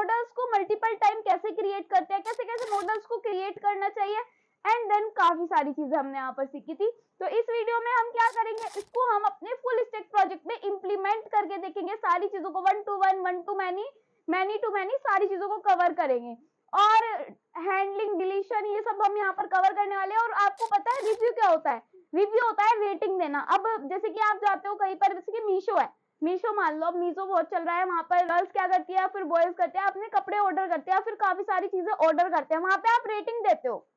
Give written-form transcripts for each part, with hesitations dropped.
Models को multiple time कैसे create करते हैं, कैसे कैसे मॉडल्स को क्रिएट करना चाहिए, एंड देन काफी सारी चीजें हमने यहाँ पर सीखी थी। तो इस वीडियो में हम क्या करेंगे, इसको हम अपने फुल स्टैक प्रोजेक्ट में इम्प्लीमेंट करके देखेंगे, सारी चीजों को one to one, one to many, many to many, सारी चीजों को कवर करेंगे। और हैंडलिंग, डिलीशन, ये सब हम यहाँ पर कवर करने वाले हैं। और आपको पता है रिव्यू क्या होता है? रिव्यू होता है रेटिंग देना। अब जैसे कि आप जाते हो कहीं पर, जैसे कि मीशो है, मीशो मान लो, अब मीशो बहुत चल रहा है, वहां पर गर्ल्स क्या करती है, फिर बॉयज करते हैं, अपने कपड़े ऑर्डर करते हैं, फिर काफी सारी चीजें ऑर्डर करते हैं, वहां पे आप रेटिंग देते हो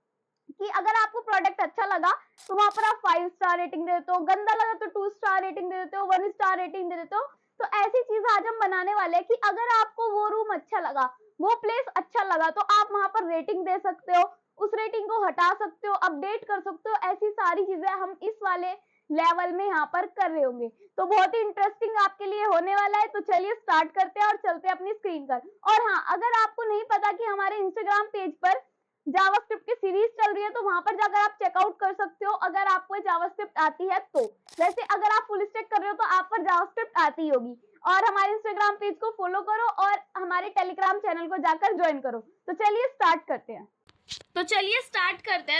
कि अगर आपको प्रोडक्ट अच्छा लगा तो वहां पर आप 5 स्टार रेटिंग दे देते हो, गंदा लगा तो 2 स्टार रेटिंग दे देते हो, 1 स्टार रेटिंग दे देते हो। तो ऐसी चीज आज हम बनाने वाले हैं कि अगर आपको वो रूम अच्छा लगा, वो प्लेस अच्छा लगा, तो आप वहां पर रेटिंग दे सकते हो, उस रेटिंग को हटा सकते हो, अपडेट कर सकते हो। ऐसी सारी चीजें हम इस वाले लेवल में यहाँ पर कर रहे होंगे। तो बहुत ही इंटरेस्टिंग आपके लिए होने वाला है। तो चलिए स्टार्ट करते हैं और चलते हैं अपनी स्क्रीन पर। और हाँ, अगर आपको नहीं पता कि हमारे इंस्टाग्राम पेज पर जावास्क्रिप्ट की सीरीज चल रही है, तो वहां पर जाकर आप चेकआउट कर सकते हो, अगर आपको जावास्क्रिप्ट आती है तो। जैसे अगर आप फुल स्टैक कर रहे हो तो आप पर जावास्क्रिप्ट आती होगी। और हमारे इंस्टाग्राम पेज को फॉलो करो और हमारे टेलीग्राम चैनल को जाकर ज्वाइन करो। तो चलिए स्टार्ट करते हैं।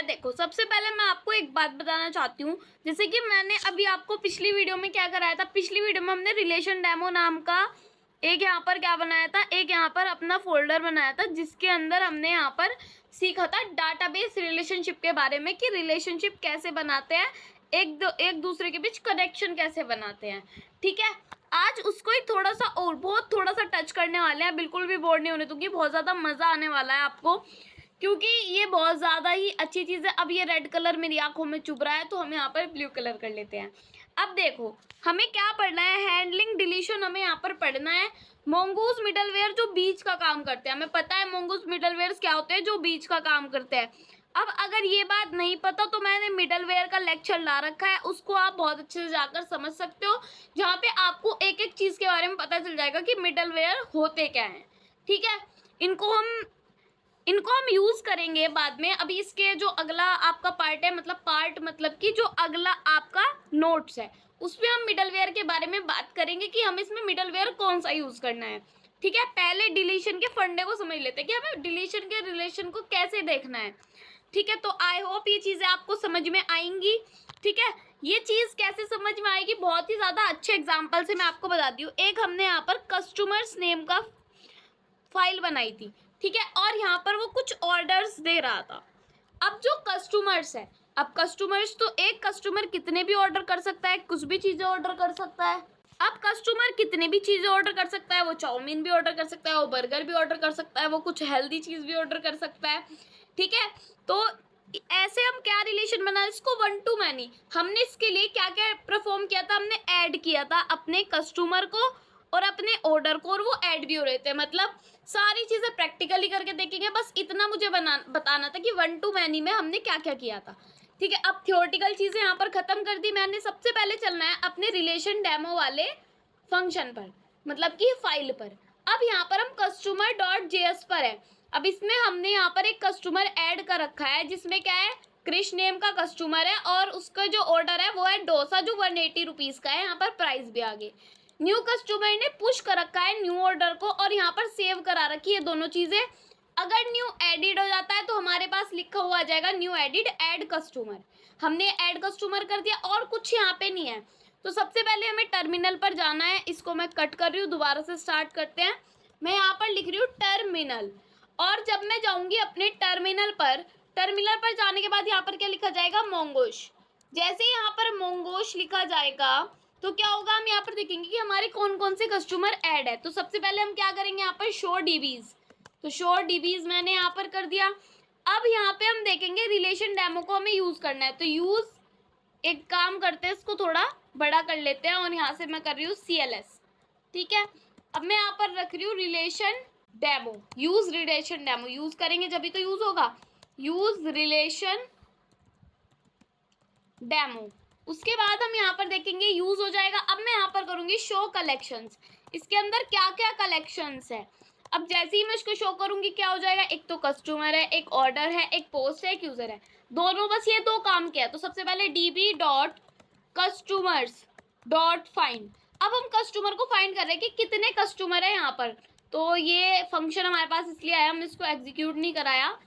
देखो, सबसे पहले मैं आपको एक बात बताना चाहती हूँ। जैसे कि मैंने अभी आपको पिछली वीडियो में क्या कराया था, पिछली वीडियो में हमने रिलेशन डेमो नाम का एक यहाँ पर क्या बनाया था, एक यहाँ पर अपना फोल्डर बनाया था, जिसके अंदर हमने यहाँ पर सीखा था डाटाबेस रिलेशनशिप के बारे में, कि रिलेशनशिप कैसे बनाते हैं, एक दूसरे के बीच कनेक्शन कैसे बनाते हैं। ठीक है, आज उसको ही थोड़ा सा और बहुत थोड़ा सा टच करने वाले हैं। बिल्कुल भी बोर नहीं होने दूंगी, बहुत ज़्यादा मज़ा आने वाला है आपको, क्योंकि ये बहुत ज़्यादा ही अच्छी चीज़ है। अब ये रेड कलर मेरी आंखों में चुभ रहा है, तो हम यहाँ पर ब्लू कलर कर लेते हैं। अब देखो, हमें क्या पढ़ना है, हैंडलिंग डिलीशन हमें यहाँ पर पढ़ना है। मोंगूस मिडलवेयर जो बीच का काम करते हैं, हमें पता है मोंगूस मिडलवेयर क्या होते हैं, जो बीच का काम करते हैं। अब अगर ये बात नहीं पता तो मैंने मिडलवेयर का लेक्चर ला रखा है, उसको आप बहुत अच्छे से जाकर समझ सकते हो, जहाँ पे आपको एक एक चीज़ के बारे में पता चल जाएगा कि मिडलवेयर होते क्या हैं। ठीक है, इनको हम यूज़ करेंगे बाद में। अभी इसके जो अगला आपका पार्ट है, मतलब कि जो अगला आपका नोट्स है, उसमें हम मिडलवेयर के बारे में बात करेंगे कि हमें इसमें मिडलवेयर कौन सा यूज़ करना है। ठीक है, पहले डिलीशन के फंडे को समझ लेते हैं कि हमें डिलीशन के रिलेशन को कैसे देखना है। ठीक है, तो आई होप ये चीज़ें आपको समझ में आएंगी। ठीक है, ये चीज़ कैसे समझ में आएगी, बहुत ही ज़्यादा अच्छे एग्जाम्पल से मैं आपको बताती हूँ। एक हमने यहाँ पर कस्टमर्स नेम का फाइल बनाई थी। ठीक है, और यहाँ पर वो कुछ ऑर्डर्स दे रहा था। अब जो कस्टमर्स है, अब कस्टमर्स तो एक कस्टमर कितने भी ऑर्डर कर सकता है, कुछ भी चीज़ें ऑर्डर कर सकता है। अब कस्टमर कितने भी चीज़ें ऑर्डर कर सकता है, वो चाउमीन भी ऑर्डर कर सकता है, वो बर्गर भी ऑर्डर कर सकता है, वो कुछ हेल्दी चीज़ भी ऑर्डर कर सकता है। ठीक है, तो ऐसे हम क्या रिलेशन बना, इसको वन टू मैनी। हमने इसके लिए क्या क्या परफॉर्म किया था, हमने ऐड किया था अपने कस्टमर को और अपने ऑर्डर को, और वो ऐड भी हो रहे थे। मतलब सारी चीज़ें प्रैक्टिकली करके देखेंगे। बस इतना मुझे बताना था कि वन टू मैनी में हमने क्या क्या किया था। ठीक है, अब थियोरटिकल चीज़ें यहाँ पर ख़त्म कर दी मैंने। सबसे पहले चलना है अपने रिलेशन डेमो वाले फंक्शन पर, मतलब कि फाइल पर। अब यहाँ पर हम customer.js पर है। अब इसमें हमने यहाँ पर एक कस्टमर ऐड कर रखा है, जिसमें क्या है, क्रिश नेम का कस्टमर है, और उसका जो ऑर्डर है वो है डोसा, जो 180 रुपीज़ का है। यहाँ पर प्राइस भी आगे न्यू कस्टमर ने पुश कर रखा है न्यू ऑर्डर को, और यहाँ पर सेव करा रखी है दोनों चीज़ें। अगर न्यू एडिड हो जाता है तो हमारे पास लिखा हुआ आ जाएगा न्यू एडिड ऐड कस्टमर। हमने ऐड कस्टमर कर दिया, और कुछ यहाँ पे नहीं है। तो सबसे पहले हमें टर्मिनल पर जाना है। इसको मैं कट कर रही हूँ, दोबारा से स्टार्ट करते हैं। मैं यहाँ पर लिख रही हूँ टर्मिनल, और जब मैं जाऊँगी अपने टर्मिनल पर जाने के बाद यहाँ पर क्या लिखा जाएगा, मोंगोश। जैसे ही यहाँ पर मोंगोश लिखा जाएगा तो क्या होगा, हम यहाँ पर देखेंगे कि हमारे कौन कौन से कस्टमर ऐड है। तो सबसे पहले हम क्या करेंगे, यहाँ पर शो डीबीज। तो शो डीबीज मैंने यहाँ पर कर दिया। अब यहाँ पे हम देखेंगे रिलेशन डेमो को हमें यूज़ करना है। तो यूज़, एक काम करते हैं, इसको थोड़ा बड़ा कर लेते हैं, और यहाँ से मैं कर रही हूँ CLS। ठीक है, अब मैं यहाँ पर रख रही हूँ relation demo, use relation demo. Use करेंगे जब भी तो यूज़ होगा, यूज़ रिलेशन डेमो। उसके बाद हम यहाँ पर देखेंगे यूज़ हो जाएगा। अब मैं यहाँ पर करूँगी शो कलेक्शंस। इसके अंदर क्या क्या कलेक्शंस है, अब जैसे ही मैं इसको शो करूँगी क्या हो जाएगा, एक तो कस्टमर है, एक ऑर्डर है, एक पोस्ट है, एक यूज़र है, दोनों, बस ये दो काम किया। तो सबसे पहले db.customers.find। अब हम कस्टमर को फाइंड कर रहे हैं कि कितने कस्टमर है यहाँ पर। तो ये फंक्शन हमारे पास इसलिए आया, हमने इसको एग्जीक्यूट नहीं कराया।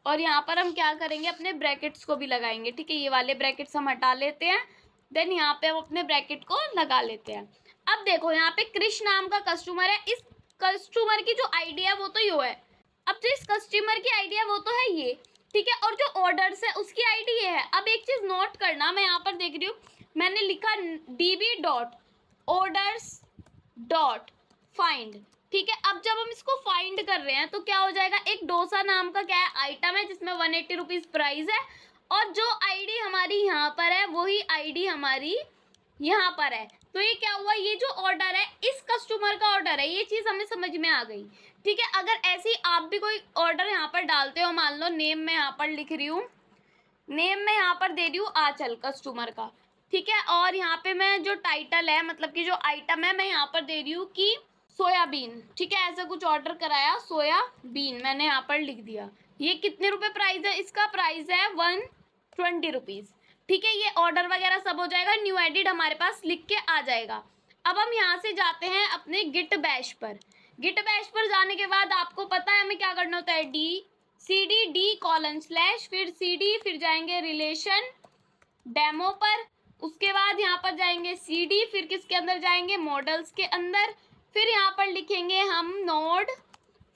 और यहाँ पर हम क्या करेंगे, अपने ब्रैकेट्स को भी लगाएंगे। ठीक है, ये वाले ब्रैकेट्स हम हटा लेते हैं, देन यहाँ पे हम अपने ब्रैकेट को लगा लेते हैं। अब देखो यहाँ पे कृष नाम का कस्टमर है, इस कस्टमर की जो आईडी है वो तो यो है। अब जो इस कस्टमर की आईडी है वो तो है ये, ठीक है, और जो ऑर्डर्स है उसकी आईडी ये है। अब एक चीज नोट करना, मैं यहाँ पर देख रही हूँ मैंने लिखा db.orders.find, ठीक है। अब जब हम इसको फाइंड कर रहे हैं तो क्या हो जाएगा, एक डोसा नाम का क्या है आइटम है जिसमें 180 रुपीज प्राइस है, और जो आईडी हमारी यहाँ पर है वही आईडी हमारी यहाँ पर है। तो ये क्या हुआ, ये जो ऑर्डर है इस कस्टमर का ऑर्डर है, ये चीज हमें समझ में आ गई। ठीक है, अगर ऐसी आप भी कोई ऑर्डर यहाँ पर डालते हो, मान लो नेम में यहाँ पर लिख रही हूँ, नेम में यहाँ पर दे रही हूँ आंचल कस्टमर का, ठीक है, और यहाँ पे मैं जो टाइटल है मतलब कि जो आइटम है मैं यहाँ पर दे रही हूँ कि सोयाबीन, ठीक है, ऐसा कुछ ऑर्डर कराया सोयाबीन मैंने यहाँ पर लिख दिया। ये कितने रुपए प्राइस है, इसका प्राइस है 120 रुपीज, ठीक है। ये ऑर्डर वगैरह सब हो जाएगा, न्यू एडिड हमारे पास लिख के आ जाएगा। अब हम यहाँ से जाते हैं अपने गिट बैश पर। गिट बैश पर जाने के बाद आपको पता है हमें क्या करना होता है, cd:/, फिर cd, फिर जाएंगे रिलेशन डेमो पर, उसके बाद यहाँ पर जाएंगे cd, फिर किसके अंदर जाएंगे, मॉडल्स के अंदर, फिर यहाँ पर लिखेंगे हम नोड,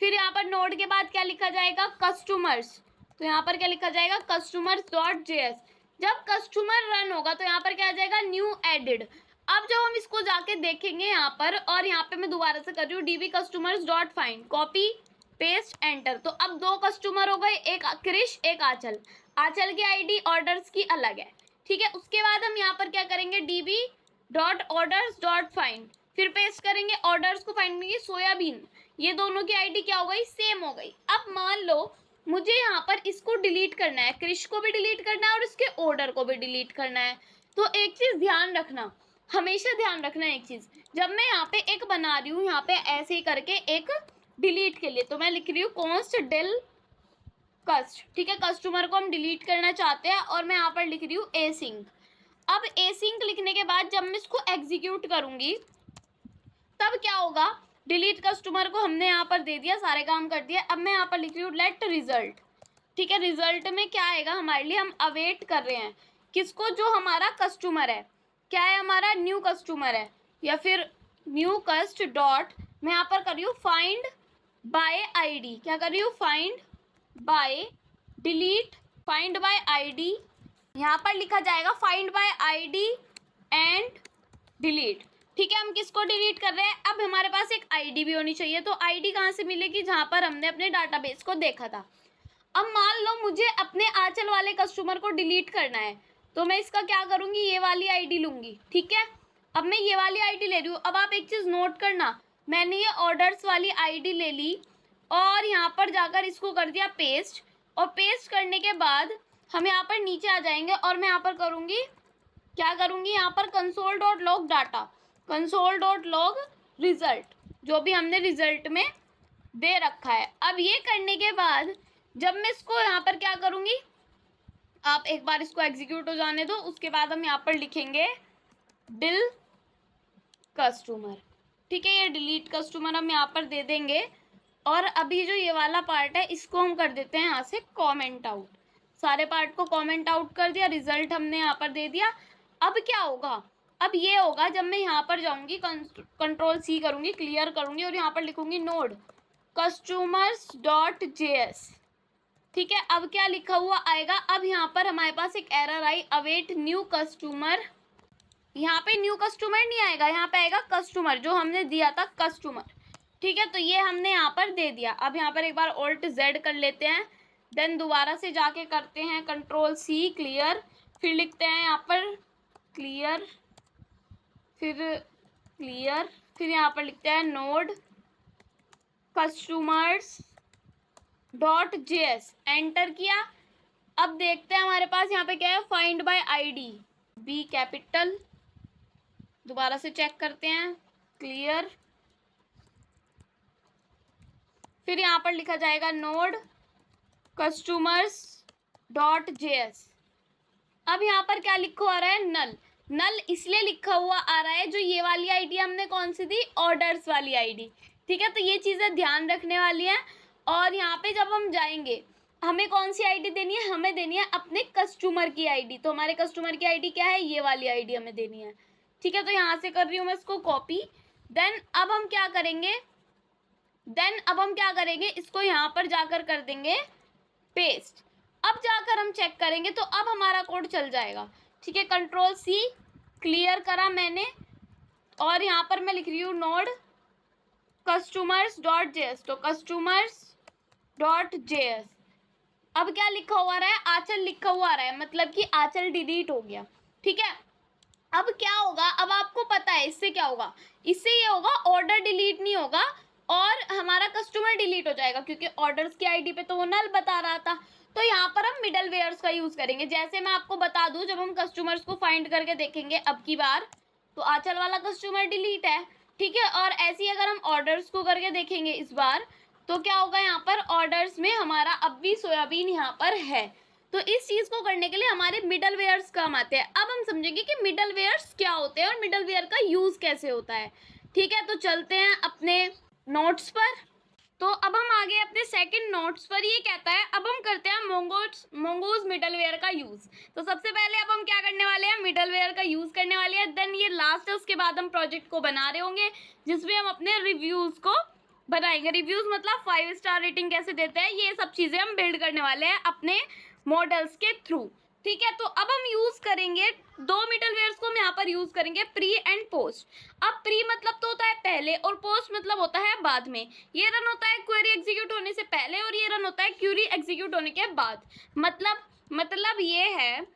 फिर यहाँ पर नोड के बाद क्या लिखा जाएगा, कस्टमर्स, तो यहाँ पर क्या लिखा जाएगा, customers.js। जब कस्टमर रन होगा तो यहाँ पर क्या आ जाएगा, न्यू एडिड। अब जब हम इसको जाके देखेंगे यहाँ पर, और यहाँ पे मैं दोबारा से कर रही हूँ db:/customers.find, कॉपी पेस्ट एंटर, तो अब दो कस्टमर हो गए, एक कृष एक आंचल। आंचल की आईडी ऑर्डर्स की अलग है, ठीक है। उसके बाद हम यहाँ पर क्या करेंगे, db.orders.find, फिर पेस्ट करेंगे, ऑर्डर्स को फाइंड करेंगे सोयाबीन, ये दोनों की आईडी क्या हो गई, सेम हो गई। अब मान लो मुझे यहाँ पर इसको डिलीट करना है, कृष को भी डिलीट करना है और इसके ऑर्डर को भी डिलीट करना है। तो एक चीज ध्यान रखना, हमेशा ध्यान रखना एक चीज, जब मैं यहाँ पे एक बना रही हूँ यहाँ पे ऐसे ही करके एक डिलीट के लिए, तो मैं लिख रही हूँ const del cust, ठीक है, कस्टमर को हम डिलीट करना चाहते हैं, और मैं यहाँ पर लिख रही हूँ async। अब async लिखने के बाद जब मैं इसको एग्जीक्यूट करूंगी तब क्या होगा, डिलीट कस्टमर को हमने यहाँ पर दे दिया, सारे काम कर दिया। अब मैं यहाँ पर लिख रही हूँ लेट रिजल्ट, ठीक है, रिजल्ट में क्या आएगा हमारे लिए, हम अवेट कर रहे हैं किसको, जो हमारा कस्टमर है, क्या है हमारा न्यू कस्टमर है, या फिर न्यू कस्ट डॉट, मैं यहाँ पर कर रही हूँ फाइंड बाय आईडी, क्या कर रही हूँ, find by delete, find by ID, यहाँ पर लिखा जाएगा find by ID and delete, ठीक है। हम किसको डिलीट कर रहे हैं, अब हमारे पास एक आईडी भी होनी चाहिए, तो आईडी कहाँ से मिलेगी, जहाँ पर हमने अपने डाटाबेस को देखा था। अब मान लो मुझे अपने आंचल वाले कस्टमर को डिलीट करना है, तो मैं इसका क्या करूँगी, ये वाली आईडी लूँगी, ठीक है। अब मैं ये वाली आईडी ले रही हूँ। अब आप एक चीज़ नोट करना, मैंने ये ऑर्डर्स वाली आईडी ले ली और यहाँ पर जाकर इसको कर दिया पेस्ट, और पेस्ट करने के बाद हम यहाँ पर नीचे आ जाएंगे और मैं यहाँ पर करूँगी, क्या करूँगी, यहाँ पर console.log डाटा, console.log रिजल्ट, जो भी हमने रिजल्ट में दे रखा है। अब ये करने के बाद जब मैं इसको यहाँ पर क्या करूँगी, आप एक बार इसको एग्जीक्यूट हो जाने दो, उसके बाद हम यहाँ पर लिखेंगे डिल कस्टमर, ठीक है, ये डिलीट कस्टमर हम यहाँ पर दे देंगे। और अभी जो ये वाला पार्ट है इसको हम कर देते हैं यहाँ से कमेंट आउट, सारे पार्ट को कमेंट आउट कर दिया, रिजल्ट हमने यहाँ पर दे दिया। अब क्या होगा, अब ये होगा जब मैं यहाँ पर जाऊँगी, Ctrl+C करूँगी, क्लियर करूँगी और यहाँ पर लिखूँगी नोड customers.js, ठीक है। अब क्या लिखा हुआ आएगा, अब यहाँ पर हमारे पास एक एरर आई, अवेट न्यू कस्टमर, यहाँ पे न्यू कस्टमर नहीं आएगा, यहाँ पे आएगा कस्टमर, जो हमने दिया था कस्टमर, ठीक है। तो ये हमने यहाँ पर दे दिया। अब यहाँ पर एक बार Alt+Z कर लेते हैं, देन दोबारा से जाके करते हैं Ctrl+C क्लियर, फिर लिखते हैं यहाँ पर क्लियर, फिर क्लियर, फिर यहाँ पर लिखते हैं नोड customers.js, एंटर किया। अब देखते हैं हमारे पास यहाँ पे क्या है, find by ID, B capital, दोबारा से चेक करते हैं, क्लियर, फिर यहाँ पर लिखा जाएगा नोड customers.js। अब यहाँ पर क्या लिखा आ रहा है, नल, नल इसलिए लिखा हुआ आ रहा है, जो ये वाली आईडी हमने कौन सी दी, ऑर्डर्स वाली आईडी, ठीक है, तो ये चीज़ें ध्यान रखने वाली हैं। और यहाँ पे जब हम जाएंगे, हमें कौन सी आईडी देनी है, हमें देनी है अपने कस्टमर की आईडी। तो हमारे कस्टमर की आईडी क्या है, ये वाली आईडी हमें देनी है। ठीक है, तो यहाँ से कर रही हूँ मैं इसको कॉपी। देन अब हम क्या करेंगे, इसको यहाँ पर जाकर कर देंगे पेस्ट। अब जाकर हम चेक करेंगे तो अब हमारा कोड चल जाएगा। ठीक है, कंट्रोल सी क्लियर करा मैंने, और यहाँ पर मैं लिख रही हूँ नोड customers.js। तो customers.js, अब क्या लिखा हुआ रहा है, आंचल लिखा हुआ आ रहा है, मतलब कि आंचल डिलीट हो गया। ठीक है, अब क्या होगा, अब आपको पता है इससे क्या होगा, इससे ये होगा ऑर्डर डिलीट नहीं होगा और हमारा कस्टमर डिलीट हो जाएगा, क्योंकि ऑर्डर्स की आईडी पे तो वो नल बता रहा था। तो यहाँ पर हम मिडल वेयर्स का यूज करेंगे। जैसे मैं आपको बता दूं, जब हम कस्टमर्स को फाइंड करके देखेंगे अब की बार, तो आंचल वाला कस्टमर डिलीट है। ठीक है, और ऐसे ही अगर हम ऑर्डर्स को करके देखेंगे इस बार, तो क्या होगा, यहाँ पर ऑर्डर्स में हमारा अब भी सोयाबीन यहाँ पर है। तो इस चीज को करने के लिए हमारे मिडल वेयर्स काम आते हैं। अब हम समझेंगे कि मिडल वेयर्स क्या होते हैं और मिडल वेयर का यूज कैसे होता है। ठीक है, तो चलते हैं अपने नोट्स पर। तो अब हम आगे अपने सेकंड नोट्स पर, ये कहता है अब हम करते हैं मोंगोज मिडल वेयर का यूज। तो सबसे पहले अब हम क्या करने वाले हैं, मिडल वेयर का यूज करने वाले हैं। देन ये लास्ट है, उसके बाद हम प्रोजेक्ट को बना रहे होंगे जिसमें हम अपने रिव्यूज को बनाएंगे। रिव्यूज मतलब 5 स्टार रेटिंग कैसे देते हैं, ये सब चीजें हम बिल्ड करने वाले हैं अपने मॉडल्स के थ्रू। ठीक है, तो अब हम यूज करेंगे दो मिडल वेयर्स को हम यहाँ पर यूज करेंगे, प्री एंड पोस्ट। अब प्री मतलब तो होता है पहले और पोस्ट मतलब होता है बाद में। ये रन होता है क्वेरी एग्जीक्यूट होने से पहले और ये रन होता है क्वेरी एग्जीक्यूट होने के बाद। मतलब ये है,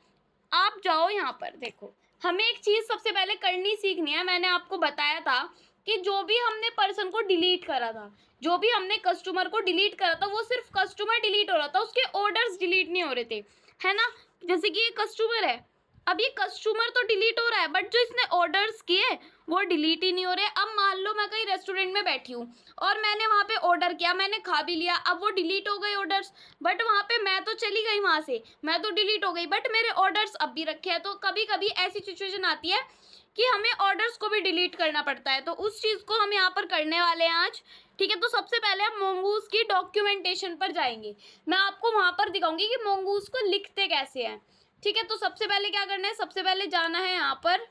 आप जाओ यहाँ पर देखो, हमें एक चीज सबसे पहले करनी सीखनी है। मैंने आपको बताया था कि जो भी हमने पर्सन को डिलीट करा था, जो भी हमने कस्टमर को डिलीट करा था, वो सिर्फ कस्टमर डिलीट हो रहा था, उसके ऑर्डर्स डिलीट नहीं हो रहे थे, है ना। जैसे कि ये कस्टमर है, अब ये कस्टमर तो डिलीट हो रहा है, बट जो इसने ऑर्डर्स किए वो डिलीट ही नहीं हो रहे। अब मान लो मैं कहीं रेस्टोरेंट में बैठी हूँ और मैंने वहाँ पे ऑर्डर किया, मैंने खा भी लिया, अब वो डिलीट हो गए ऑर्डर्स, बट वहाँ पे मैं तो चली गई, वहाँ से मैं तो डिलीट हो गई, बट मेरे ऑर्डर्स अब भी रखे हैं। तो कभी कभी ऐसी सिचुएशन आती है कि हमें ऑर्डर्स को भी डिलीट करना पड़ता है, तो उस चीज़ को हम यहाँ पर करने वाले हैं आज। ठीक है, तो सबसे पहले हम मोंगूज की डॉक्यूमेंटेशन पर जाएंगे। मैं आपको वहाँ पर दिखाऊंगी कि मोंगूज को लिखते कैसे हैं। ठीक है, तो सबसे पहले क्या करना है, सबसे पहले जाना है यहाँ पर,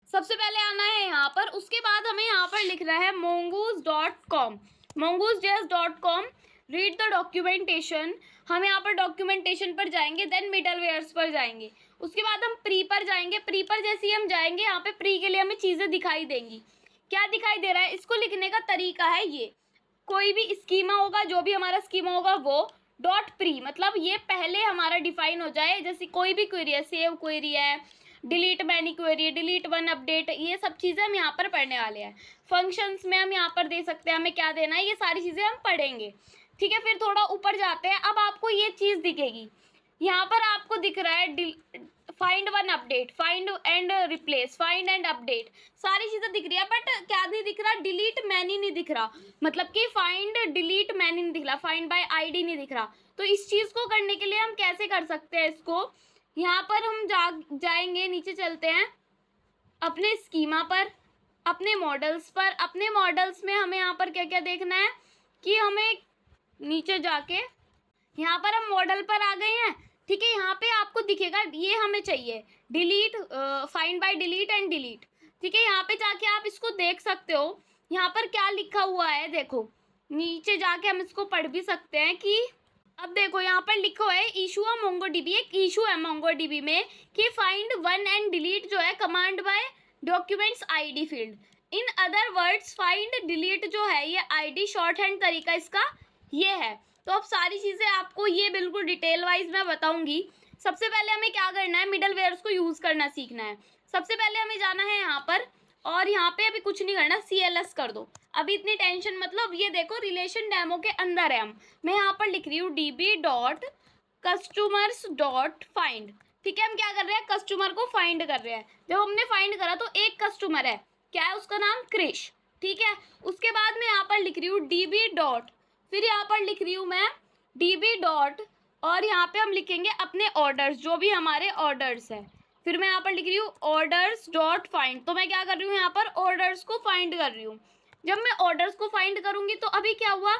सबसे पहले आना है यहाँ पर, उसके बाद हमें यहाँ पर लिखना है mongoose.com, mongoose.com, read the documentation. हम यहाँ पर डॉक्यूमेंटेशन पर जाएंगे, देन मिडल वेयर्स पर जाएंगे, उसके बाद हम प्री पर जाएंगे। प्री पर जैसे ही हम जाएंगे, यहाँ पे प्री के लिए हमें चीज़ें दिखाई देंगी। क्या दिखाई दे रहा है, इसको लिखने का तरीका है ये, कोई भी स्कीमा होगा, जो भी हमारा स्कीमा होगा वो डॉट प्री, मतलब ये पहले हमारा डिफाइन हो जाए। जैसे कोई भी क्वेरी है, सेव क्वेरी है, डिलीट मैनी क्वेरी है, डिलीट वन अपडेट, ये सब चीज़ें हम यहाँ पर पढ़ने वाले हैं। फंक्शंस में हम यहाँ पर दे सकते हैं हमें क्या देना है, ये सारी चीज़ें हम पढ़ेंगे। ठीक है, फिर थोड़ा ऊपर जाते हैं। अब आपको ये चीज़ दिखेगी, यहाँ पर आपको दिख रहा है find one update, find and replace, find and update, सारी चीज़ें दिख रही है, बट क्या नहीं दिख रहा, डिलीट मैनी नहीं दिख रहा, मतलब कि फाइंड डिलीट मैनी नहीं दिख रहा, फाइंड बाय आईडी नहीं दिख रहा। तो इस चीज़ को करने के लिए हम कैसे कर सकते हैं इसको, यहाँ पर हम जाएंगे, नीचे चलते हैं अपने स्कीमा पर, अपने मॉडल्स पर। अपने मॉडल्स में हमें यहाँ पर क्या क्या देखना है कि हमें नीचे जाके, यहाँ पर हम मॉडल पर आ गए हैं। ठीक है, यहाँ पे आपको दिखेगा, ये हमें चाहिए delete, find by delete and delete. ठीक है, यहाँ पे जाके आप इसको देख सकते हो, यहाँ पर क्या लिखा हुआ है, देखो नीचे जाके हम इसको पढ़ भी सकते हैं कि अब देखो यहाँ पर लिखा हुआ है इशू अ मोंगोडीबी, एक इशू है मोंगोडीबी में कि फाइंड वन एंड डिलीट जो है command by documents ID field. In other words find delete जो है ये आईडी शॉर्ट हैंड तरीका इसका ये है। तो अब सारी चीज़ें आपको ये बिल्कुल डिटेल वाइज मैं बताऊंगी। सबसे पहले हमें क्या करना है, मिडल वेयर्स को यूज़ करना सीखना है। सबसे पहले हमें जाना है यहाँ पर, और यहाँ पे अभी कुछ नहीं करना, CLS कर दो, अभी इतनी टेंशन मतलब। ये देखो रिलेशन डेमो के अंदर है हम, मैं यहाँ पर लिख रही हूँ db.customers.find। ठीक है, हम क्या कर रहे हैं, कस्टमर को फाइंड कर रहे हैं। जब हमने फाइंड करा तो एक कस्टमर है, क्या है उसका नाम, क्रिश। ठीक है, उसके बाद मैं यहाँ पर लिख रही हूँ db. फिर यहाँ पर लिख रही हूँ मैं db. और यहाँ पे हम लिखेंगे अपने ऑर्डर्स, जो भी हमारे ऑर्डर्स है। फिर मैं यहाँ पर लिख रही हूँ orders.find। तो मैं क्या कर रही हूँ, यहाँ पर ऑर्डर्स को फाइंड कर रही हूँ। जब मैं ऑर्डर्स को फाइंड करूंगी तो अभी क्या हुआ,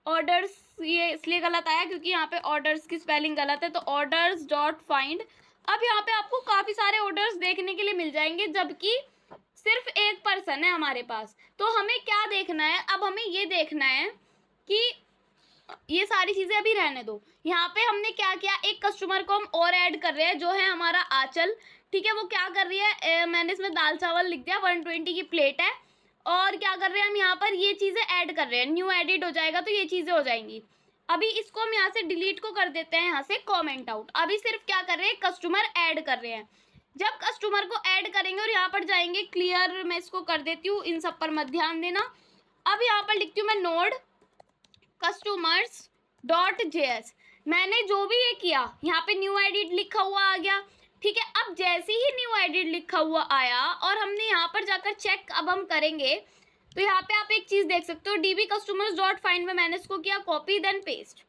ऑर्डर्स ये इसलिए गलत आया क्योंकि यहाँ पे ऑर्डर्स की स्पेलिंग गलत है, तो ऑर्डर्स डॉट फाइंड। अब यहाँ पे आपको काफ़ी सारे ऑर्डर्स देखने के लिए मिल जाएंगे, जबकि सिर्फ एक पर्सन है हमारे पास। तो हमें क्या देखना है, अब हमें ये देखना है कि ये सारी चीज़ें अभी रहने दो। यहाँ पे हमने क्या किया, एक कस्टमर को हम और ऐड कर रहे हैं जो है हमारा आंचल। ठीक है, वो क्या कर रही है, मैंने इसमें दाल चावल लिख दिया, 120 की प्लेट है। और क्या कर रहे हैं हम यहाँ पर, ये चीज़ें ऐड कर रहे हैं, न्यू एडिट हो जाएगा तो ये चीज़ें हो जाएंगी। अभी इसको हम यहाँ से डिलीट को कर देते हैं, यहाँ से कॉमेंट आउट। अभी सिर्फ क्या कर रहे हैं, कस्टमर ऐड कर रहे हैं। जब कस्टमर को ऐड करेंगे और यहाँ पर जाएंगे क्लियर, मैं इसको कर देती हूँ, इन सब पर मत ध्यान देना। अब यहाँ पर लिखती हूँ मैं नोड कस्टमर्स डॉट जेएस। मैंने जो भी ये किया, यहाँ पे न्यू एडिट लिखा हुआ आ गया। ठीक है, अब जैसे ही न्यू एडिट लिखा हुआ आया और हमने यहाँ पर जाकर चेक अब हम करेंगे, तो यहाँ पे आप एक चीज़ देख सकते हो, डीबी कस्टमर्स डॉट फाइंड में मैंने इसको किया कॉपी देन पेस्ट।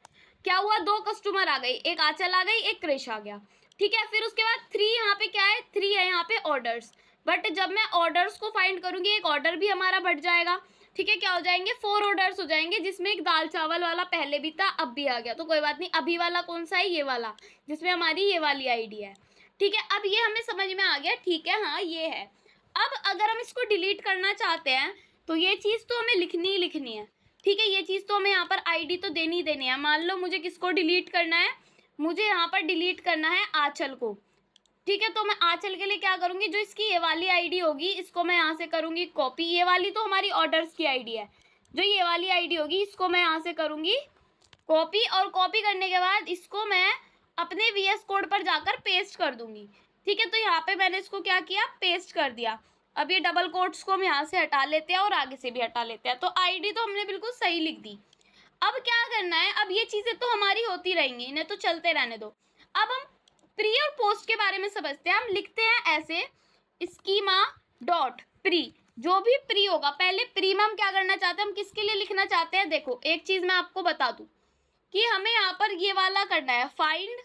क्या हुआ, 2 कस्टमर आ गई, एक आंचल आ गई, एक क्रिश आ गया। ठीक है, फिर उसके बाद 3 यहाँ पे क्या है, 3 है यहाँ पे ऑर्डर्स। बट जब मैं ऑर्डर्स को फाइंड करूंगी, एक ऑर्डर भी हमारा बढ़ जाएगा। ठीक है, क्या हो जाएंगे, 4 ऑर्डर्स हो जाएंगे, जिसमें एक दाल चावल वाला पहले भी था, अब भी आ गया। तो कोई बात नहीं, अभी वाला कौन सा है, ये वाला, जिसमें हमारी ये वाली आईडी है। ठीक है, अब ये हमें समझ में आ गया। ठीक है, हाँ ये है। अब अगर हम इसको डिलीट करना चाहते हैं तो ये चीज़ तो हमें लिखनी ही लिखनी है। ठीक है, ये चीज़ तो हमें यहाँ पर आईडी तो देनी देनी है। मान लो मुझे किसको डिलीट करना है, मुझे यहाँ पर डिलीट करना है आंचल को। ठीक है, तो मैं आंचल के लिए क्या करूँगी, जो इसकी ये वाली आईडी होगी इसको मैं यहाँ से करूँगी कॉपी। ये वाली तो हमारी ऑर्डर्स की आईडी है, जो ये वाली आईडी होगी इसको मैं यहाँ से करूँगी कॉपी। और कॉपी करने के बाद इसको मैं अपने VS कोड पर जाकर पेस्ट कर दूँगी। ठीक है, तो यहाँ पे मैंने इसको क्या किया, पेस्ट कर दिया। अब ये डबल कोट्स को हम यहाँ से हटा लेते हैं और आगे से भी हटा लेते हैं। तो आईडी तो हमने बिल्कुल सही लिख दी। अब क्या करना है, अब ये चीज़ें तो हमारी होती रहेंगी, इन्हें तो चलते रहने दो। अब हम प्री और पोस्ट के बारे में समझते हैं। हम लिखते हैं ऐसे, स्कीमा डॉट प्री। जो भी प्री होगा, पहले प्री में हम क्या करना चाहते हैं, हम किसके लिए लिखना चाहते हैं। देखो एक चीज़ मैं आपको बता दूँ कि हमें यहाँ पर ये वाला करना है, find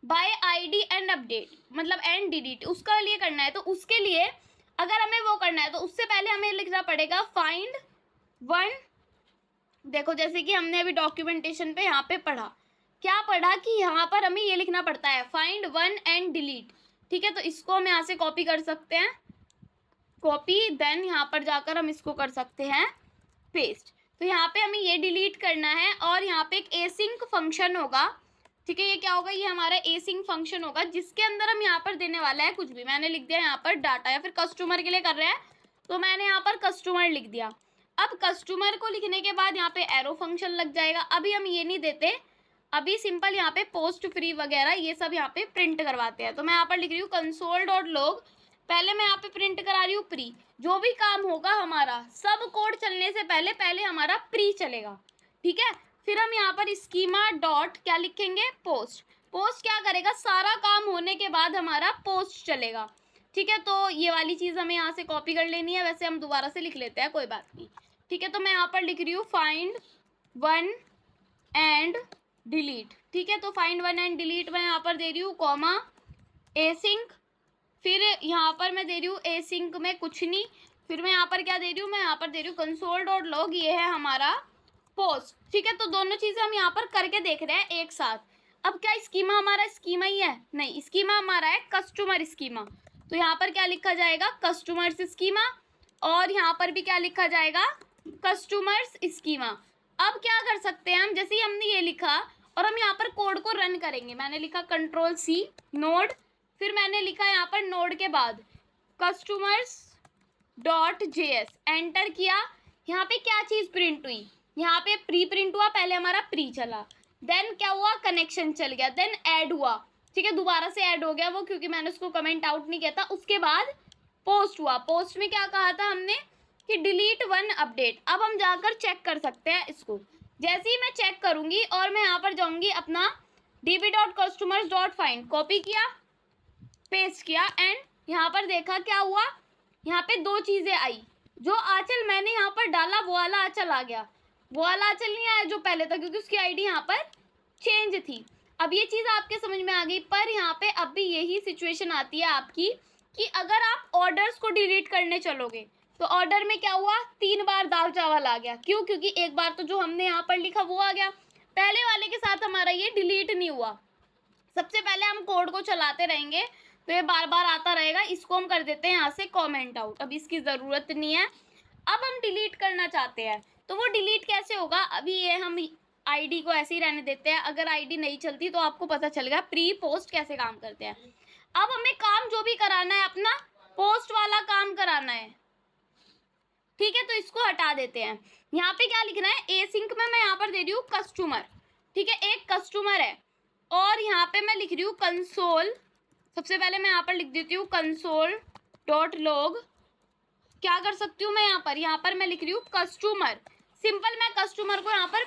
by ID and update, मतलब एंड डिलीट, उसका लिए करना है। तो उसके लिए अगर हमें वो करना है तो उससे पहले हमें लिखना पड़ेगा फाइंड वन। देखो जैसे कि हमने अभी डॉक्यूमेंटेशन पे यहाँ पे पढ़ा, क्या पढ़ा कि यहाँ पर हमें ये लिखना पड़ता है फाइंड वन एंड डिलीट। ठीक है, तो इसको हम यहाँ से कॉपी कर सकते हैं, कॉपी, देन यहाँ पर जाकर हम इसको कर सकते हैं पेस्ट। तो यहाँ पे हमें ये डिलीट करना है और यहाँ पे एक एसिंक फंक्शन होगा। ठीक है, ये क्या होगा, ये हमारा एसिंक फंक्शन होगा, जिसके अंदर हम यहाँ पर देने वाला है कुछ भी। मैंने लिख दिया यहाँ पर डाटा, या फिर कस्टमर के लिए कर रहे हैं तो मैंने यहाँ पर कस्टमर लिख दिया। अब कस्टमर को लिखने के बाद यहाँ पे एरो फंक्शन लग जाएगा। अभी हम ये नहीं देते, अभी सिंपल यहाँ पे पोस्ट फ्री वगैरह ये सब यहाँ पे प्रिंट करवाते हैं। तो मैं यहाँ पर लिख रही हूँ कंसोल डॉट लॉग। पहले मैं यहाँ पे प्रिंट करा रही हूँ प्री। जो भी काम होगा हमारा, सब कोड चलने से पहले हमारा प्री चलेगा। ठीक है, फिर हम यहाँ पर स्कीमा डॉट क्या लिखेंगे, पोस्ट। पोस्ट क्या करेगा, सारा काम होने के बाद हमारा पोस्ट चलेगा। ठीक है, तो ये वाली चीज़ हमें यहाँ से कॉपी कर लेनी है, वैसे हम दोबारा से लिख लेते हैं, कोई बात नहीं। ठीक है, तो मैं यहाँ पर लिख रही हूँ फाइंड वन एंड डिलीट। ठीक है, तो फाइंड वन एंड डिलीट मैं यहाँ पर दे रही हूँ कॉमा एसिंक, फिर यहाँ पर मैं दे रही हूँ एसिंक में कुछ नहीं, फिर मैं यहाँ पर क्या दे रही हूँ, मैं यहाँ पर दे रही हूँ कंसोल डॉट लॉग, ये है हमारा पोस्ट। ठीक है, तो दोनों चीज़ें हम यहाँ पर करके देख रहे हैं एक साथ। अब क्या स्कीमा हमारा स्कीमा ही है, नहीं, स्कीमा हमारा है कस्टमर स्कीमा। तो यहाँ पर क्या लिखा जाएगा, कस्टमर्स स्कीमा, और यहाँ पर भी क्या लिखा जाएगा, कस्टमर्स स्कीमा। अब क्या कर सकते हैं हम, जैसे ही हमने ये लिखा और हम यहाँ पर कोड को रन करेंगे, मैंने लिखा कंट्रोल C नोड, फिर मैंने लिखा यहाँ पर नोड के बाद कस्टमर्स डॉट JS, एंटर किया। यहाँ पे क्या चीज़ प्रिंट हुई, यहाँ पे प्री प्रिंट हुआ, पहले हमारा प्री चला, देन क्या हुआ, कनेक्शन चल गया, देन ऐड हुआ। ठीक है, दोबारा से ऐड हो गया वो, क्योंकि मैंने उसको कमेंट आउट नहीं किया था। उसके बाद पोस्ट हुआ, पोस्ट में क्या कहा था हमने कि डिलीट वन अपडेट। अब हम जाकर चेक कर सकते हैं इसको। जैसे ही मैं चेक करूँगी और मैं यहाँ पर जाऊँगी अपना db.customers.find, कॉपी किया, पेस्ट किया, एंड यहाँ पर देखा क्या हुआ, यहाँ पे 2 चीज़ें आई। जो आंचल मैंने यहाँ पर डाला वो वाला आंचल आ गया, वो वाला आंचल नहीं आया जो पहले था, क्योंकि उसकी आईडी यहाँ पर चेंज थी। अब ये चीज़ आपके समझ में आ गई, पर यहाँ पे अब भी यही सिचुएशन आती है आपकी कि अगर आप ऑर्डर्स को डिलीट करने चलोगे, तो ऑर्डर में क्या हुआ, 3 बार दाल चावल आ गया। क्यों? क्योंकि एक बार तो जो हमने यहाँ पर लिखा वो आ गया, पहले वाले के साथ हमारा ये डिलीट नहीं हुआ। सबसे पहले हम कोड को चलाते रहेंगे तो ये बार बार आता रहेगा। इसको हम कर देते हैं यहाँ से कॉमेंट आउट, अब इसकी ज़रूरत नहीं है। अब हम डिलीट करना चाहते हैं तो वो डिलीट कैसे होगा, अभी ये हम आईडी को ऐसे ही रहने देते हैं। अगर आईडी नहीं चलती तो आपको पता चलेगा प्री पोस्ट कैसे काम करते हैं। अब हमें काम जो भी कराना है अपना पोस्ट वाला काम कराना है, ठीक है, तो इसको हटा देते हैं। यहाँ पे क्या लिखना है, ए सिंक में मैं यहाँ पर दे रही हूँ कस्टमर, ठीक है, एक कस्टमर है और यहाँ पे मैं लिख रही हूँ कंसोल। सबसे पहले मैं यहाँ पर लिख देती हूँ कंसोल डॉट लॉग। क्या कर सकती हूँ मैं यहाँ पर मैं लिख रही हूँ कस्टमर, सिंपल मैं कस्टमर को यहाँ पर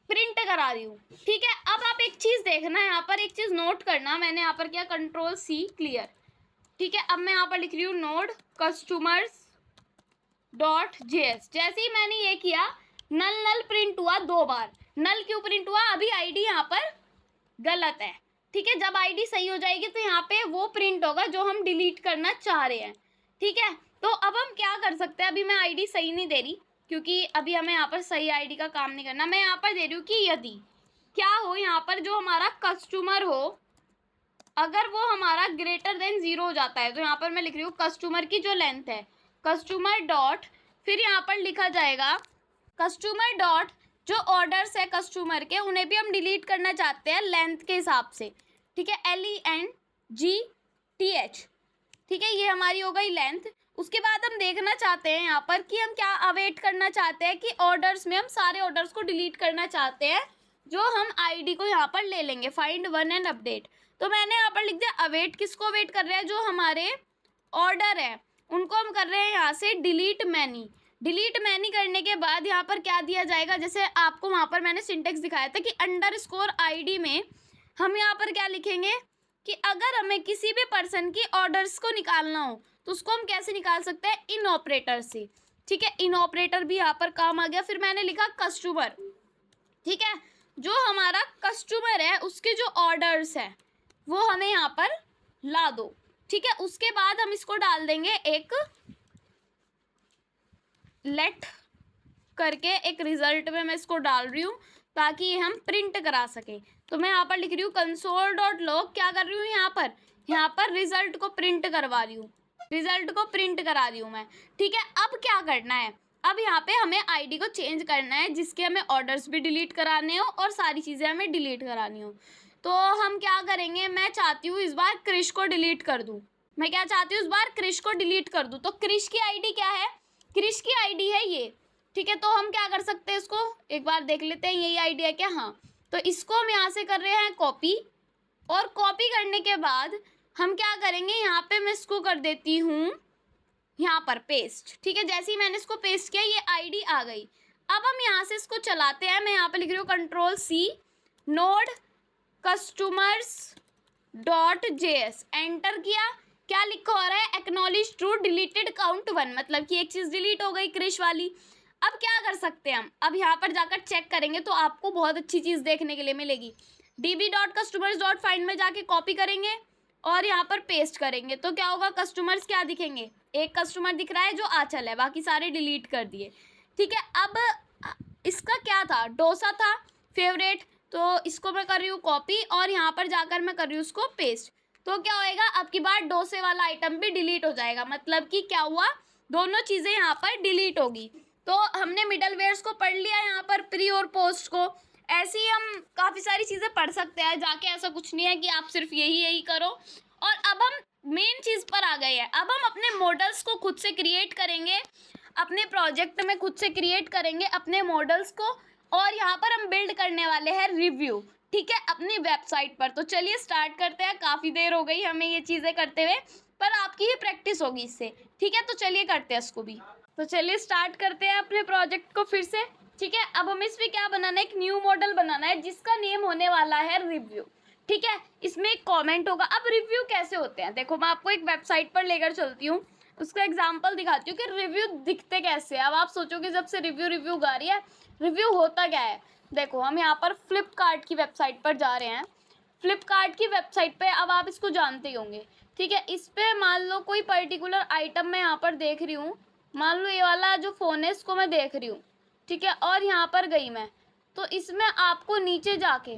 प्रिंट करा रही हूँ, ठीक है। अब आप एक चीज़ देखना, यहाँ पर एक चीज़ नोट करना, मैंने यहाँ पर किया कंट्रोल सी क्लियर, ठीक है। अब मैं यहाँ पर लिख रही हूँ नोड कस्टमर्स डॉट जेएस। जैसे ही मैंने ये किया नल नल प्रिंट हुआ 2 बार। नल क्यों प्रिंट हुआ, अभी आईडी यहाँ पर गलत है, ठीक है। जब आईडी सही हो जाएगी तो यहाँ पे वो प्रिंट होगा जो हम डिलीट करना चाह रहे हैं, ठीक है। तो अब हम क्या कर सकते हैं, अभी मैं आईडी सही नहीं दे रही क्योंकि अभी हमें यहाँ पर सही आईडी का काम नहीं करना। मैं यहाँ पर दे रही हूँ कि यदि क्या हो, यहाँ पर जो हमारा कस्टमर हो अगर वो हमारा ग्रेटर देन 0 हो जाता है तो यहाँ पर मैं लिख रही हूँ कस्टमर की जो लेंथ है कस्टमर डॉट, फिर यहाँ पर लिखा जाएगा कस्टमर डॉट जो ऑर्डर्स है कस्टमर के उन्हें भी हम डिलीट करना चाहते हैं लेंथ के हिसाब से, ठीक है, LENGTH, ठीक है, ये हमारी हो गई लेंथ। उसके बाद हम देखना चाहते हैं यहाँ पर कि हम क्या अवेट करना चाहते हैं कि ऑर्डर्स में हम सारे ऑर्डर्स को डिलीट करना चाहते हैं जो हम आईडी को यहाँ पर ले लेंगे, फाइंड वन एंड अपडेट। तो मैंने यहाँ पर लिख दिया अवेट, किसको अवेट कर रहे हैं, जो हमारे ऑर्डर है उनको हम कर रहे हैं यहाँ से डिलीट मैनी। डिलीट मैनी करने के बाद यहाँ पर क्या दिया जाएगा, जैसे आपको वहाँ पर मैंने सिंटेक्स दिखाया था कि अंडरस्कोर आईडी में हम यहाँ पर क्या लिखेंगे कि अगर हमें किसी भी पर्सन की ऑर्डर्स को निकालना हो तो उसको हम कैसे निकाल सकते हैं, इन ऑपरेटर से, ठीक है। इन ऑपरेटर भी यहाँ पर काम आ गया। फिर मैंने लिखा कस्टमर, ठीक है, जो हमारा कस्टमर है उसके जो ऑर्डर्स है वो हमें यहाँ पर ला दो, ठीक है। उसके बाद हम इसको डाल देंगे एक लेट करके, एक रिजल्ट में मैं इसको डाल रही हूँ ताकि ये हम प्रिंट करा सके। तो मैं यहाँ पर लिख रही हूँ कंसोल डॉट लॉग, क्या कर रही हूँ यहाँ पर रिजल्ट को प्रिंट करवा रही हूँ, रिजल्ट को प्रिंट करा रही हूँ मैं, ठीक है। अब क्या करना है, अब यहाँ पे हमें आईडी को चेंज करना है जिसके हमें ऑर्डर्स भी डिलीट कराने हो और सारी चीज़ें हमें डिलीट करानी हो। तो हम क्या करेंगे, मैं चाहती हूँ इस बार क्रिश को डिलीट कर दूँ, मैं क्या चाहती हूँ इस बार क्रिश को डिलीट कर दूँ। तो क्रिश की आईडी क्या है, क्रिश की आईडी है ये, ठीक है। तो हम क्या कर सकते हैं, इसको एक बार देख लेते हैं, यही आईडी है क्या, हाँ। तो इसको हम यहाँ से कर रहे हैं कॉपी, और कॉपी करने के बाद हम क्या करेंगे, यहाँ पे मैं इसको कर देती हूँ यहाँ पर पेस्ट, ठीक है। जैसे ही मैंने इसको पेस्ट किया ये आईडी आ गई। अब हम यहाँ से इसको चलाते हैं, मैं यहाँ पे लिख रही हूँ control C node customers dot JS, enter किया। क्या लिखा हो रहा है, एक्नॉलेज ट्रू डिलीटेड काउंट 1, मतलब कि एक चीज़ डिलीट हो गई क्रिश वाली। अब क्या कर सकते हैं हम, अब यहाँ पर जाकर चेक करेंगे तो आपको बहुत अच्छी चीज़ देखने के लिए मिलेगी। db.customers.find में जाके कॉपी करेंगे और यहाँ पर पेस्ट करेंगे तो क्या होगा, कस्टमर्स क्या दिखेंगे, एक कस्टमर दिख रहा है जो आंचल है, बाकी सारे डिलीट कर दिए, ठीक है। अब इसका क्या था, डोसा था फेवरेट, तो इसको मैं कर रही हूँ कॉपी और यहाँ पर जाकर मैं कर रही हूँ उसको पेस्ट। तो क्या होएगा, अब की बार डोसे वाला आइटम भी डिलीट हो जाएगा, मतलब कि क्या हुआ, दोनों चीज़ें यहाँ पर डिलीट होगी। तो हमने मिडलवेयर्स को पढ़ लिया, यहाँ पर प्री और पोस्ट को। ऐसे ही हम काफ़ी सारी चीज़ें पढ़ सकते हैं जाके, ऐसा कुछ नहीं है कि आप सिर्फ यही करो। और अब हम मेन चीज़ पर आ गए हैं, अब हम अपने मॉडल्स को खुद से क्रिएट करेंगे, अपने प्रोजेक्ट में खुद से क्रिएट करेंगे अपने मॉडल्स को, और यहाँ पर हम बिल्ड करने वाले हैं रिव्यू, ठीक है, अपनी वेबसाइट पर। तो चलिए स्टार्ट करते हैं, काफ़ी देर हो गई हमें ये चीज़ें करते हुए, पर आपकी ही प्रैक्टिस होगी इससे, ठीक है। तो चलिए करते हैं इसको भी। तो चलिए स्टार्ट करते हैं अपने प्रोजेक्ट को फिर से, ठीक है। अब हमें इस पर क्या बनाना है, एक न्यू मॉडल बनाना है जिसका नेम होने वाला है रिव्यू, ठीक है। इसमें एक कमेंट होगा। अब रिव्यू कैसे होते हैं, देखो मैं आपको एक वेबसाइट पर लेकर चलती हूँ, उसका एग्जांपल दिखाती हूँ कि रिव्यू दिखते कैसे हैं। अब आप सोचोगे जब से रिव्यू गा रही है, रिव्यू होता क्या है। देखो हम यहाँ पर फ्लिपकार्ट की वेबसाइट पर जा रहे हैं, फ्लिपकार्ट की वेबसाइट पे, अब आप इसको जानते ही होंगे, ठीक है। इस पर मान लो कोई पर्टिकुलर आइटम मैं यहाँ पर देख रही हूँ मान लो ये वाला जो फ़ोन है इसको मैं देख रही हूँ, ठीक है, और यहाँ पर गई मैं, तो इसमें आपको नीचे जाके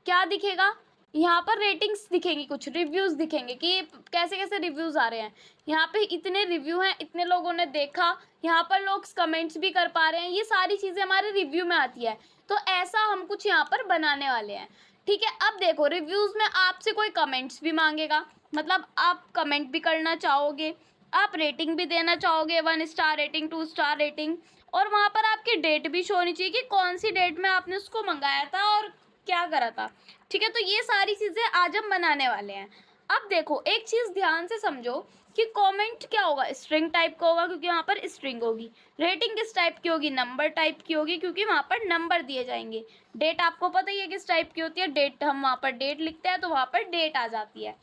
क्या दिखेगा, यहाँ पर रेटिंग्स दिखेंगी, कुछ रिव्यूज़ दिखेंगे कि कैसे कैसे रिव्यूज़ आ रहे हैं। यहाँ पे इतने रिव्यू हैं, इतने लोगों ने देखा, यहाँ पर लोग कमेंट्स भी कर पा रहे हैं, ये सारी चीज़ें हमारे रिव्यू में आती है। तो ऐसा हम कुछ यहाँ पर बनाने वाले हैं, ठीक है। अब देखो रिव्यूज़ में आपसे कोई कमेंट्स भी मांगेगा, मतलब आप कमेंट भी करना चाहोगे, आप रेटिंग भी देना चाहोगे, 1 स्टार रेटिंग, 2 स्टार रेटिंग, और वहाँ पर आपकी डेट भी शो होनी चाहिए कि कौन सी डेट में आपने उसको मंगाया था और क्या करा था, ठीक है। तो ये सारी चीज़ें आज हम बनाने वाले हैं। अब देखो एक चीज़ ध्यान से समझो कि कमेंट क्या होगा, स्ट्रिंग टाइप का होगा क्योंकि वहाँ पर स्ट्रिंग होगी। रेटिंग किस टाइप की होगी, नंबर टाइप की होगी क्योंकि वहाँ पर नंबर दिए जाएंगे। डेट आपको पता ही है किस टाइप की होती है, डेट हम वहाँ पर डेट लिखते हैं तो वहाँ पर डेट आ जाती है।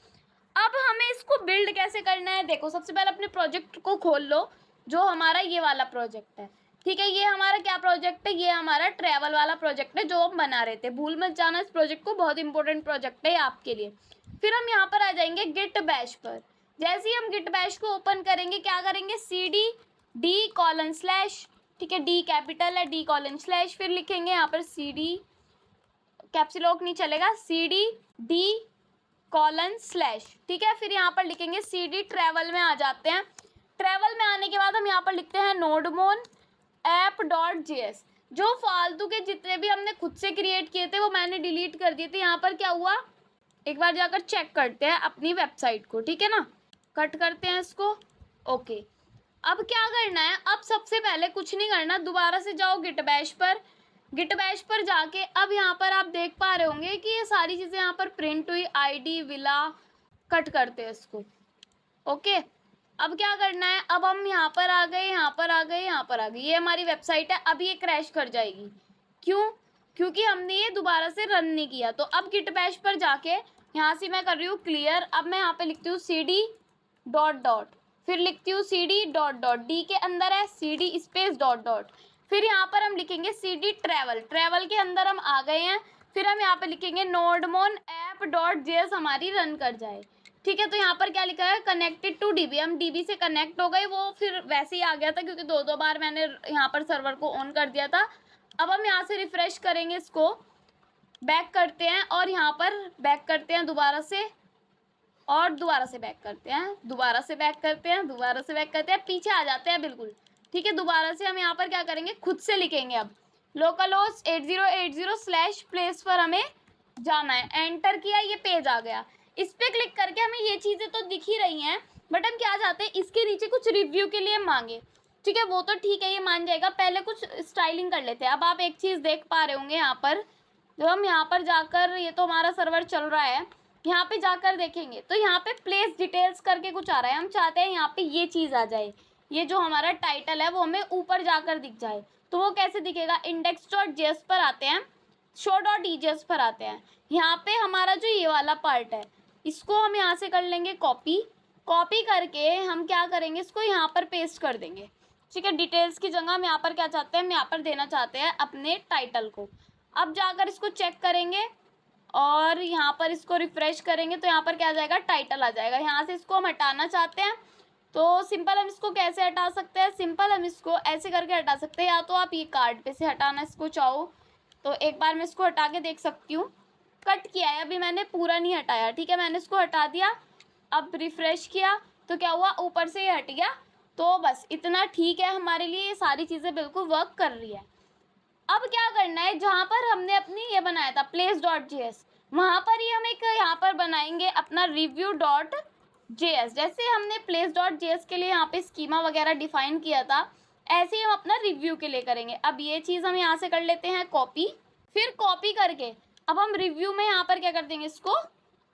अब हमें इसको बिल्ड कैसे करना है, देखो सबसे पहले अपने प्रोजेक्ट को खोल लो, जो हमारा ये वाला प्रोजेक्ट है, ठीक है। ये हमारा क्या प्रोजेक्ट है, ये हमारा ट्रैवल वाला प्रोजेक्ट है जो हम बना रहे थे। भूल मत जाना इस प्रोजेक्ट को, बहुत इंपॉर्टेंट प्रोजेक्ट है आपके लिए। फिर हम यहाँ पर आ जाएंगे गिट बैश पर। जैसे ही हम गिट बैश को ओपन करेंगे क्या करेंगे, cd:/, ठीक है, डी कैपिटल है, d:/, फिर लिखेंगे यहाँ पर cd, कैप्सिलॉक नहीं चलेगा, cd:/, ठीक है। फिर यहाँ पर लिखेंगे cd ट्रैवल में आ जाते हैं। ट्रैवल में आने के बाद हम यहाँ पर लिखते हैं नोडमोन app.js। जो फालतू के जितने भी हमने खुद से क्रिएट किए थे वो मैंने डिलीट कर दिए थे। यहाँ पर क्या हुआ, एक बार जाकर चेक करते हैं अपनी वेबसाइट को, ठीक है ना। कट करते हैं इसको, ओके। अब क्या करना है, अब सबसे पहले कुछ नहीं करना, दोबारा से जाओ गिट बैश पर। गिट बैश पर जाके अब यहाँ पर आप देख पा रहे होंगे कि ये सारी चीज़ें यहाँ पर प्रिंट हुई, आईडी विला। कट करते हैं इसको, ओके। अब क्या करना है, अब हम यहाँ पर आ गए, यहाँ पर आ गए, यहाँ पर आ गए, ये हमारी वेबसाइट है। अब ये क्रैश कर जाएगी, क्यों, क्योंकि हमने ये दोबारा से रन नहीं किया। तो अब गिट बैश पर जाके यहाँ से मैं कर रही हूँ क्लियर। अब मैं यहाँ पे लिखती हूँ cd डॉट डॉट, फिर लिखती हूँ cd डॉट डॉट, डी के अंदर है cd स्पेस डॉट डॉट, फिर यहाँ पर हम लिखेंगे cd ट्रैवल, ट्रैवल के अंदर हम आ गए हैं। फिर हम यहाँ पे लिखेंगे नोडमोन app.js हमारी रन कर जाए, ठीक है। तो यहाँ पर क्या लिखा है, कनेक्टेड टू डीबी, हम डीबी से कनेक्ट हो गए, वो फिर वैसे ही आ गया था क्योंकि दो बार मैंने यहाँ पर सर्वर को ऑन कर दिया था। अब हम यहाँ से रिफ्रेश करेंगे, इसको बैक करते हैं और यहाँ पर बैक करते हैं दोबारा से, और दोबारा से बैक करते हैं, दोबारा से बैक करते हैं, दोबारा से बैक करते हैं, पीछे आ जाते हैं बिल्कुल, ठीक है। दोबारा से हम यहाँ पर क्या करेंगे, खुद से लिखेंगे। अब लोकलहोस्ट 8080/प्लेस पर हमें जाना है, एंटर किया, ये पेज आ गया। इस पर क्लिक करके हमें ये चीज़ें तो दिख ही रही हैं, बट हम क्या चाहते हैं, इसके नीचे कुछ रिव्यू के लिए मांगे, ठीक है। वो तो ठीक है, ये मान जाएगा, पहले कुछ स्टाइलिंग कर लेते हैं। अब आप एक चीज़ देख पा रहे होंगे यहाँ पर, जब हम यहाँ पर जाकर, ये तो हमारा सर्वर चल रहा है, यहाँ पे जाकर देखेंगे तो यहाँ पे प्लेस डिटेल्स करके कुछ आ रहा है। हम चाहते हैं यहाँ पे ये चीज़ आ जाए, ये जो हमारा टाइटल है वो हमें ऊपर जाकर दिख जाए। तो वो कैसे दिखेगा, index.js पर आते हैं, show.ejs पर आते हैं। यहाँ पे हमारा जो ये वाला पार्ट है, इसको हम यहाँ से कर लेंगे कॉपी, कॉपी करके हम क्या करेंगे, इसको यहाँ पर पेस्ट कर देंगे, ठीक है। डिटेल्स की जगह हम यहाँ पर क्या चाहते हैं, हम यहाँ पर देना चाहते हैं अपने टाइटल को। अब जाकर इसको चेक करेंगे और यहाँ पर इसको रिफ्रेश करेंगे तो यहाँ पर क्या आ जाएगा, टाइटल आ जाएगा। यहाँ से इसको हम हटाना चाहते हैं तो सिंपल हम इसको कैसे हटा सकते हैं, सिंपल हम इसको ऐसे करके हटा सकते हैं, या तो आप ये कार्ड पे से हटाना इसको चाहो तो एक बार मैं इसको हटा के देख सकती हूँ। कट किया है अभी मैंने, पूरा नहीं हटाया, ठीक है। मैंने इसको हटा दिया, अब रिफ्रेश किया तो क्या हुआ, ऊपर से ये हट गया। तो बस इतना ठीक है हमारे लिए, ये सारी चीज़ें बिल्कुल वर्क कर रही है। अब क्या करना है, जहाँ पर हमने अपनी ये बनाया था place.js, वहाँ पर ही हम एक यहाँ पर बनाएंगे अपना review.js। जैसे हमने place.js के लिए यहाँ पे स्कीमा वगैरह डिफाइन किया था, ऐसे ही हम अपना रिव्यू के लिए करेंगे। अब ये चीज़ हम यहाँ से कर लेते हैं कॉपी, फिर कॉपी करके अब हम रिव्यू में यहाँ पर क्या कर देंगे, इसको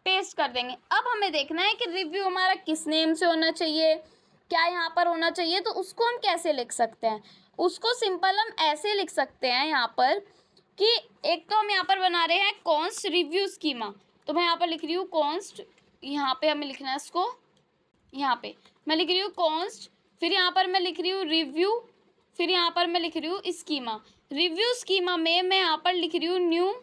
पेस्ट कर देंगे। अब हमें देखना है कि रिव्यू हमारा किस नेम से होना चाहिए, क्या यहाँ पर होना चाहिए, तो उसको हम कैसे लिख सकते हैं। उसको सिंपल हम ऐसे लिख सकते हैं यहाँ पर कि एक तो हम यहाँ पर बना रहे हैं कॉन्स्ट रिव्यू स्कीमा, तो मैं यहाँ पर लिख रही हूँ कॉन्स्ट, यहाँ पे हमें लिखना है इसको, यहाँ पे मैं लिख रही हूँ कॉन्स्ट, फिर यहाँ पर मैं लिख रही हूँ रिव्यू, फिर यहाँ पर मैं लिख रही हूँ स्कीमा। रिव्यू स्कीमा में मैं यहाँ पर लिख रही हूँ न्यू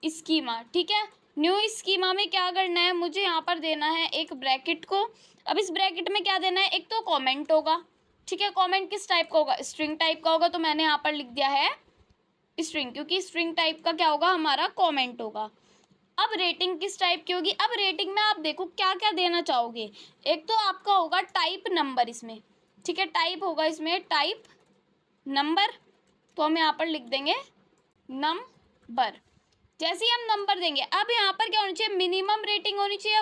स्कीमा, ठीक है। न्यू स्कीमा में क्या करना है, मुझे यहाँ पर देना है एक ब्रैकेट को। अब इस ब्रैकेट में क्या देना है, एक तो कमेंट होगा, ठीक है। कमेंट किस टाइप का होगा, स्ट्रिंग टाइप का होगा, तो मैंने यहाँ पर लिख दिया है स्ट्रिंग, क्योंकि स्ट्रिंग टाइप का क्या होगा, हमारा कमेंट होगा। अब रेटिंग किस टाइप की होगी, अब रेटिंग में आप देखो क्या क्या देना चाहोगे। एक तो आपका होगा टाइप नंबर इसमें, ठीक है, टाइप होगा इसमें टाइप नंबर, तो हम यहाँ पर लिख देंगे नंबर। जैसे ही हम नंबर देंगे, अब यहाँ पर क्या होनी चाहिए, मिनिमम रेटिंग होनी चाहिए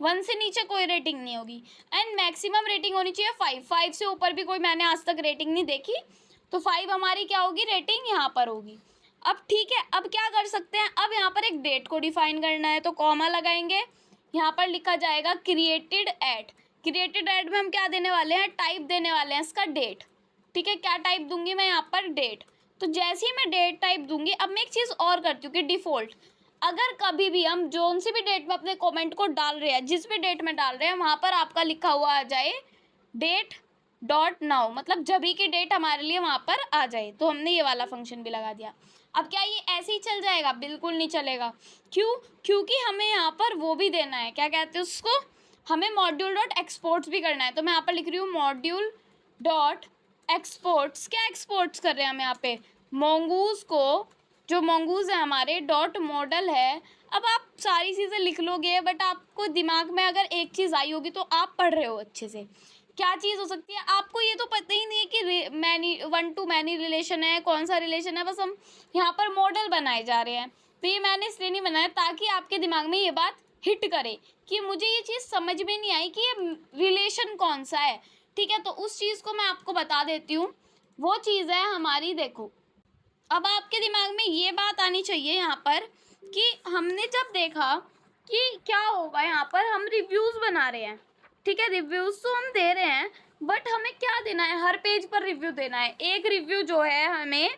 1 से नीचे कोई रेटिंग नहीं होगी, एंड मैक्सिमम रेटिंग होनी चाहिए 5 से ऊपर भी कोई मैंने आज तक रेटिंग नहीं देखी, तो 5 हमारी क्या होगी, रेटिंग यहाँ पर होगी। अब ठीक है, अब क्या कर सकते हैं, अब यहाँ पर एक डेट को डिफाइन करना है, तो कॉमा लगाएंगे, यहाँ पर लिखा जाएगा क्रिएटेड एट। क्रिएटेड एट में हम क्या देने वाले हैं, टाइप देने वाले हैं इसका डेट, ठीक है। क्या टाइप दूंगी मैं यहाँ पर, डेट। तो जैसे ही मैं डेट टाइप दूंगी, अब मैं एक चीज़ और करती हूँ कि डिफ़ॉल्ट, अगर कभी भी हम जोन सी भी डेट में अपने कमेंट को डाल रहे हैं, जिस भी डेट में डाल रहे हैं, वहाँ पर आपका लिखा हुआ आ जाए डेट डॉट नाउ, मतलब जब ही की डेट हमारे लिए वहाँ पर आ जाए। तो हमने ये वाला फंक्शन भी लगा दिया। अब क्या ये ऐसे ही चल जाएगा, बिल्कुल नहीं चलेगा। क्यों, क्योंकि हमें यहाँ पर वो भी देना है, क्या कहते हैं उसको, हमें मॉड्यूल डॉट एक्सपोर्ट्स भी करना है। तो मैं यहाँ पर लिख रही हूँ मॉड्यूल डॉट एक्सपोर्ट्स। क्या एक्सपोर्ट्स कर रहे हैं हम यहाँ पे, मोंगूज को, जो मोंगूज है हमारे, डॉट मॉडल है। अब आप सारी चीज़ें लिख लोगे, बट आपको दिमाग में अगर एक चीज़ आई होगी तो आप पढ़ रहे हो अच्छे से, क्या चीज़ हो सकती है, आपको ये तो पता ही नहीं है कि मैनी 1 to मैनी रिलेशन है, कौन सा रिलेशन है, बस हम यहाँ पर मॉडल बनाए जा रहे हैं। तो ये मैंने इसलिए नहीं बनाया ताकि आपके दिमाग में ये बात हिट करे कि मुझे ये चीज़ समझ में नहीं आई कि ये रिलेशन कौन सा है, ठीक है। तो उस चीज़ को मैं आपको बता देती हूँ, वो चीज़ है हमारी, देखो अब आपके दिमाग में ये बात आनी चाहिए यहाँ पर कि हमने जब देखा कि क्या होगा, यहाँ पर हम रिव्यूज़ बना रहे हैं, ठीक है, रिव्यूज़ तो हम दे रहे हैं, बट हमें क्या देना है, हर पेज पर रिव्यू देना है। एक रिव्यू जो है, हमें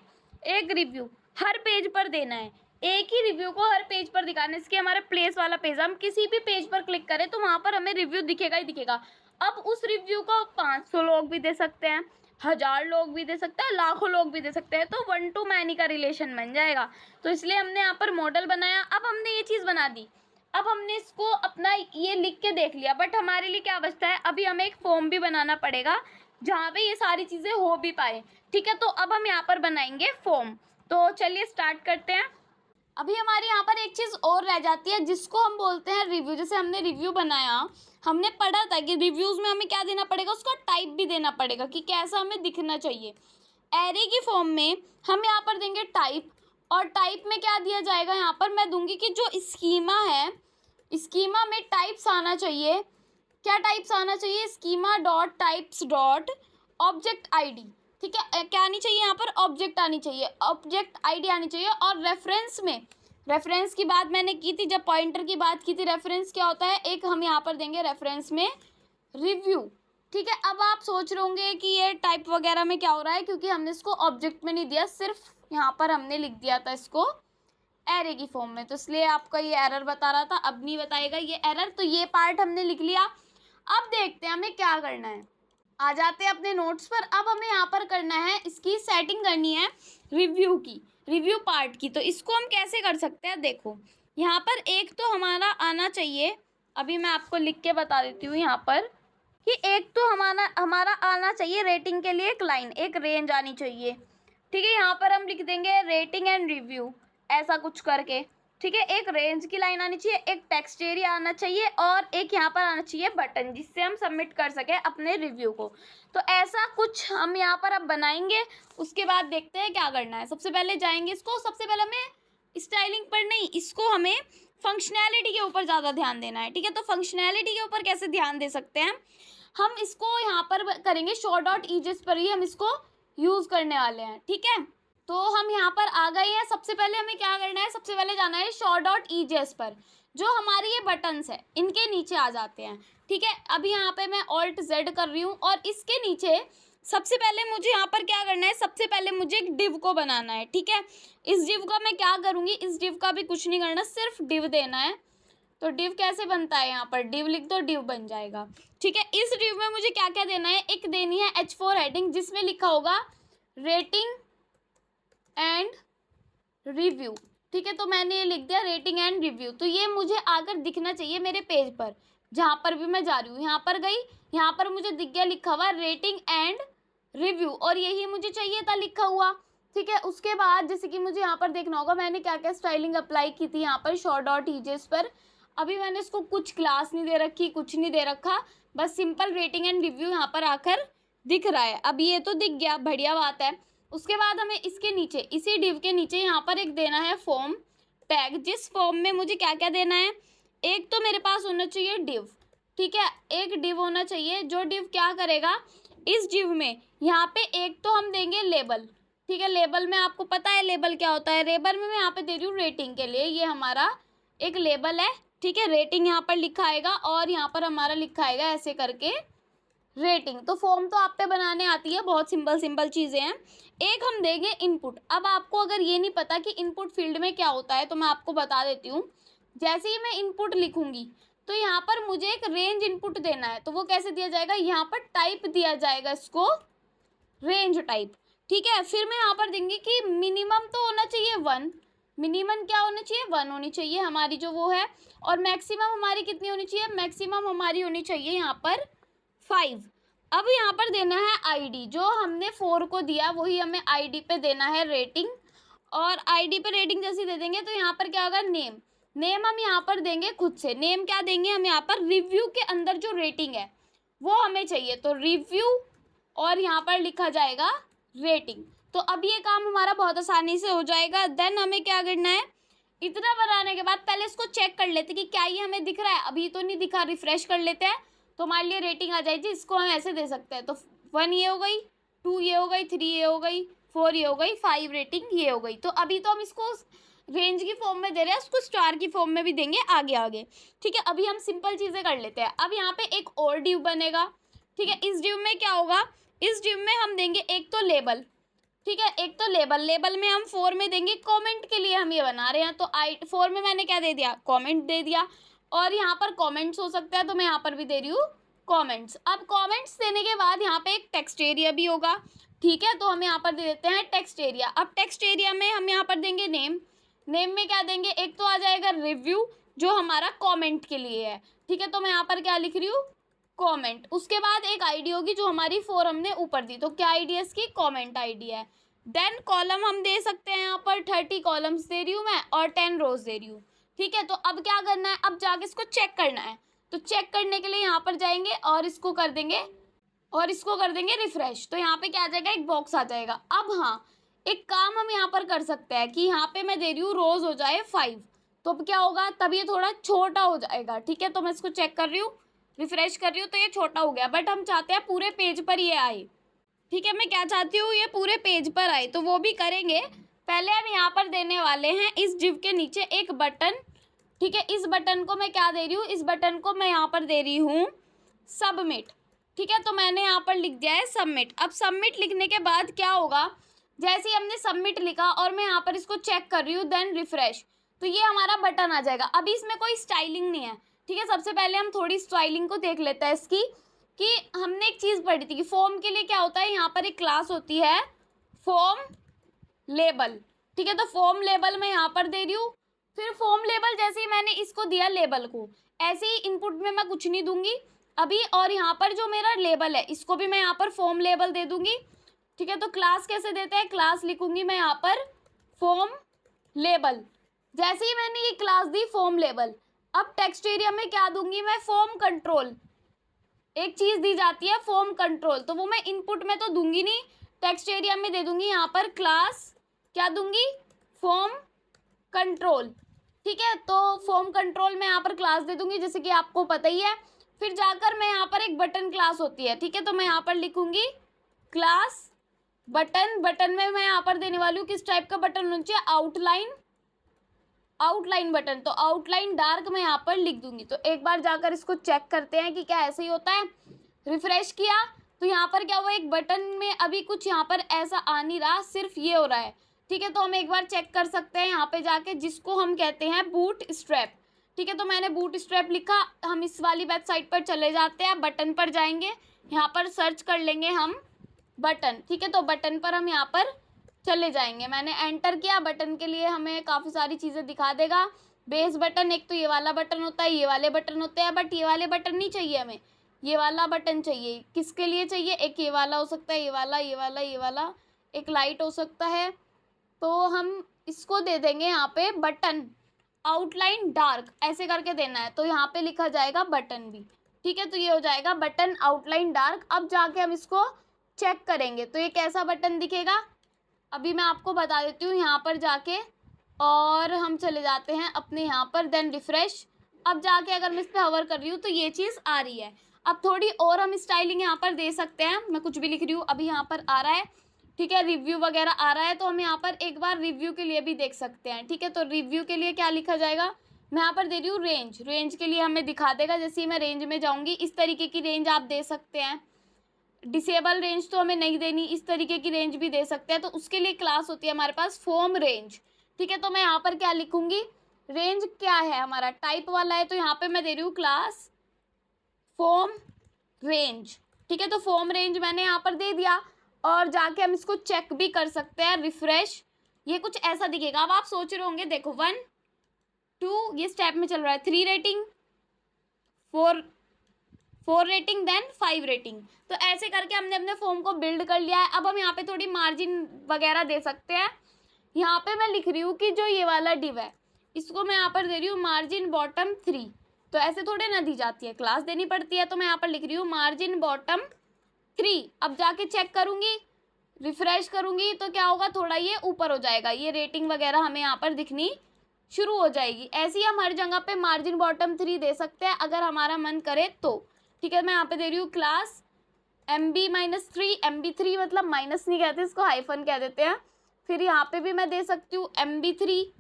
एक रिव्यू हर पेज पर देना है, एक ही रिव्यू को हर पेज पर दिखाना है। इसके हमारा प्लेस वाला पेज, हम किसी भी पेज पर क्लिक करें तो वहाँ पर हमें रिव्यू दिखेगा ही दिखेगा। अब उस रिव्यू को 500 लोग भी दे सकते हैं, 1000 लोग भी दे सकते हैं, लाखों लोग भी दे सकते हैं, तो 1 to मैनी का रिलेशन बन जाएगा। तो इसलिए हमने यहाँ पर मॉडल बनाया। अब हमने ये चीज़ बना दी, अब हमने इसको अपना ये लिख के देख लिया, बट हमारे लिए क्या बचता है, अभी हमें एक फॉर्म भी बनाना पड़ेगा जहाँ पे ये सारी चीज़ें हो भी पाए, ठीक है। तो अब हम यहाँ पर बनाएंगे फॉर्म। तो चलिए स्टार्ट करते हैं। अभी हमारे यहाँ पर एक चीज़ और रह जाती है जिसको हम बोलते हैं रिव्यू। जैसे हमने रिव्यू बनाया, हमने पढ़ा था कि रिव्यूज़ में हमें क्या देना पड़ेगा, उसका टाइप भी देना पड़ेगा कि कैसा हमें दिखना चाहिए। एरे की फॉर्म में हम यहाँ पर देंगे टाइप, और टाइप में क्या दिया जाएगा, यहाँ पर मैं दूंगी कि जो स्कीमा है, स्कीमा में टाइप्स आना चाहिए। क्या टाइप्स आना चाहिए, schema dot types dot object ID, ठीक है। क्या आनी चाहिए यहाँ पर, ऑब्जेक्ट आनी चाहिए, ऑब्जेक्ट आईडी आनी चाहिए। और रेफरेंस में, रेफरेंस की बात मैंने की थी जब पॉइंटर की बात की थी, रेफरेंस क्या होता है, एक हम यहाँ पर देंगे रेफरेंस में रिव्यू, ठीक है। अब आप सोच रहे होंगे कि ये टाइप वगैरह में क्या हो रहा है, क्योंकि हमने इसको ऑब्जेक्ट में नहीं दिया, सिर्फ यहाँ पर हमने लिख दिया था इसको एरे की फॉर्म में, तो इसलिए आपका ये एरर बता रहा था, अब नहीं बताएगा ये एरर। तो ये पार्ट हमने लिख लिया। अब देखते हैं हमें क्या करना है, आ जाते हैं अपने नोट्स पर। अब हमें यहाँ पर करना है, इसकी सेटिंग करनी है रिव्यू की, रिव्यू पार्ट की। तो इसको हम कैसे कर सकते हैं, देखो यहाँ पर एक तो हमारा आना चाहिए, अभी मैं आपको लिख के बता देती हूँ यहाँ पर कि एक तो हमारा आना चाहिए रेटिंग के लिए एक लाइन, एक रेंज आनी चाहिए, ठीक है। यहाँ पर हम लिख देंगे रेटिंग एंड रिव्यू, ऐसा कुछ करके, ठीक है। एक रेंज की लाइन आनी चाहिए, एक टेक्स्ट एरिया आना चाहिए, और एक यहाँ पर आना चाहिए बटन, जिससे हम सबमिट कर सके अपने रिव्यू को। तो ऐसा कुछ हम यहाँ पर अब बनाएंगे। उसके बाद देखते हैं क्या करना है। सबसे पहले जाएंगे इसको, सबसे पहले हमें स्टाइलिंग पर नहीं, इसको हमें फंक्शनैलिटी के ऊपर ज़्यादा ध्यान देना है, ठीक है। तो फंक्शनैलिटी के ऊपर कैसे ध्यान दे सकते हैं, हम इसको यहाँ पर करेंगे शो डॉट ईजेस पर ही हम इसको यूज़ करने वाले हैं, ठीक है। तो हम यहाँ पर आ गए हैं। सबसे पहले हमें क्या करना है, सबसे पहले जाना है शो डॉट ईजेस पर, जो हमारे ये बटन्स है इनके नीचे आ जाते हैं, ठीक है। अभी यहाँ पे मैं ऑल्ट जेड कर रही हूँ, और इसके नीचे सबसे पहले मुझे यहाँ पर क्या करना है, सबसे पहले मुझे एक डिव को बनाना है, ठीक है। इस डिव का मैं क्या करूँगी, इस डिव का भी कुछ नहीं करना, सिर्फ डिव देना है। तो डिव कैसे बनता है, यहाँ पर डिव लिख दो, डिव बन जाएगा, ठीक है। इस डिव में मुझे क्या क्या देना है, एक देनी है H4 हेडिंग, जिसमें लिखा होगा रेटिंग एंड रिव्यू, ठीक है। तो मैंने ये लिख दिया रेटिंग एंड रिव्यू। तो ये मुझे आकर दिखना चाहिए मेरे पेज पर, जहाँ पर भी मैं जा रही हूँ। यहाँ पर गई, यहाँ पर मुझे दिख गया लिखा हुआ रेटिंग एंड रिव्यू, और यही मुझे चाहिए था लिखा हुआ, ठीक है। उसके बाद जैसे कि मुझे यहाँ पर देखना होगा मैंने क्या क्या स्टाइलिंग अप्लाई की थी यहाँ पर short.ejs पर। अभी मैंने इसको कुछ क्लास नहीं दे रखी, कुछ नहीं दे रखा, बस सिंपल रेटिंग एंड रिव्यू यहाँ पर आकर दिख रहा है। अब ये तो दिख गया, बढ़िया बात है। उसके बाद हमें इसके नीचे, इसी डिव के नीचे यहाँ पर एक देना है फॉर्म टैग, जिस फॉर्म में मुझे क्या क्या देना है। एक तो मेरे पास होना चाहिए डिव, ठीक है, एक डिव होना चाहिए, जो डिव क्या करेगा, इस डिव में यहाँ पे एक तो हम देंगे लेबल, ठीक है। लेबल में आपको पता है लेबल क्या होता है, लेबल में मैं यहाँ पे दे रही हूँ रेटिंग के लिए, ये हमारा एक लेबल है, ठीक है। रेटिंग यहाँ पर लिखा आएगा और यहाँ पर हमारा लिखा आएगा ऐसे करके रेटिंग। तो फॉर्म तो आप पे बनाने आती है, बहुत सिंपल सिंपल चीज़ें हैं। एक हम देंगे इनपुट। अब आपको अगर ये नहीं पता कि इनपुट फील्ड में क्या होता है तो मैं आपको बता देती हूँ। जैसे ही मैं इनपुट लिखूंगी तो यहाँ पर मुझे एक रेंज इनपुट देना है, तो वो कैसे दिया जाएगा, यहाँ पर टाइप दिया जाएगा इसको, रेंज टाइप, ठीक है। फिर मैं यहाँ पर देंगे कि मिनिमम तो होना चाहिए 1, मिनिमम क्या होना चाहिए, 1 होनी चाहिए हमारी जो वो है, और मैक्सिमम हमारी कितनी होनी चाहिए, मैक्सिमम हमारी होनी चाहिए यहाँ पर 5। अब यहाँ पर देना है आईडी, जो हमने 4 को दिया वही हमें आईडी पे देना है रेटिंग, और आईडी पे रेटिंग जैसी दे देंगे तो यहाँ पर क्या होगा, नेम, नेम हम यहाँ पर देंगे खुद से। नेम क्या देंगे हम यहाँ पर, रिव्यू के अंदर जो रेटिंग है वो हमें चाहिए, तो रिव्यू और यहाँ पर लिखा जाएगा रेटिंग। तो अब ये काम हमारा बहुत आसानी से हो जाएगा। देन हमें क्या करना है, इतना बनाने के बाद पहले इसको चेक कर लेते कि क्या ये हमें दिख रहा है, अभी तो नहीं दिखा, रिफ्रेश कर लेते हैं तो हमारे लिए रेटिंग आ जाएगी। इसको हम ऐसे दे सकते हैं, तो 1 ये हो गई, 2 ये हो गई, 3 ये हो गई, 4 ये हो गई, 5 रेटिंग ये हो गई। तो अभी तो हम इसको रेंज की फॉर्म में दे रहे हैं, उसको स्टार की फॉर्म में भी देंगे आगे आगे, ठीक है। अभी हम सिंपल चीज़ें कर लेते हैं। अब यहाँ पे एक और डिव बनेगा, ठीक है। इस डिव में क्या होगा, इस डिव में हम देंगे एक तो लेबल, ठीक है, एक तो लेबल, लेबल में हम 4 में देंगे कमेंट के लिए हम ये बना रहे हैं, तो 4 में मैंने क्या दे दिया, कमेंट दे दिया, और यहाँ पर कमेंट्स हो सकता है तो मैं यहाँ पर भी दे रही हूँ कमेंट्स। अब कमेंट्स देने के बाद यहाँ पे एक टेक्स्ट एरिया भी होगा, ठीक है, तो हम यहाँ पर दे देते हैं टेक्स्ट एरिया। अब टेक्स्ट एरिया में हम यहाँ पर देंगे नेम, नेम में क्या देंगे, एक तो आ जाएगा रिव्यू जो हमारा कमेंट के लिए है, ठीक है, तो मैं यहाँ पर क्या लिख रही हूँ, कमेंट। उसके बाद एक आईडी होगी जो हमारी 4 हमने ऊपर दी, तो क्या आईडी है इसकी, कमेंट आईडी है। देन कॉलम हम दे सकते हैं, यहाँ पर 30 कॉलम्स दे रही हूँ मैं और 10 रोज दे रही हूँ, ठीक है। तो अब क्या करना है, अब जाके इसको चेक करना है, तो चेक करने के लिए यहाँ पर जाएंगे और इसको कर देंगे रिफ्रेश, तो यहाँ पे क्या आ जाएगा, एक बॉक्स आ जाएगा। अब हाँ, एक काम हम यहाँ पर कर सकते हैं कि यहाँ पे मैं दे रही हूँ रोज हो जाए 5, तो अब क्या होगा, तब ये थोड़ा छोटा हो जाएगा, ठीक है। तो मैं इसको चेक कर रही हूँ, रिफ्रेश कर रही हूँ, तो ये छोटा हो गया, बट हम चाहते हैं पूरे पेज पर ये आए, ठीक है। मैं क्या चाहती हूँ, ये पूरे पेज पर आए, तो वो भी करेंगे। पहले हम यहाँ पर देने वाले हैं इस डिव के नीचे एक बटन, ठीक है। इस बटन को मैं क्या दे रही हूँ, इस बटन को मैं यहाँ पर दे रही हूँ सबमिट, ठीक है। तो मैंने यहाँ पर लिख दिया है सबमिट। अब सबमिट लिखने के बाद क्या होगा, जैसे ही हमने सबमिट लिखा और मैं यहाँ पर इसको चेक कर रही हूँ, देन रिफ्रेश, तो ये हमारा बटन आ जाएगा। अभी इसमें कोई स्टाइलिंग नहीं है, ठीक है। सबसे पहले हम थोड़ी स्टाइलिंग को देख लेते हैं इसकी, कि हमने एक चीज़ पढ़ी थी कि फॉर्म के लिए क्या होता है, यहाँ पर एक क्लास होती है फॉर्म लेबल, ठीक है। तो फॉर्म लेबल मैं यहाँ पर दे रही हूँ। फिर फॉर्म लेबल जैसे ही मैंने इसको दिया लेबल को, ऐसे ही इनपुट में मैं कुछ नहीं दूंगी अभी, और यहाँ पर जो मेरा लेबल है इसको भी मैं यहाँ पर फॉर्म लेबल दे दूंगी, ठीक है। तो क्लास कैसे देते हैं, क्लास लिखूंगी मैं यहाँ पर फॉर्म लेबल। जैसे ही मैंने ये क्लास दी फॉर्म लेबल, अब टेक्स्ट एरिया में क्या दूंगी मैं, फॉर्म कंट्रोल, एक चीज़ दी जाती है फॉर्म कंट्रोल, तो वो मैं इनपुट में तो दूंगी नहीं, टेक्स्ट एरिया में दे दूंगी यहाँ पर क्लास, क्या दूंगी, फॉर्म कंट्रोल, ठीक है। तो फॉर्म कंट्रोल में यहाँ पर क्लास दे दूंगी, जैसे कि आपको पता ही है। फिर जाकर मैं यहाँ पर एक बटन क्लास होती है, ठीक है, तो मैं यहाँ पर लिखूंगी क्लास बटन। बटन में मैं यहाँ पर देने वाली हूँ किस टाइप का बटन होना चाहिए, आउटलाइन बटन, तो आउटलाइन डार्क मैं यहाँ पर लिख दूंगी। तो एक बार जाकर इसको चेक करते हैं कि क्या ऐसे ही होता है। रिफ्रेश किया तो यहाँ पर क्या हुआ, एक बटन में अभी कुछ यहाँ पर ऐसा आ नहीं रहा, सिर्फ ये हो रहा है, ठीक है। तो हम एक बार चेक कर सकते हैं यहाँ पे जाके, जिसको हम कहते हैं बूट स्ट्रैप, ठीक है। तो मैंने बूट स्ट्रैप लिखा, हम इस वाली वेबसाइट पर चले जाते हैं, बटन पर जाएंगे, यहाँ पर सर्च कर लेंगे हम बटन, ठीक है। तो बटन पर हम यहाँ पर चले जाएंगे, मैंने एंटर किया, बटन के लिए हमें काफ़ी सारी चीज़ें दिखा देगा। बेस बटन, एक तो ये वाला बटन होता है, ये वाले बटन होते हैं, बट ये वाले बटन नहीं चाहिए हमें, ये वाला बटन चाहिए। किसके लिए चाहिए? एक ये वाला हो सकता है, ये वाला, ये वाला, ये वाला, एक लाइट हो सकता है। तो हम इसको दे देंगे यहाँ पे बटन आउटलाइन डार्क, ऐसे करके देना है, तो यहाँ पे लिखा जाएगा बटन भी। ठीक है, तो ये हो जाएगा बटन आउटलाइन डार्क। अब जाके हम इसको चेक करेंगे तो ये कैसा बटन दिखेगा अभी मैं आपको बता देती हूँ। यहाँ पर जाके और हम चले जाते हैं अपने यहाँ पर, देन रिफ्रेश। अब जाके अगर मैं इस पर हवर कर रही हूँ तो ये चीज़ आ रही है। अब थोड़ी और हम स्टाइलिंग यहाँ पर दे सकते हैं। मैं कुछ भी लिख रही हूँ, अभी यहाँ पर आ रहा है। ठीक है, रिव्यू वगैरह आ रहा है, तो हम यहाँ पर एक बार रिव्यू के लिए भी देख सकते हैं। ठीक है, तो रिव्यू के लिए क्या लिखा जाएगा, मैं यहाँ पर दे रही हूँ रेंज। रेंज के लिए हमें दिखा देगा, जैसे ही मैं रेंज में जाऊँगी इस तरीके की रेंज आप दे सकते हैं। डिसेबल रेंज तो हमें नहीं देनी, इस तरीके की रेंज भी दे सकते हैं। तो उसके लिए क्लास होती है हमारे पास फोम रेंज। ठीक है, तो मैं यहाँ पर क्या लिखूँगी, रेंज क्या है हमारा, टाइप वाला है, तो यहाँ पे मैं दे रही हूँ क्लास फोम रेंज। ठीक है, तो फोम रेंज मैंने यहाँ पर दे दिया और जाके हम इसको चेक भी कर सकते हैं, रिफ्रेश। ये कुछ ऐसा दिखेगा। अब आप सोच रहे होंगे, देखो 1 2 ये स्टेप में चल रहा है, 3 रेटिंग, 4 रेटिंग, देन 5 रेटिंग। तो ऐसे करके हमने अपने फॉर्म को बिल्ड कर लिया है। अब हम यहाँ पे थोड़ी मार्जिन वगैरह दे सकते हैं। यहाँ पे मैं लिख रही हूँ कि जो ये वाला डिव है इसको मैं यहाँ पर दे रही हूँ मार्जिन बॉटम 3। तो ऐसे थोड़े ना दी जाती है, क्लास देनी पड़ती है। तो मैं यहाँ पर लिख रही हूँ मार्जिन बॉटम 3। अब जाके चेक करूँगी, रिफ्रेश करूँगी तो क्या होगा, थोड़ा ये ऊपर हो जाएगा, ये रेटिंग वगैरह हमें यहाँ पर दिखनी शुरू हो जाएगी। ऐसे ही हम हर जगह पे मार्जिन बॉटम 3 दे सकते हैं अगर हमारा मन करे तो। ठीक है, मैं यहाँ पे दे रही हूँ क्लास MB-3। MB3 मतलब माइनस नहीं कहते, इसको हाइफन कह देते हैं। फिर यहाँ पे भी मैं दे सकती हूँ MB3।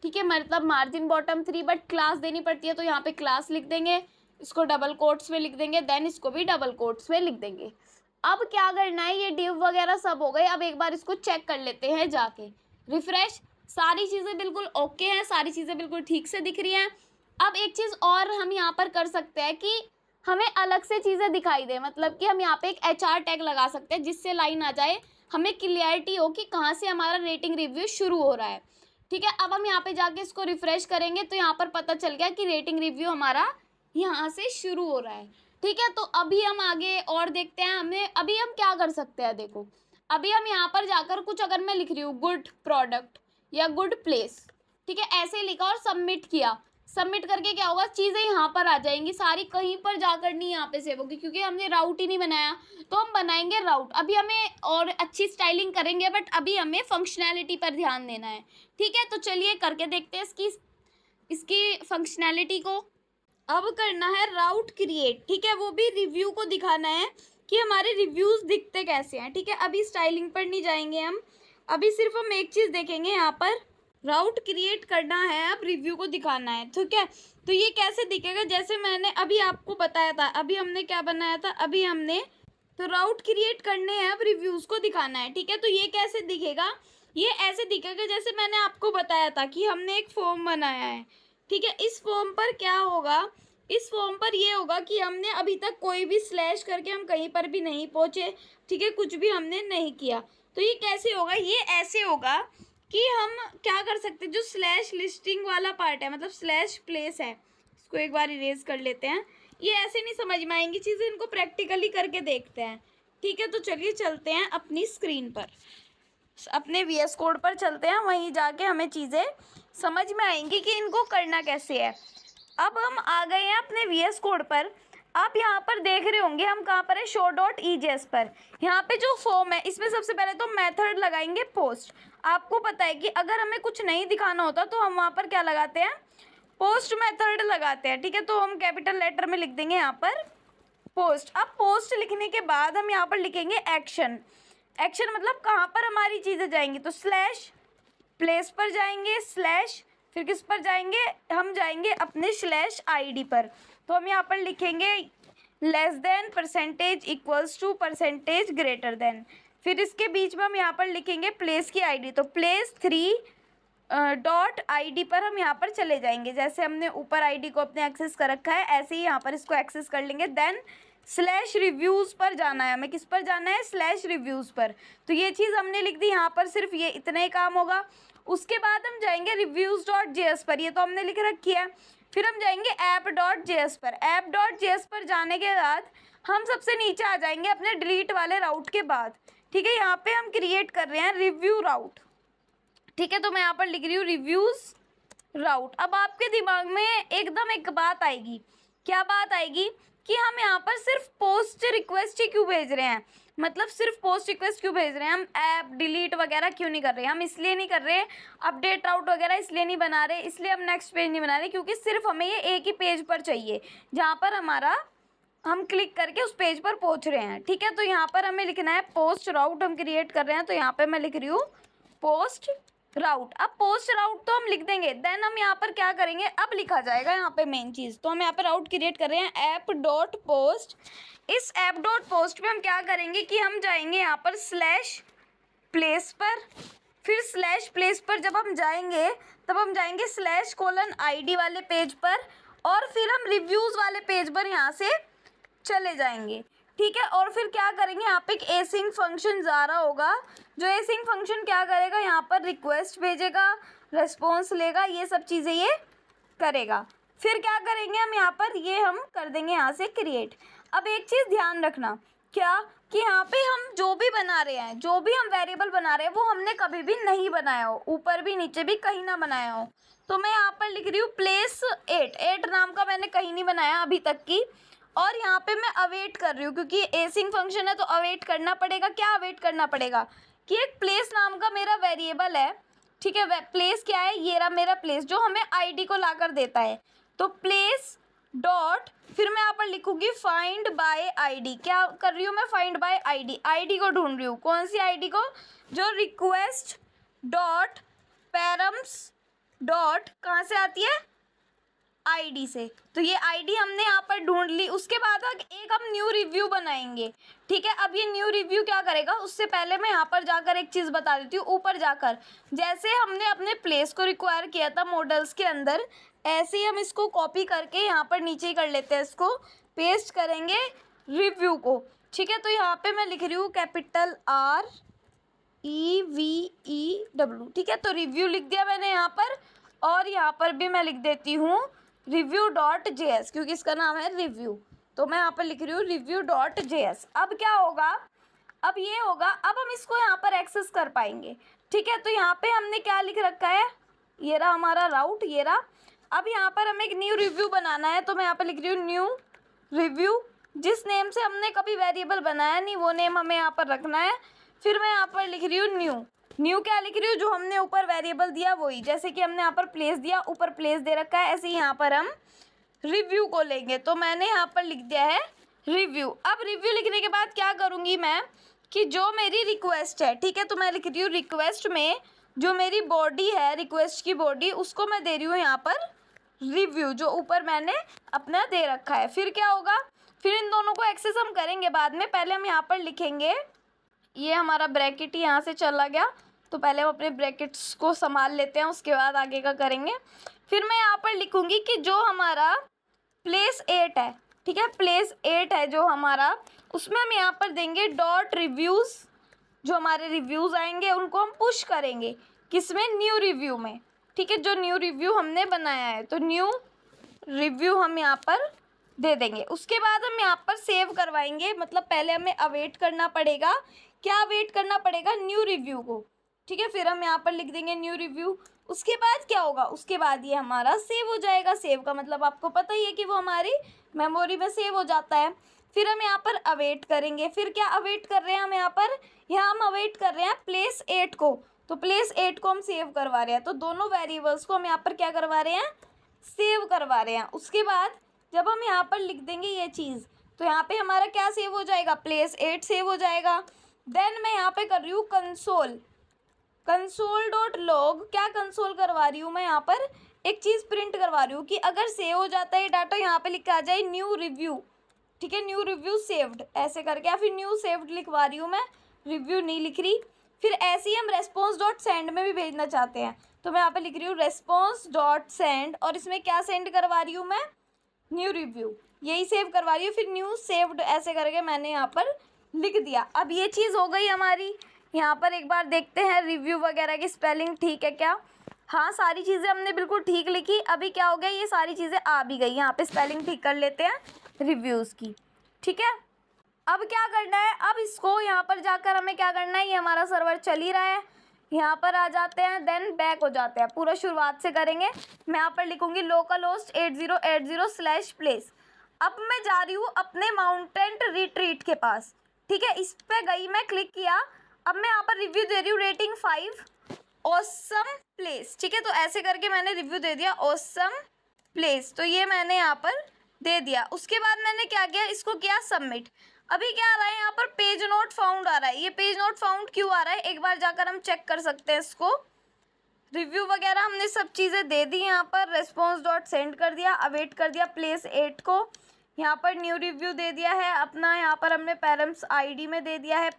ठीक है, मतलब मार्जिन बॉटम 3, बट क्लास देनी पड़ती है तो यहाँ पे क्लास लिख देंगे, इसको डबल कोट्स में लिख देंगे, देन इसको भी डबल कोट्स में लिख देंगे। अब क्या करना है, ये डिव वगैरह सब हो गए। अब एक बार इसको चेक कर लेते हैं जाके, रिफ्रेश। सारी चीज़ें बिल्कुल ओके हैं, सारी चीज़ें बिल्कुल ठीक से दिख रही हैं। अब एक चीज़ और हम यहाँ पर कर सकते हैं कि हमें अलग से चीज़ें दिखाई दे, मतलब कि हम यहाँ पे एक HR टैग लगा सकते हैं जिससे लाइन आ जाए, हमें क्लियरिटी हो कि कहाँ से हमारा रेटिंग रिव्यू शुरू हो रहा है। ठीक है, अब हम यहाँ पे जाके इसको रिफ्रेश करेंगे तो यहाँ पर पता चल गया कि रेटिंग रिव्यू हमारा यहाँ से शुरू हो रहा है। ठीक है, तो अभी हम आगे और देखते हैं। हमें अभी हम क्या कर सकते हैं, देखो अभी हम यहाँ पर जाकर कुछ, अगर मैं लिख रही हूँ गुड प्रोडक्ट या गुड प्लेस, ठीक है, ऐसे लिखा और सबमिट किया। सबमिट करके क्या होगा, चीज़ें यहाँ पर आ जाएंगी सारी, कहीं पर जाकर नहीं यहाँ पे सेव होगी, क्योंकि हमने राउट ही नहीं बनाया। तो हम बनाएंगे राउट। अभी हमें और अच्छी स्टाइलिंग करेंगे, बट अभी हमें फंक्शनैलिटी पर ध्यान देना है। ठीक है, तो चलिए करके देखते हैं इसकी फंक्शनैलिटी को। अब करना है राउट क्रिएट। ठीक है, वो भी रिव्यू को दिखाना है कि हमारे रिव्यूज़ दिखते कैसे हैं। ठीक है, अभी स्टाइलिंग पर नहीं जाएंगे हम, अभी सिर्फ हम एक चीज़ देखेंगे, यहाँ पर राउट क्रिएट करना है, अब रिव्यू को दिखाना है। ठीक है, तो ये कैसे दिखेगा, जैसे मैंने अभी आपको बताया था, अभी हमने क्या बनाया था, अभी हमने तो राउट क्रिएट करने हैं, अब रिव्यूज़ को दिखाना है। ठीक है, तो ये कैसे दिखेगा, ये ऐसे दिखेगा जैसे मैंने आपको बताया था कि हमने एक फॉर्म बनाया है। ठीक है, इस फॉर्म पर क्या होगा, इस फॉर्म पर ये होगा कि हमने अभी तक कोई भी स्लैश करके हम कहीं पर भी नहीं पहुँचे। ठीक है, कुछ भी हमने नहीं किया। तो ये कैसे होगा, ये ऐसे होगा कि हम क्या कर सकते हैं, जो स्लैश लिस्टिंग वाला पार्ट है, मतलब स्लैश प्लेस है, इसको एक बार इरेज कर लेते हैं। ये ऐसे नहीं समझ में आएंगी चीज़ें, इनको प्रैक्टिकली करके देखते हैं। ठीक है, तो चलिए चलते हैं अपनी स्क्रीन पर, अपने VS कोड पर चलते हैं, वहीं जाके हमें चीज़ें समझ में आएंगी कि इनको करना कैसे है। अब हम आ गए हैं अपने VS कोड पर। आप यहाँ पर देख रहे होंगे हम कहाँ पर है, show.ejs पर। यहाँ पे जो फॉर्म है इसमें सबसे पहले तो मेथड लगाएंगे पोस्ट। आपको पता है कि अगर हमें कुछ नहीं दिखाना होता तो हम वहाँ पर क्या लगाते हैं, पोस्ट मेथड लगाते हैं। ठीक है, तो हम कैपिटल लेटर में लिख देंगे यहाँ पर पोस्ट। अब पोस्ट लिखने के बाद हम यहाँ पर लिखेंगे एक्शन। एक्शन मतलब कहाँ पर हमारी चीज़ें जाएंगी, तो स्लैश प्लेस पर जाएंगे, स्लैश फिर किस पर जाएंगे, हम जाएंगे अपने स्लैश ID पर। तो हम यहाँ पर लिखेंगे less than, percentage, equals to, percentage, greater than. फिर इसके बीच में हम यहाँ पर लिखेंगे प्लेस की ID, तो प्लेस 3.ID पर हम यहाँ पर चले जाएंगे। जैसे हमने ऊपर ID को अपने एक्सेस कर रखा है, ऐसे ही यहाँ पर इसको एक्सेस कर लेंगे। देन स्लैश रिव्यूज़ पर जाना है, हमें किस पर जाना है, स्लैश रिव्यूज़ पर। तो ये चीज़ हमने लिख दी यहाँ पर, सिर्फ ये इतना ही काम होगा। उसके बाद हम जाएंगे reviews.js पर, ये तो हमने लिख रखी है। फिर हम जाएंगे app.js पर। app.js पर जाने के बाद हम सबसे नीचे आ जाएंगे अपने डिलीट वाले राउट के बाद। ठीक है, यहाँ पे हम क्रिएट कर रहे हैं रिव्यू राउट। ठीक है, तो मैं यहाँ पर लिख रही हूँ रिव्यूज राउट। अब आपके दिमाग में एकदम एक बात आएगी, क्या बात आएगी कि हम यहाँ पर सिर्फ पोस्ट रिक्वेस्ट ही क्यों भेज रहे हैं, मतलब सिर्फ पोस्ट रिक्वेस्ट क्यों भेज रहे हैं, हम ऐप डिलीट वगैरह क्यों नहीं कर रहे। हम इसलिए नहीं कर रहे, अपडेट राउट वगैरह इसलिए नहीं बना रहे, इसलिए हम नेक्स्ट पेज नहीं बना रहे, क्योंकि सिर्फ हमें ये एक ही पेज पर चाहिए जहाँ पर हमारा हम क्लिक करके उस पेज पर पहुँच रहे हैं। ठीक है, तो यहाँ पर हमें लिखना है पोस्ट राउट, हम क्रिएट कर रहे हैं, तो यहाँ पर मैं लिख रही हूँ पोस्ट राउट। अब पोस्ट राउट तो हम लिख देंगे, देन हम यहाँ पर क्या करेंगे, अब लिखा जाएगा यहाँ पे मेन चीज़। तो हम यहाँ पे राउट क्रिएट कर रहे हैं ऐप डॉट पोस्ट। इस ऐप डॉट पोस्ट पे हम क्या करेंगे कि हम जाएंगे यहाँ पर स्लैश प्लेस पर, फिर स्लैश प्लेस पर जब हम जाएंगे तब हम जाएंगे स्लैश कोलन ID वाले पेज पर, और फिर हम रिव्यूज़ वाले पेज पर यहाँ से चले जाएंगे। ठीक है, और फिर क्या करेंगे, यहाँ पे एक एसिंग फंक्शन जा रहा होगा, जो एसिंग फंक्शन क्या करेगा, यहाँ पर रिक्वेस्ट भेजेगा, रेस्पॉन्स लेगा, ये सब चीज़ें ये करेगा। फिर क्या करेंगे हम यहाँ पर, ये हम कर देंगे यहाँ से क्रिएट। अब एक चीज़ ध्यान रखना, क्या कि यहाँ पे हम जो भी बना रहे हैं, जो भी हम वेरिएबल बना रहे हैं, वो हमने कभी भी नहीं बनाया हो, ऊपर भी नीचे भी कहीं ना बनाया हो। तो मैं यहाँ पर लिख रही हूँ प्लेस 8 नाम का मैंने कहीं नहीं बनाया अभी तक की, और यहाँ पे मैं अवेट कर रही हूँ, क्योंकि एसिंग फंक्शन है तो अवेट करना पड़ेगा। क्या अवेट करना पड़ेगा कि एक प्लेस नाम का मेरा वेरिएबल है। ठीक है, प्लेस क्या है, ये रहा मेरा प्लेस जो हमें ID को लाकर देता है। तो प्लेस डॉट, फिर मैं यहाँ पर लिखूँगी फाइंड बाय ID। क्या कर रही हूँ मैं, फाइंड बाय ID को ढूंढ रही हूँ। कौन सी ID को, जो रिक्वेस्ट डॉट पैरम्स डॉट कहाँ से आती है, ID से। तो ये ID हमने यहाँ पर ढूंढ ली। उसके बाद एक हम न्यू रिव्यू बनाएंगे। ठीक है, अब ये न्यू रिव्यू क्या करेगा, उससे पहले मैं यहाँ पर जाकर एक चीज़ बता देती हूँ। ऊपर जाकर जैसे हमने अपने प्लेस को रिक्वायर किया था मॉडल्स के अंदर, ऐसे ही हम इसको कॉपी करके यहाँ पर नीचे ही कर लेते हैं, इसको पेस्ट करेंगे रिव्यू को। ठीक है, तो यहाँ पर मैं लिख रही हूँ कैपिटल REVEW। ठीक है, तो रिव्यू लिख दिया मैंने यहाँ पर, और यहाँ पर भी मैं लिख देती हूँ review.js, क्योंकि इसका नाम है रिव्यू। तो मैं यहाँ पर लिख रही हूँ review.js। अब क्या होगा, अब ये होगा, अब हम इसको यहाँ पर एक्सेस कर पाएंगे। ठीक है, तो यहाँ पे हमने क्या लिख रखा है, ये रहा हमारा राउट, ये रहा। अब यहाँ पर हमें एक न्यू रिव्यू बनाना है, तो मैं यहाँ पर लिख रही हूँ न्यू रिव्यू। जिस नेम से हमने कभी वेरिएबल बनाया नहीं, वो नेम हमें यहाँ पर रखना है। फिर मैं यहाँ पर लिख रही हूँ न्यू क्या लिख रही हूँ, जो हमने ऊपर वेरिएबल दिया वही, जैसे कि हमने यहाँ पर प्लेस दिया, ऊपर प्लेस दे रखा है, ऐसे ही यहाँ पर हम रिव्यू को लेंगे। तो मैंने यहाँ पर लिख दिया है रिव्यू। अब रिव्यू लिखने के बाद क्या करूँगी मैं कि जो मेरी रिक्वेस्ट है, ठीक है, तो मैं लिख रही हूँ रिक्वेस्ट में जो मेरी बॉडी है, रिक्वेस्ट की बॉडी, उसको मैं दे रही हूँ यहाँ पर रिव्यू, जो ऊपर मैंने अपना दे रखा है। फिर क्या होगा, फिर इन दोनों को एक्सेस हम करेंगे बाद में। पहले हम यहाँ पर लिखेंगे, ये हमारा ब्रैकेट ही यहाँ से चला गया, तो पहले हम अपने ब्रैकेट्स को संभाल लेते हैं, उसके बाद आगे का करेंगे। फिर मैं यहाँ पर लिखूँगी कि जो हमारा प्लेस 8 है, ठीक है, प्लेस 8 है जो हमारा, उसमें हम यहाँ पर देंगे डॉट रिव्यूज़। जो हमारे रिव्यूज़ आएंगे उनको हम पुश करेंगे किसमें, न्यू रिव्यू में। ठीक है, जो न्यू रिव्यू हमने बनाया है, तो न्यू रिव्यू हम यहाँ पर दे देंगे। उसके बाद हम यहाँ पर सेव करवाएंगे, मतलब पहले हमें अवेट करना पड़ेगा। क्या अवेट करना पड़ेगा, न्यू रिव्यू को। ठीक है, फिर हम यहाँ पर लिख देंगे न्यू रिव्यू। उसके बाद क्या होगा, उसके बाद ये हमारा सेव हो जाएगा। सेव का मतलब आपको पता ही है कि वो हमारी मेमोरी में सेव हो जाता है। फिर हम यहाँ पर अवेट करेंगे। फिर क्या अवेट कर रहे हैं हम यहाँ पर, यहाँ हम अवेट कर रहे हैं प्लेस 8 को। तो प्लेस 8 को हम सेव करवा रहे हैं, तो दोनों वेरिएबल्स को हम यहाँ पर क्या करवा रहे हैं, सेव करवा रहे हैं। उसके बाद जब हम यहाँ पर लिख देंगे ये चीज़, तो यहाँ पे हमारा क्या सेव हो जाएगा, प्लेस 8 सेव हो जाएगा। देन मैं यहाँ पे कर रही हूँ कंसोल डॉट लॉग। क्या कंसोल करवा रही हूँ मैं, यहाँ पर एक चीज़ प्रिंट करवा रही हूँ कि अगर सेव हो जाता है डाटा, यहाँ पे लिखा आ जाए न्यू रिव्यू। ठीक है, न्यू रिव्यू सेव्ड ऐसे करके, या फिर न्यू सेव्ड लिखवा रही हूँ मैं, रिव्यू नहीं लिख रही। फिर ऐसे ही हम रेस्पॉन्स डॉट सेंड में भी भेजना चाहते हैं, तो मैं यहाँ पे लिख रही हूँ रेस्पॉन्स डॉट सेंड, और इसमें क्या सेंड करवा रही हूँ मैं, न्यू रिव्यू, यही सेव करवा रही हूँ। फिर न्यू सेव्ड ऐसे करके मैंने यहाँ पर लिख दिया। अब ये चीज़ हो गई हमारी, यहाँ पर एक बार देखते हैं रिव्यू वगैरह की स्पेलिंग ठीक है क्या। हाँ, सारी चीज़ें हमने बिल्कुल ठीक लिखी। अभी क्या हो गया, ये सारी चीज़ें आ भी गई। यहाँ पे स्पेलिंग ठीक कर लेते हैं रिव्यूज़ की, ठीक है। अब क्या करना है, अब इसको यहाँ पर जाकर हमें क्या करना है, ये हमारा सर्वर चल ही रहा है, यहाँ पर आ जाते हैं, देन बैक हो जाते हैं, पूरा शुरुआत से करेंगे। मैं यहाँ पर लिखूंगी लोकल होस्ट 8080/प्लेस। अब मैं जा रही हूँ अपने माउंटेन रिट्रीट के पास, ठीक है। इस पे गई, मैं क्लिक किया। अब मैं यहाँ पर रिव्यू दे रही हूँ, रेटिंग 5, ऑसम प्लेस, ठीक है। तो ऐसे करके मैंने रिव्यू दे दिया ऑसम प्लेस, तो ये मैंने यहाँ पर दे दिया। उसके बाद मैंने क्या किया, इसको किया सबमिट। अभी क्या आ रहा है, यहाँ पर पेज नोट फाउंड आ रहा है। ये पेज नोट फाउंड क्यों आ रहा है, एक बार जाकर हम चेक कर सकते हैं इसको। रिव्यू वगैरह हमने सब चीज़ें दे दी, यहाँ पर रेस्पॉन्स डॉट सेंड कर दिया, अवेट कर दिया प्लेस 8 को। यहाँ पर न्यू रिव्यू दे दिया है अपना, यहाँ पर हमने पेरेंट्स आईडी में दे दिया है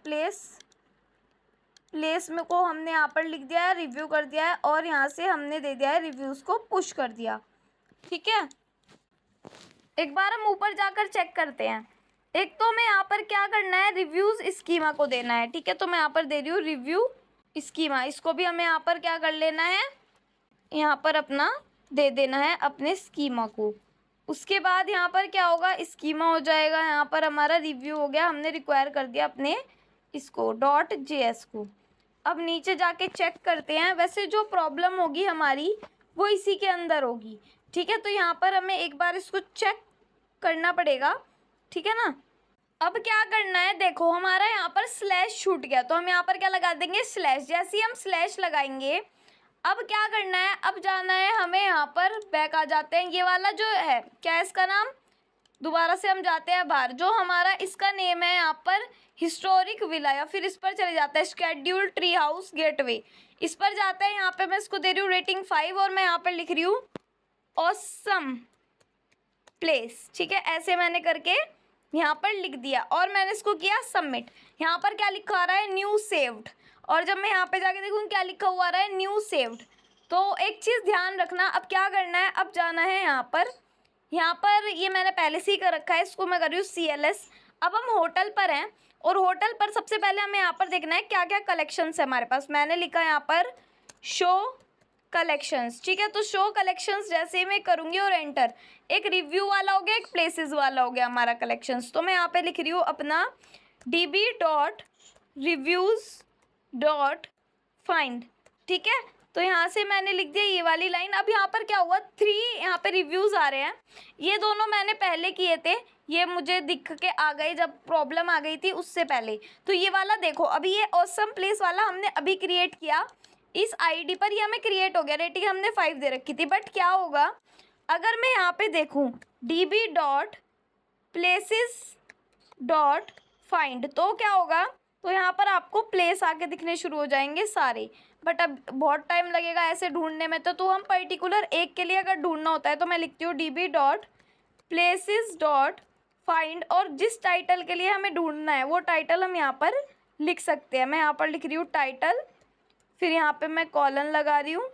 प्लेस में को हमने यहाँ पर लिख दिया है, रिव्यू कर दिया है, और यहाँ से हमने दे दिया है रिव्यूज़ को पुश कर दिया, ठीक है। एक बार हम ऊपर जाकर चेक करते हैं। एक तो हमें यहाँ पर क्या करना है, रिव्यूज़ स्कीमा को देना है, ठीक है। तो मैं यहाँ पर दे रही हूँ रिव्यू स्कीमा, इसको भी हमें यहाँ पर क्या कर लेना है, यहाँ पर अपना दे देना है अपने स्कीमा को। उसके बाद यहाँ पर क्या होगा, स्कीमा हो जाएगा, यहाँ पर हमारा रिव्यू हो गया, हमने रिक्वायर कर दिया अपने इसको .js को। अब नीचे जाके चेक करते हैं, वैसे जो प्रॉब्लम होगी हमारी वो इसी के अंदर होगी, ठीक है। तो यहाँ पर हमें एक बार इसको चेक करना पड़ेगा, ठीक है ना। अब क्या करना है, देखो हमारा यहाँ पर स्लैश छूट गया, तो हम यहाँ पर क्या लगा देंगे, स्लैश। जैसे ही हम स्लैश लगाएंगे, अब क्या करना है, अब जाना है हमें यहाँ पर, बैक आ जाते हैं। ये वाला जो है क्या है इसका नाम, दोबारा से हम जाते हैं बाहर, जो हमारा इसका नेम है यहाँ पर हिस्टोरिक विला, या फिर इस पर चले जाते हैं शेड्यूल ट्री हाउस गेटवे, इस पर जाते हैं। यहाँ पे मैं इसको दे रही हूँ रेटिंग 5, और मैं यहाँ पर लिख रही हूँ ऑसम प्लेस, ठीक है। ऐसे मैंने करके यहाँ पर लिख दिया, और मैंने इसको किया सबमिट। यहाँ पर क्या लिखा आ रहा है, न्यू सेव्ड, और जब मैं यहाँ पे जाके देखूँ क्या लिखा हुआ आ रहा है, न्यू सेव्ड। तो एक चीज़ ध्यान रखना, अब क्या करना है, अब जाना है यहाँ पर ये मैंने पहले से ही कर रखा है, इसको मैं कर रही हूँ CLS। अब हम होटल पर हैं, और होटल पर सबसे पहले हमें यहाँ पर देखना है क्या क्या कलेक्शंस है हमारे पास। मैंने लिखा यहाँ पर शो कलेक्शंस, ठीक है। तो शो कलेक्शंस जैसे ही मैं करूँगी और एंटर, एक रिव्यू वाला हो गया, एक प्लेसेस वाला हो गया हमारा कलेक्शंस। तो मैं यहाँ पे लिख रही हूँ अपना db.reviews.find, ठीक है। तो यहाँ से मैंने लिख दिया ये वाली लाइन। अब यहाँ पर क्या हुआ, 3 यहाँ पे रिव्यूज़ आ रहे हैं, ये दोनों मैंने पहले किए थे, ये मुझे दिख के आ गए जब प्रॉब्लम आ गई थी उससे पहले। तो ये वाला देखो, अभी ये ऑसम प्लेस वाला हमने अभी क्रिएट किया, इस आईडी पर ये हमें क्रिएट हो गया, रेटिंग हमने 5 दे रखी थी। बट क्या होगा, अगर मैं यहाँ पे देखूँ db.places.find, तो क्या होगा, तो यहाँ पर आपको प्लेस आके दिखने शुरू हो जाएंगे सारे। बट अब बहुत टाइम लगेगा ऐसे ढूंढने में, तो हम पर्टिकुलर एक के लिए अगर ढूंढना होता है तो मैं लिखती हूँ db.places.find, और जिस टाइटल के लिए हमें ढूंढना है वो टाइटल हम यहाँ पर लिख सकते हैं। मैं यहाँ पर लिख रही हूँ टाइटल, फिर यहाँ पे मैं कॉलन लगा रही हूँ,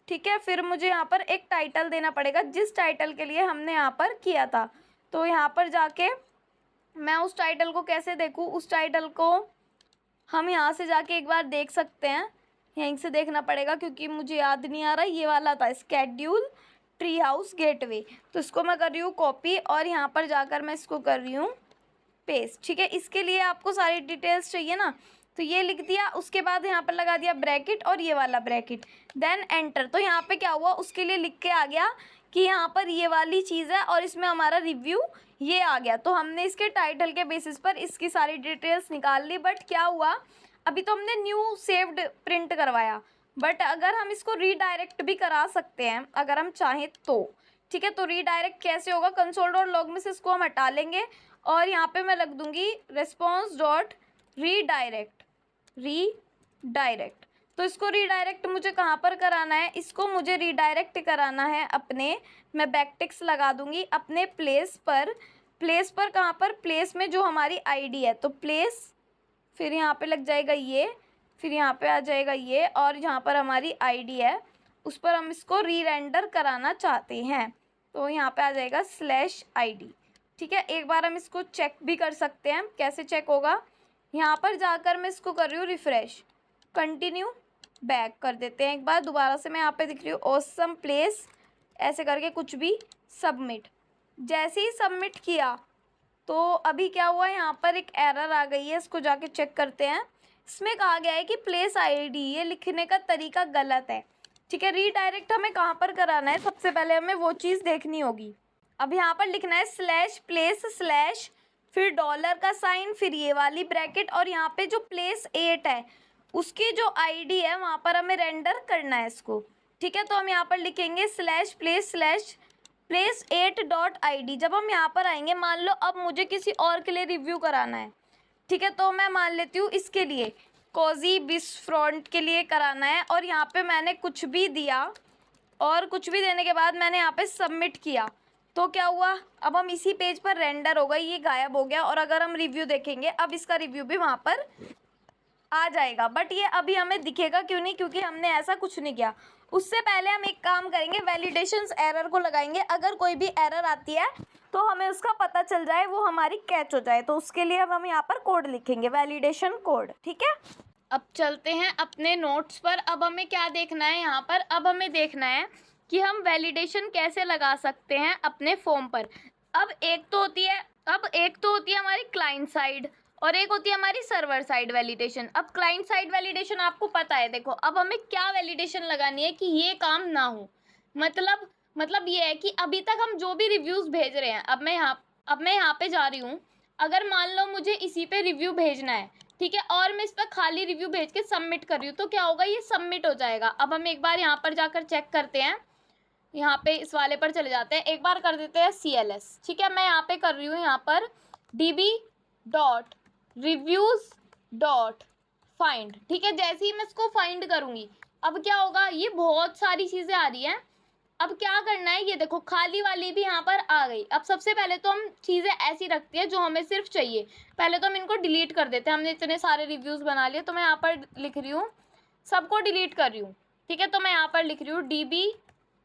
ठीक है। फिर मुझे यहाँ पर एक टाइटल देना पड़ेगा जिस टाइटल के लिए हमने यहाँ पर किया था। तो यहाँ पर जाके मैं उस टाइटल को कैसे देखूँ, उस टाइटल को हम यहाँ से जाके एक बार देख सकते हैं, यहीं से देखना पड़ेगा क्योंकि मुझे याद नहीं आ रहा। ये वाला था शेड्यूल ट्री हाउस गेटवे, तो इसको मैं कर रही हूँ कॉपी, और यहाँ पर जाकर मैं इसको कर रही हूँ पेस्ट, ठीक है। इसके लिए आपको सारी डिटेल्स चाहिए ना, तो ये लिख दिया, उसके बाद यहाँ पर लगा दिया ब्रैकेट और ये वाला ब्रैकेट, देन एंटर। तो यहाँ पे क्या हुआ, उसके लिए लिख के आ गया कि यहाँ पर ये वाली चीज़ है और इसमें हमारा रिव्यू ये आ गया। तो हमने इसके टाइटल के बेसिस पर इसकी सारी डिटेल्स निकाल ली। बट क्या हुआ, अभी तो हमने न्यू सेव्ड प्रिंट करवाया, बट अगर हम इसको रीडायरेक्ट भी करा सकते हैं अगर हम चाहें तो, ठीक है। तो रीडायरेक्ट कैसे होगा, कंसोल डॉट लॉग में से इसको हम हटा लेंगे, और यहाँ पे मैं लग दूँगी रेस्पॉन्स डॉट रीडायरेक्ट। तो इसको रीडायरेक्ट मुझे कहाँ पर कराना है, इसको मुझे रीडायरेक्ट कराना है अपने, मैं बैकटिक्स लगा दूंगी अपने प्लेस पर कहाँ पर, प्लेस में जो हमारी आईडी है, तो प्लेस, फिर यहाँ पे लग जाएगा ये, फिर यहाँ पे आ जाएगा ये, और यहाँ पर हमारी आईडी है उस पर हम इसको री रेंडर कराना चाहते हैं, तो यहाँ पे आ जाएगा /id, ठीक है। एक बार हम इसको चेक भी कर सकते हैं, कैसे चेक होगा, यहाँ पर जाकर मैं इसको कर रही हूँ रिफ़्रेश, कंटिन्यू बैक कर देते हैं एक बार दोबारा से। मैं यहाँ पे दिख रही हूँ ऑसम प्लेस ऐसे करके कुछ भी, सबमिट। जैसे ही सबमिट किया तो अभी क्या हुआ, यहाँ पर एक एरर आ गई है, इसको जाके चेक करते हैं। इसमें कहा गया है कि प्लेस आईडी, ये लिखने का तरीका गलत है। ठीक है, रीडायरेक्ट हमें कहाँ पर कराना है, सबसे पहले हमें वो चीज़ देखनी होगी। अब यहाँ पर लिखना है /place/ फिर डॉलर का साइन, फिर ये वाली ब्रैकेट, और यहाँ पे जो प्लेस 8 है उसकी जो आईडी है वहाँ पर हमें रेंडर करना है इसको। ठीक है, तो हम यहाँ पर लिखेंगे /place/place8.id। जब हम यहाँ पर आएंगे, मान लो अब मुझे किसी और के लिए रिव्यू कराना है। ठीक है, तो मैं मान लेती हूँ इसके लिए कोजी बिस फ्रंट के लिए कराना है, और यहाँ पे मैंने कुछ भी दिया, और कुछ भी देने के बाद मैंने यहाँ पे सबमिट किया। तो क्या हुआ, अब हम इसी पेज पर रेंडर हो गई, ये गायब हो गया। और अगर हम रिव्यू देखेंगे, अब इसका रिव्यू भी वहाँ पर आ जाएगा, बट ये अभी हमें दिखेगा क्यों नहीं, क्योंकि हमने ऐसा कुछ नहीं किया। उससे पहले हम एक काम करेंगे, वैलिडेशंस एरर को लगाएंगे। अगर कोई भी एरर आती है तो हमें उसका पता चल जाए, वो हमारी कैच हो जाए। तो उसके लिए अब हम यहाँ पर कोड लिखेंगे, वैलिडेशन कोड। ठीक है, अब चलते हैं अपने नोट्स पर। अब हमें क्या देखना है यहाँ पर, अब हमें देखना है कि हम वैलिडेशन कैसे लगा सकते हैं अपने फॉर्म पर। अब एक तो होती है हमारी क्लाइंट साइड, और एक होती है हमारी सर्वर साइड वैलिडेशन। अब क्लाइंट साइड वैलिडेशन आपको पता है, देखो अब हमें क्या वैलिडेशन लगानी है कि ये काम ना हो। मतलब ये है कि अभी तक हम जो भी रिव्यूज़ भेज रहे हैं, अब मैं यहाँ पे जा रही हूँ, अगर मान लो मुझे इसी पे रिव्यू भेजना है, ठीक है, और मैं इस पर खाली रिव्यू भेज के सबमिट कर रही हूँ, तो क्या होगा, ये सबमिट हो जाएगा। अब हम एक बार यहाँ पर जाकर चेक करते हैं, यहाँ पे इस वाले पर चले जाते हैं, एक बार कर देते हैं CLS। ठीक है, मैं यहाँ पे कर रही हूँ, यहाँ पर db.reviews.find। ठीक है, जैसे ही मैं इसको फाइंड करूँगी, अब क्या होगा, ये बहुत सारी चीज़ें आ रही हैं। अब क्या करना है, ये देखो खाली वाली भी यहाँ पर आ गई। अब सबसे पहले तो हम चीज़ें ऐसी रखते हैं जो हमें सिर्फ चाहिए। पहले तो हम इनको डिलीट कर देते हैं, हमने इतने सारे रिव्यूज़ बना लिए। तो मैं यहाँ पर लिख रही हूँ, सबको डिलीट कर रही हूँ। ठीक है, तो मैं यहाँ पर लिख रही हूँ db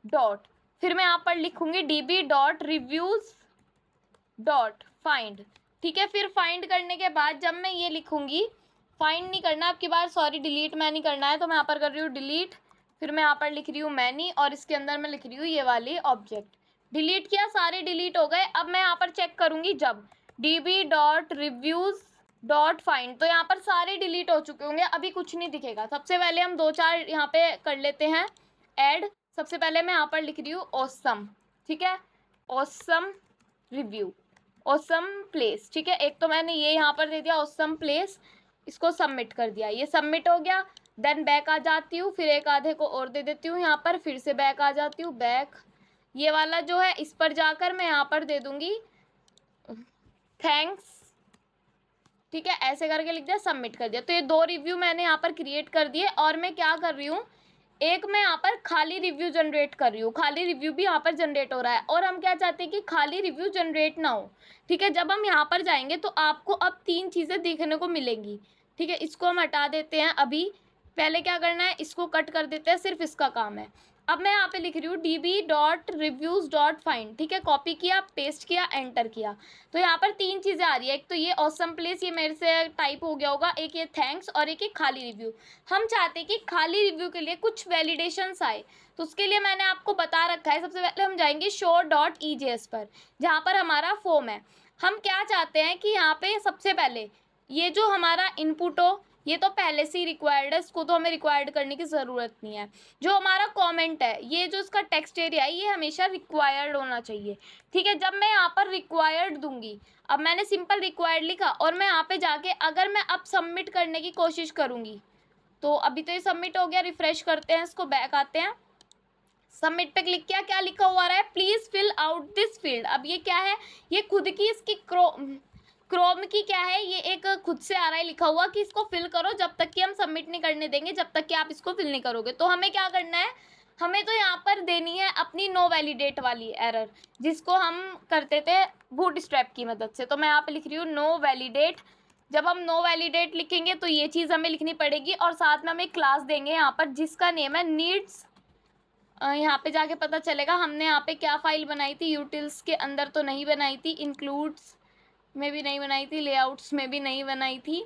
डॉट, फिर मैं यहाँ पर लिखूँगी db.reviews.find। ठीक है, फिर फाइंड करने के बाद जब मैं ये लिखूँगी, फाइंड नहीं करना अब की बार, सॉरी डिलीट मैं नहीं करना है, तो मैं यहाँ पर कर रही हूँ डिलीट, फिर मैं यहाँ पर लिख रही हूँ मैनी, और इसके अंदर मैं लिख रही हूँ ये वाली ऑब्जेक्ट। डिलीट किया, सारे डिलीट हो गए। अब मैं यहाँ पर चेक करूँगी, जब db.reviews.find, तो यहाँ पर सारे डिलीट हो चुके होंगे, अभी कुछ नहीं दिखेगा। सबसे पहले हम 2-4 यहाँ पे कर लेते हैं ऐड। सबसे पहले मैं यहाँ पर लिख रही हूँ ऑसम। ठीक है, ऑसम रिव्यू, ऑसम प्लेस। ठीक है, एक तो मैंने ये यहाँ पर दे दिया ऑसम प्लेस, इसको सबमिट कर दिया, ये सबमिट हो गया। देन बैक आ जाती हूँ, फिर एक आधे को और दे देती हूँ यहाँ पर, फिर से बैक आ जाती हूँ, बैक ये वाला जो है इस पर जाकर मैं यहाँ पर दे दूँगी थैंक्स। ठीक है, ऐसे करके लिख दिया, सबमिट कर दिया। तो ये 2 रिव्यू मैंने यहाँ पर क्रिएट कर दिए। और मैं क्या कर रही हूँ, एक मैं यहाँ पर खाली रिव्यू जनरेट कर रही हूँ, खाली रिव्यू भी यहाँ पर जनरेट हो रहा है। और हम क्या चाहते हैं कि खाली रिव्यू जनरेट ना हो। ठीक है, जब हम यहाँ पर जाएंगे तो आपको अब 3 चीज़ें देखने को मिलेंगी। ठीक है, इसको हम हटा देते हैं। अभी पहले क्या करना है, इसको कट कर देते हैं, सिर्फ इसका काम है। अब मैं यहाँ पे लिख रही हूँ db.reviews.find। ठीक है, कॉपी किया, पेस्ट किया, एंटर किया, तो यहाँ पर 3 चीज़ें आ रही है। एक तो ये ऑसम प्लेस, ये मेरे से टाइप हो गया होगा, एक ये थैंक्स, और एक ये खाली रिव्यू। हम चाहते हैं कि खाली रिव्यू के लिए कुछ वैलिडेशंस आए, तो उसके लिए मैंने आपको बता रखा है। सबसे पहले हम जाएंगे show.ejs पर, जहाँ पर हमारा फॉर्म है। हम क्या चाहते हैं कि यहाँ पे सबसे पहले ये जो हमारा इनपुट हो, ये तो पहले से ही रिक्वायर्ड है, इसको तो हमें रिक्वायर्ड करने की ज़रूरत नहीं है। जो हमारा कमेंट है, ये जो इसका टेक्स्ट एरिया है, ये हमेशा रिक्वायर्ड होना चाहिए। ठीक है, जब मैं यहाँ पर रिक्वायर्ड दूंगी, अब मैंने सिंपल रिक्वायर्ड लिखा, और मैं यहाँ पे जाके अगर मैं अब सबमिट करने की कोशिश करूँगी, तो अभी तो ये सबमिट हो गया। रिफ्रेश करते हैं, इसको बैक आते हैं, सबमिट पे क्लिक किया, क्या लिखा हुआ रहा है, please fill out this field. अब ये क्या है, ये खुद की इसकी क्रोम की क्या है, ये एक खुद से आ रहा है लिखा हुआ कि इसको फिल करो, जब तक कि हम सबमिट नहीं करने देंगे, जब तक कि आप इसको फिल नहीं करोगे। तो हमें क्या करना है, हमें तो यहाँ पर देनी है अपनी नो वैलिडेट वाली एरर, जिसको हम करते थे बूटस्ट्रैप की मदद से। तो मैं यहाँ पे लिख रही हूँ नो वैलिडेट। जब हम नो वैलिडेट लिखेंगे तो ये चीज़ हमें लिखनी पड़ेगी, और साथ में हम एक क्लास देंगे यहाँ पर जिसका नेम है नीड्स। यहाँ पे जाके पता चलेगा हमने यहाँ पे क्या फाइल बनाई थी, यूटिल्स के अंदर तो नहीं बनाई थी, इंक्लूड्स में भी नहीं बनाई थी, लेआउट्स में भी नहीं बनाई थी,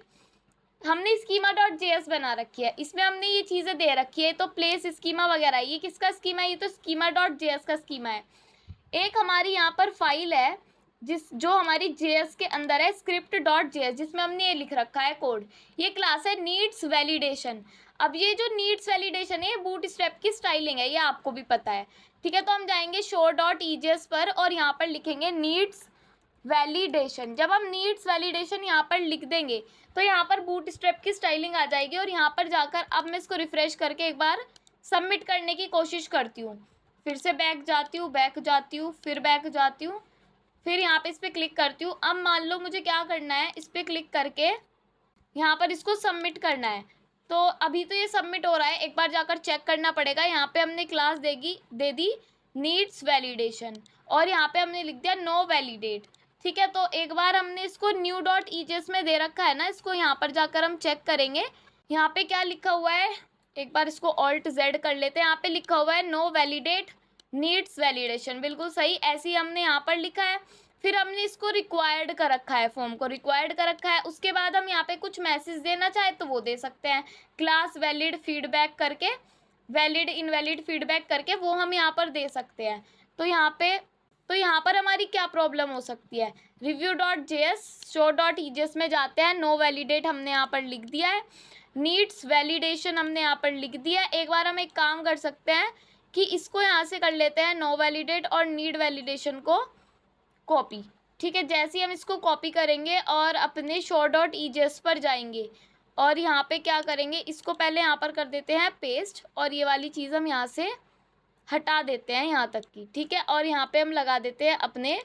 हमने स्कीमा डॉट जेएस बना रखी है, इसमें हमने ये चीज़ें दे रखी है, तो प्लेस स्कीमा वगैरह, ये किसका स्कीमा है? ये तो स्कीमा डॉट जेएस का स्कीमा है। एक हमारी यहाँ पर फाइल है जो हमारी जेएस के अंदर है, स्क्रिप्ट डॉट जेएस, जिसमें हमने ये लिख रखा है कोड। ये क्लास है नीड्स वैलिडेशन। अब ये जो नीड्स वैलिडेशन है, ये बूट स्ट्रैप की स्टाइलिंग है, ये आपको भी पता है, ठीक है। तो हम जाएंगे शो डॉट ईजेस पर और यहाँ पर लिखेंगे नीड्स वैलिडेशन। जब हम नीड्स वैलिडेशन यहाँ पर लिख देंगे तो यहाँ पर बूट स्ट्रैप की स्टाइलिंग आ जाएगी। और यहाँ पर जाकर अब मैं इसको रिफ्रेश करके एक बार सबमिट करने की कोशिश करती हूँ। फिर से बैक जाती हूँ, फिर बैक जाती हूँ, फिर यहाँ पे इस पर क्लिक करती हूँ। अब मान लो मुझे क्या करना है, इस पर क्लिक करके यहाँ पर इसको सबमिट करना है। तो अभी तो ये सबमिट हो रहा है, एक बार जाकर चेक करना पड़ेगा। यहाँ पे हमने क्लास दे दी नीड्स वैलिडेशन और यहाँ पे हमने लिख दिया नो वैलिडेट, ठीक है। तो एक बार हमने इसको न्यू डॉट ईजेस में दे रखा है ना, इसको यहाँ पर जाकर हम चेक करेंगे यहाँ पे क्या लिखा हुआ है। एक बार इसको ऑल्ट जेड कर लेते हैं। यहाँ पे लिखा हुआ है नो वैलिडेट नीड्स वैलिडेशन, बिल्कुल सही, ऐसे ही हमने यहाँ पर लिखा है। फिर हमने इसको रिक्वायर्ड कर रखा है, फॉर्म को रिक्वायर्ड कर रखा है। उसके बाद हम यहाँ पे कुछ मैसेज देना चाहे तो वो दे सकते हैं, क्लास वैलिड फीडबैक करके, वैलिड इनवैलिड फीडबैक करके वो हम यहाँ पर दे सकते हैं। तो यहाँ पर हमारी क्या प्रॉब्लम हो सकती है, review dot JS show dot EJS में जाते हैं, नो वैलिडेट हमने यहाँ पर लिख दिया है, नीड्स वैलिडेशन हमने यहाँ पर लिख दिया है। एक बार हम एक काम कर सकते हैं कि इसको यहाँ से कर लेते हैं, नो वैलिडेट और नीड वैलिडेशन को कॉपी, ठीक है। जैसे ही हम इसको कॉपी करेंगे और अपने शो डॉट ईजेस पर जाएंगे और यहाँ पे क्या करेंगे, इसको पहले यहाँ पर कर देते हैं पेस्ट और ये वाली चीज़ हम यहाँ से हटा देते हैं यहाँ तक की, ठीक है। और यहाँ पे हम लगा देते हैं अपने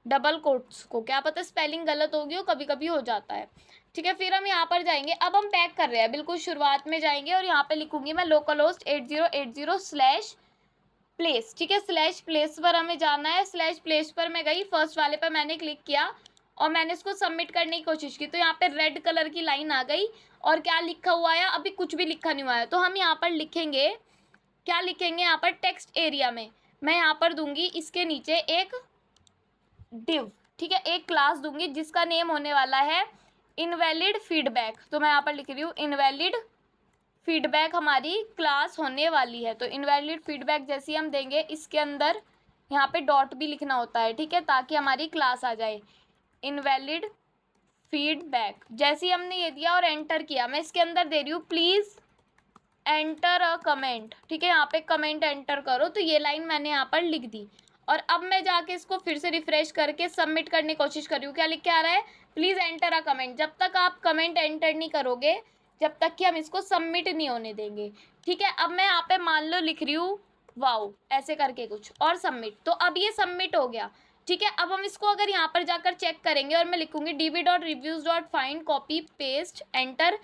डबल कोट्स को, क्या पता स्पेलिंग गलत होगी हो, कभी कभी हो जाता है, ठीक है। फिर हम यहाँ पर जाएंगे, अब हम बैक कर रहे हैं, बिल्कुल शुरुआत में जाएंगे और यहाँ पे लिखूंगी मैं लोकलहोस्ट 8080 प्लेस, ठीक है। स्लैश प्लेस पर हमें जाना है, स्लैश प्लेस पर मैं गई, फर्स्ट वाले पर मैंने क्लिक किया और मैंने इसको सबमिट करने की कोशिश की। तो यहाँ पे रेड कलर की लाइन आ गई और क्या लिखा हुआ है, अभी कुछ भी लिखा नहीं हुआ है। तो हम यहाँ पर लिखेंगे, क्या लिखेंगे यहाँ पर टेक्स्ट एरिया में मैं यहाँ पर दूंगी इसके नीचे एक डिव, ठीक है, एक क्लास दूंगी जिसका नेम होने वाला है इनवैलिड फीडबैक। तो मैं यहाँ पर लिख रही हूँ इनवैलिड फीडबैक हमारी क्लास होने वाली है। तो इनवैलिड फीडबैक जैसे ही हम देंगे, इसके अंदर यहाँ पे डॉट भी लिखना होता है, ठीक है, ताकि हमारी क्लास आ जाए इनवैलिड फीडबैक। जैसे ही हमने ये दिया और एंटर किया, मैं इसके अंदर दे रही हूँ प्लीज़ एंटर अ कमेंट, ठीक है, यहाँ पे कमेंट एंटर करो। तो ये लाइन मैंने यहाँ पर लिख दी और अब मैं जाके इसको फिर से रिफ्रेश करके सबमिट करने की कोशिश कर रही हूँ। क्या लिख के आ रहा है, प्लीज़ एंटर अ कमेंट। जब तक आप कमेंट एंटर नहीं करोगे, जब तक कि हम इसको सबमिट नहीं होने देंगे, ठीक है। अब मैं यहाँ पे मान लो लिख रही हूँ वाओ ऐसे करके कुछ और सबमिट, तो अब ये सबमिट हो गया, ठीक है। अब हम इसको अगर यहाँ पर जाकर चेक करेंगे और मैं लिखूंगी db.reviews.find कॉपी पेस्ट एंटर,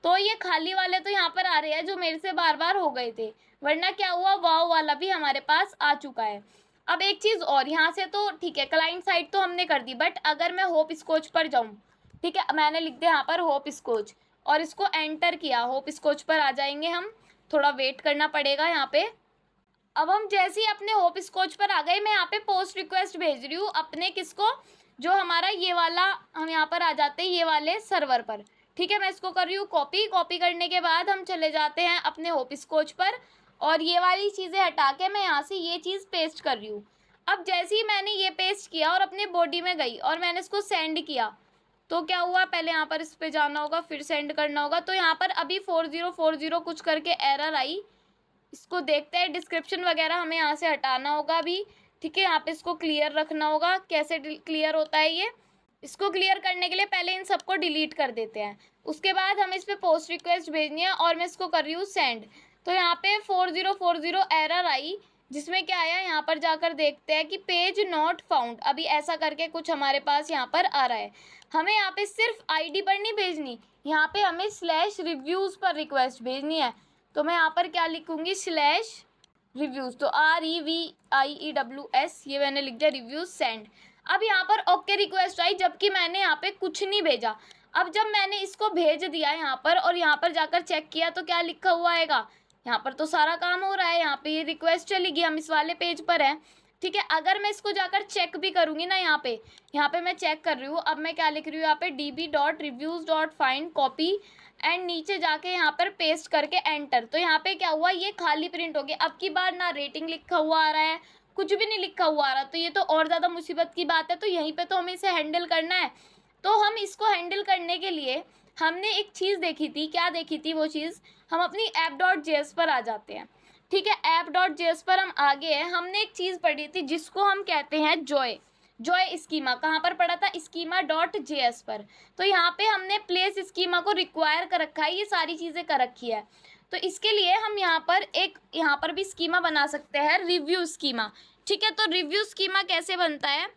तो ये खाली वाले तो यहाँ पर आ रहे हैं जो मेरे से बार बार हो गए थे, वरना क्या हुआ वाओ वाला भी हमारे पास आ चुका है। अब एक चीज़ और, यहाँ से तो ठीक है क्लाइंट साइड तो हमने कर दी, बट अगर मैं होप स्कोच पर जाऊँ, ठीक है, मैंने लिख दिया यहाँ पर होप स्कोच और इसको एंटर किया, होप स्कोच पर आ जाएंगे हम, थोड़ा वेट करना पड़ेगा यहाँ पे। अब हम जैसे ही अपने होप स्कोच पर आ गए, मैं यहाँ पे पोस्ट रिक्वेस्ट भेज रही हूँ अपने किसको, जो हमारा ये वाला, हम यहाँ पर आ जाते हैं ये वाले सर्वर पर, ठीक है। मैं इसको कर रही हूँ कॉपी करने के बाद हम चले जाते हैं अपने होप स्कोच पर और ये वाली चीज़ें हटा के मैं यहाँ से ये चीज़ पेस्ट कर रही हूँ। अब जैसे ही मैंने ये पेस्ट किया और अपने बॉडी में गई और मैंने इसको सेंड किया, तो क्या हुआ, पहले यहाँ पर इस पे जाना होगा, फिर सेंड करना होगा। तो यहाँ पर अभी 4040 कुछ करके एरर आई, इसको देखते हैं। डिस्क्रिप्शन वगैरह हमें यहाँ से हटाना होगा अभी, ठीक है। यहाँ पे इसको क्लियर रखना होगा, कैसे क्लियर होता है ये, इसको क्लियर करने के लिए पहले इन सबको डिलीट कर देते हैं, उसके बाद हमें इस पर पोस्ट रिक्वेस्ट भेजनी है और मैं इसको कर रही हूँ सेंड। तो यहाँ पे 4040 एरर आई, जिसमें क्या आया, यहाँ पर जाकर देखते हैं कि पेज नॉट फाउंड, अभी ऐसा करके कुछ हमारे पास यहाँ पर आ रहा है। हमें यहाँ पे सिर्फ आईडी पर नहीं भेजनी, यहाँ पे हमें स्लैश रिव्यूज़ पर रिक्वेस्ट भेजनी है। तो मैं यहाँ पर क्या लिखूँगी, स्लैश रिव्यूज़, तो REVIEWS, ये मैंने लिख दिया, रिव्यूज़ सेंड। अब यहाँ पर ओके रिक्वेस्ट आई, जबकि मैंने यहाँ पे कुछ नहीं भेजा। अब जब मैंने इसको भेज दिया यहाँ पर और यहाँ पर जाकर चेक किया, तो क्या लिखा हुआ आएगा, यहाँ पर तो सारा काम हो रहा है, यहाँ पे ये रिक्वेस्ट चली गई, हम इस वाले पेज पर हैं। ठीक है। अगर मैं इसको जाकर चेक भी करूँगी ना, यहाँ पे मैं चेक कर रही हूँ। अब मैं क्या लिख रही हूँ यहाँ पे, db.reviews.find कॉपी एंड नीचे जाके यहाँ पर पेस्ट करके एंटर। तो यहाँ पे क्या हुआ, ये खाली प्रिंट हो गया। अब की बार ना रेटिंग लिखा हुआ आ रहा है, कुछ भी नहीं लिखा हुआ आ रहा, तो ये तो और ज़्यादा मुसीबत की बात है। तो यहीं पे तो हमें इसे हैंडल करना है। तो हम इसको हैंडल करने के लिए हमने एक चीज़ देखी थी। क्या देखी थी वो चीज़, हम अपनी app.js पर आ जाते हैं। ठीक है, app.js पर हम आ गए हैं। हमने एक चीज़ पढ़ी थी जिसको हम कहते हैं जॉय स्कीमा। कहाँ पर पढ़ा था, schema.js पर। तो यहाँ पे हमने प्लेस स्कीमा को रिक्वायर कर रखा है, ये सारी चीज़ें कर रखी है। तो इसके लिए हम यहाँ पर भी स्कीमा बना सकते हैं, रिव्यू स्कीमा। ठीक है, तो रिव्यू स्कीमा कैसे बनता है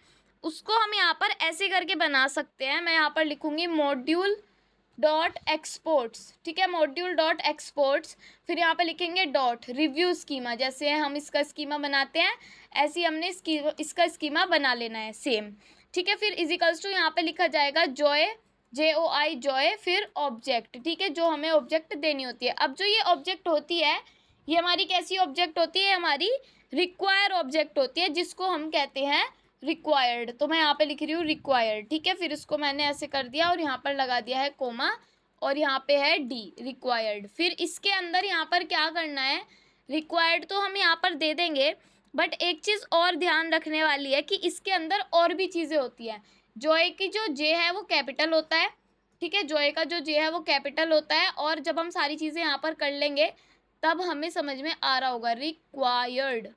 उसको हम यहाँ पर ऐसे करके बना सकते हैं। मैं यहाँ पर लिखूँगी module.exports। ठीक है, module.exports, फिर यहाँ पे लिखेंगे डॉट रिव्यू स्कीमा। जैसे हम इसका स्कीमा बनाते हैं ऐसे ही हमने इसका स्कीमा बना लेना है सेम। ठीक है, फिर इजिकल्स टू यहाँ पे लिखा जाएगा जॉय फिर ऑब्जेक्ट। ठीक है, जो हमें ऑब्जेक्ट देनी होती है। अब जो ये ऑब्जेक्ट होती है ये हमारी कैसी ऑब्जेक्ट होती है, हमारी रिक्वायर ऑब्जेक्ट होती है, जिसको हम कहते हैं रिक्वायर्ड। तो मैं यहाँ पे लिख रही हूँ रिक्वायर्ड। ठीक है, फिर इसको मैंने ऐसे कर दिया और यहाँ पर लगा दिया है कोमा और यहाँ पे है डी, रिक्वायर्ड। फिर इसके अंदर यहाँ पर क्या करना है, रिक्वायर्ड तो हम यहाँ पर दे देंगे, बट एक चीज़ और ध्यान रखने वाली है कि इसके अंदर और भी चीज़ें होती हैं। जॉय की जो जे है वो कैपिटल होता है। ठीक है, जॉय का जो जे है वो कैपिटल होता है। और जब हम सारी चीज़ें यहाँ पर कर लेंगे तब हमें समझ में आ रहा होगा। रिक्वायर्ड,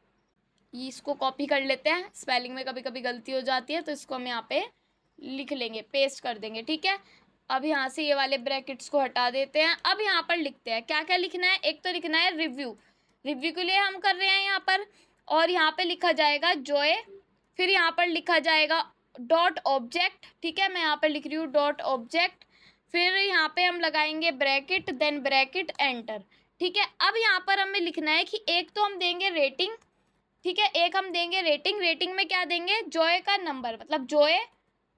इसको कॉपी कर लेते हैं, स्पेलिंग में कभी कभी गलती हो जाती है, तो इसको हम यहाँ पे लिख लेंगे, पेस्ट कर देंगे। ठीक है, अब यहाँ से ये वाले ब्रैकेट्स को हटा देते हैं। अब यहाँ पर लिखते हैं क्या क्या लिखना है। एक तो लिखना है रिव्यू के लिए हम कर रहे हैं यहाँ पर, और यहाँ पे लिखा जाएगा जॉय, फिर यहाँ पर लिखा जाएगा डॉट ऑब्जेक्ट। ठीक है, मैं यहाँ पर लिख रही हूँ डॉट ऑब्जेक्ट, फिर यहाँ पे हम लगाएंगे ब्रैकेट, देन ब्रैकेट एंटर। ठीक है, अब यहाँ पर हमें लिखना है कि एक तो हम देंगे रेटिंग। ठीक है, एक हम देंगे रेटिंग में क्या देंगे, जॉय का नंबर, मतलब जॉय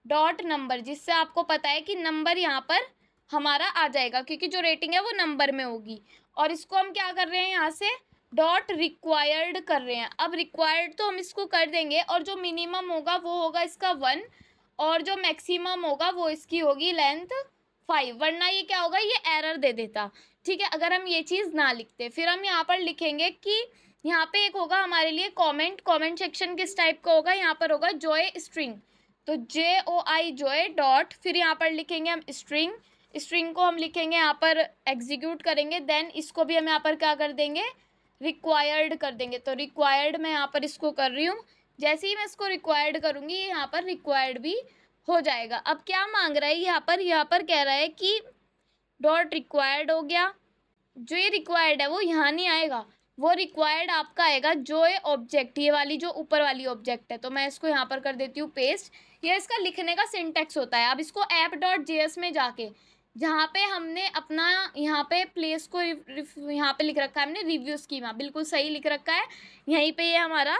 डॉट नंबर, जिससे आपको पता है कि नंबर यहाँ पर हमारा आ जाएगा, क्योंकि जो रेटिंग है वो नंबर में होगी। और इसको हम क्या कर रहे हैं, यहाँ से डॉट रिक्वायर्ड कर रहे हैं। अब रिक्वायर्ड तो हम इसको कर देंगे, और जो मिनिमम होगा वो होगा इसका 1, और जो मैक्सिमम होगा वो इसकी होगी लेंथ 5, वरना ये क्या होगा, ये एरर दे देता। ठीक है, अगर हम ये चीज़ ना लिखते। फिर हम यहाँ पर लिखेंगे कि यहाँ पे एक होगा हमारे लिए कमेंट सेक्शन किस टाइप का होगा, यहाँ पर होगा जॉय स्ट्रिंग, तो JOI जॉय डॉट, फिर यहाँ पर लिखेंगे हम स्ट्रिंग को हम लिखेंगे यहाँ पर एग्जीक्यूट करेंगे, देन इसको भी हम यहाँ पर क्या कर देंगे, रिक्वायर्ड कर देंगे। तो रिक्वायर्ड मैं यहाँ पर इसको कर रही हूँ, जैसे ही मैं इसको रिक्वायर्ड करूँगी यहाँ पर रिक्वायर्ड भी हो जाएगा। अब क्या मांग रहा है यहाँ पर कह रहा है कि डॉट रिक्वायर्ड हो गया। जो ये रिक्वायर्ड है वो यहाँ नहीं आएगा, वो रिक्वायर्ड आपका आएगा जॉय ऑब्जेक्ट, ये वाली जो ऊपर वाली ऑब्जेक्ट है। तो मैं इसको यहाँ पर कर देती हूँ पेस्ट। ये इसका लिखने का सिंटैक्स होता है। अब इसको app.js में जाके जहाँ पे हमने अपना यहाँ पे प्लेस को यहाँ पे लिख रखा है हमने रिव्यू स्कीमा, बिल्कुल सही लिख रखा है, यहीं पे ये हमारा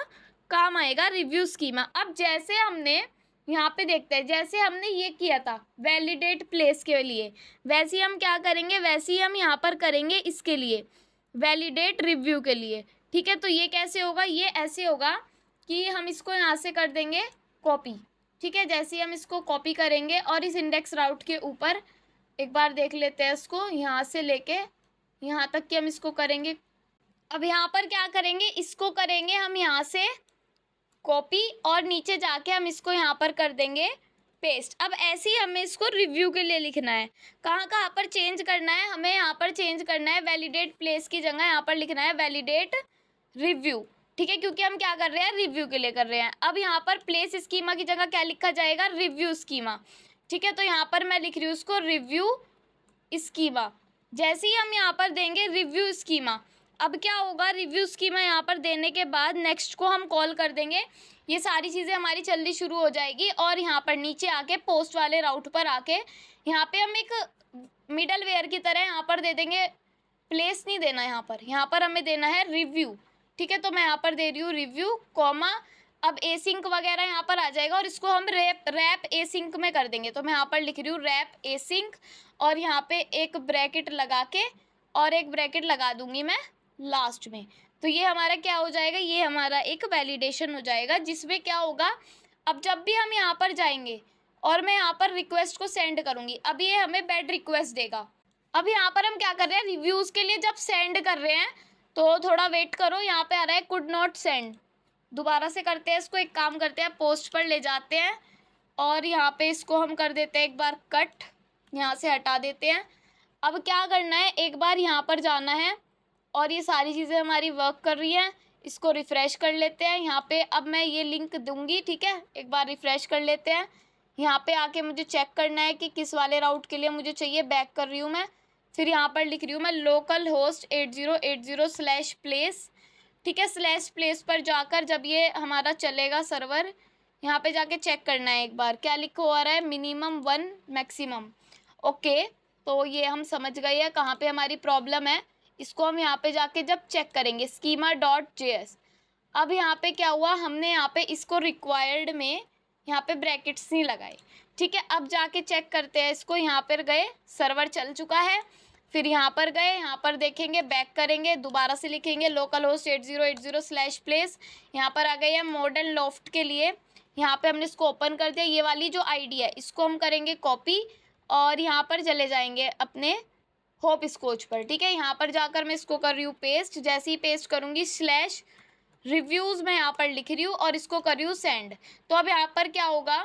काम आएगा रिव्यू स्कीमा। अब जैसे हमने यहाँ पे देखते हैं, जैसे हमने ये किया था वैलिडेट प्लेस के लिए, वैसे ही हम क्या करेंगे, वैसे ही हम यहाँ पर करेंगे इसके लिए वैलिडेट रिव्यू के लिए। ठीक है, तो ये कैसे होगा, ये ऐसे होगा कि हम इसको यहाँ से कर देंगे कॉपी। ठीक है, जैसे ही हम इसको कॉपी करेंगे और इस इंडेक्स राउट के ऊपर एक बार देख लेते हैं इसको, यहाँ से लेके यहाँ तक कि हम इसको करेंगे। अब यहाँ पर क्या करेंगे, इसको करेंगे हम यहाँ से कॉपी और नीचे जाके हम इसको यहाँ पर कर देंगे पेस्ट। अब ऐसे ही हमें इसको रिव्यू के लिए लिखना है। कहाँ पर चेंज करना है, हमें यहाँ पर चेंज करना है, वैलिडेट प्लेस की जगह यहाँ पर लिखना है वैलिडेट रिव्यू। ठीक है, क्योंकि हम क्या कर रहे हैं, रिव्यू के लिए कर रहे हैं। अब यहाँ पर प्लेस स्कीमा की जगह क्या लिखा जाएगा, रिव्यू स्कीमा। ठीक है, तो यहाँ पर मैं लिख रही हूँ उसको रिव्यू स्कीमा। जैसे ही हम यहाँ पर देंगे रिव्यू स्कीमा, अब क्या होगा, रिव्यू स्कीमा यहाँ पर देने के बाद नेक्स्ट को हम कॉल कर देंगे, ये सारी चीज़ें हमारी चलनी शुरू हो जाएगी। और यहाँ पर नीचे आके पोस्ट वाले राउट पर आके यहाँ पे हम एक मिडल वेयर की तरह यहाँ पर दे देंगे, प्लेस नहीं देना यहाँ पर हमें देना है रिव्यू। ठीक है, तो मैं यहाँ पर दे रही हूँ रिव्यू कॉमा, अब एसिंक वगैरह यहाँ पर आ जाएगा और इसको हम रैप एसिंक में कर देंगे। तो मैं यहाँ पर लिख रही हूँ रैप एसिंक, और यहाँ पे एक ब्रैकेट लगा के और एक ब्रैकेट लगा दूंगी मैं लास्ट में। तो ये हमारा क्या हो जाएगा, ये हमारा एक वैलिडेशन हो जाएगा, जिसमें क्या होगा, अब जब भी हम यहाँ पर जाएंगे और मैं यहाँ पर रिक्वेस्ट को सेंड करूँगी, अब ये हमें बैड रिक्वेस्ट देगा। अब यहाँ पर हम क्या कर रहे हैं, रिव्यूज़ के लिए जब सेंड कर रहे हैं तो थोड़ा वेट करो, यहाँ पे आ रहा है कुड नॉट सेंड। दोबारा से करते हैं इसको, एक काम करते हैं, पोस्ट पर ले जाते हैं और यहाँ पे इसको हम कर देते हैं एक बार कट, यहाँ से हटा देते हैं। अब क्या करना है, एक बार यहाँ पर जाना है और ये सारी चीज़ें हमारी वर्क कर रही हैं। इसको रिफ़्रेश कर लेते हैं। यहाँ पे अब मैं ये लिंक दूंगी, ठीक है, एक बार रिफ़्रेश कर लेते हैं। यहाँ पे आके मुझे चेक करना है कि किस वाले राउट के लिए मुझे चाहिए। बैक कर रही हूँ मैं, फिर यहाँ पर लिख रही हूँ मैं लोकल होस्ट 8080/प्लेस, ठीक है। /प्लेस पर जाकर जब ये हमारा चलेगा सर्वर, यहाँ पे जाके चेक करना है एक बार क्या लिखा हुआ रहा है, मिनिमम 1 मैक्सिमम। ओके, तो ये हम समझ गए हैं कहाँ पे हमारी प्रॉब्लम है। इसको हम यहाँ पे जाके जब चेक करेंगे schema.js, अब यहाँ पे क्या हुआ, हमने यहाँ पे इसको रिक्वायर्ड में यहाँ पे ब्रैकेट्स नहीं लगाए, ठीक है। अब जाके चेक करते हैं इसको, यहाँ पर गए, सर्वर चल चुका है, फिर यहाँ पर गए, यहाँ पर देखेंगे, बैक करेंगे, दोबारा से लिखेंगे लोकल होस्ट 8080/प्लेस। यहाँ पर आ गए हैं मॉडर्न लॉफ्ट के लिए, यहाँ पे हमने इसको ओपन कर दिया। ये वाली जो आईडी है इसको हम करेंगे कॉपी और यहाँ पर चले जाएंगे अपने होप स्कोच पर, ठीक है। यहाँ पर जाकर मैं इसको कर रही हूँ पेस्ट, जैसे ही पेस्ट करूँगी /रिव्यूज़ मैं यहाँ पर लिख रही हूँ और इसको कर रही हूँ सेंड। तो अब यहाँ पर क्या होगा,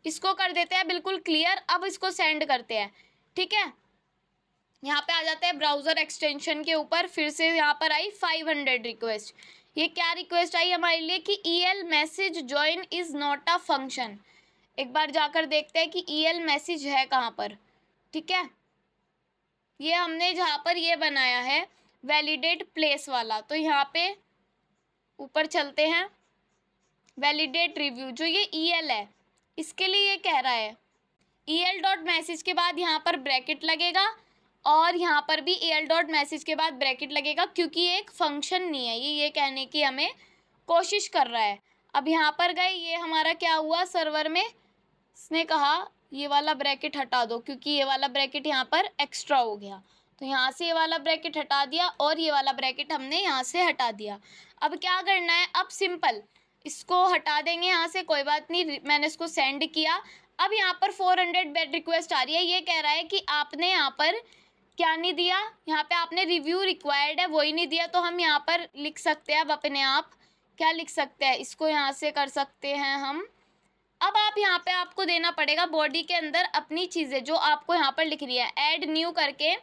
इसको कर देते हैं बिल्कुल क्लियर। अब इसको सेंड करते हैं, ठीक है। यहाँ पे आ जाते हैं ब्राउज़र एक्सटेंशन के ऊपर, फिर से यहाँ पर आई 500 रिक्वेस्ट। ये क्या रिक्वेस्ट आई हमारे लिए कि EL message join is not a function. एक बार जाकर देखते हैं कि EL मैसेज है कहाँ पर, ठीक है। ये हमने जहाँ पर ये बनाया है वैलिडेट प्लेस वाला, तो यहाँ पे ऊपर चलते हैं, वैलिडेट रिव्यू, जो ये EL है इसके लिए ये कह रहा है EL.मैसेज के बाद यहाँ पर ब्रैकेट लगेगा और यहाँ पर भी EL.मैसेज के बाद ब्रैकेट लगेगा, क्योंकि ये एक फंक्शन नहीं है, ये कहने की हमें कोशिश कर रहा है। अब यहाँ पर गए, ये हमारा क्या हुआ, सर्वर में इसने कहा ये वाला ब्रैकेट हटा दो, क्योंकि ये वाला ब्रैकेट यहाँ पर एक्स्ट्रा हो गया, तो यहाँ से ये वाला ब्रैकेट हटा दिया और ये वाला ब्रैकेट हमने यहाँ से हटा दिया। अब क्या करना है, अब सिंपल इसको हटा देंगे यहाँ से, कोई बात नहीं, मैंने इसको सेंड किया। अब यहाँ पर 400 बैड रिक्वेस्ट आ रही है, ये कह रहा है कि आपने यहाँ पर क्या नहीं दिया, यहाँ पे आपने रिव्यू रिक्वायर्ड है वही नहीं दिया। तो हम यहाँ पर लिख सकते हैं, अब अपने आप क्या लिख सकते हैं, इसको यहाँ से कर सकते हैं हम। अब आप यहाँ पे आपको देना पड़ेगा बॉडी के अंदर अपनी चीज़ें जो आपको यहाँ पर लिख रही है, ऐड न्यू करके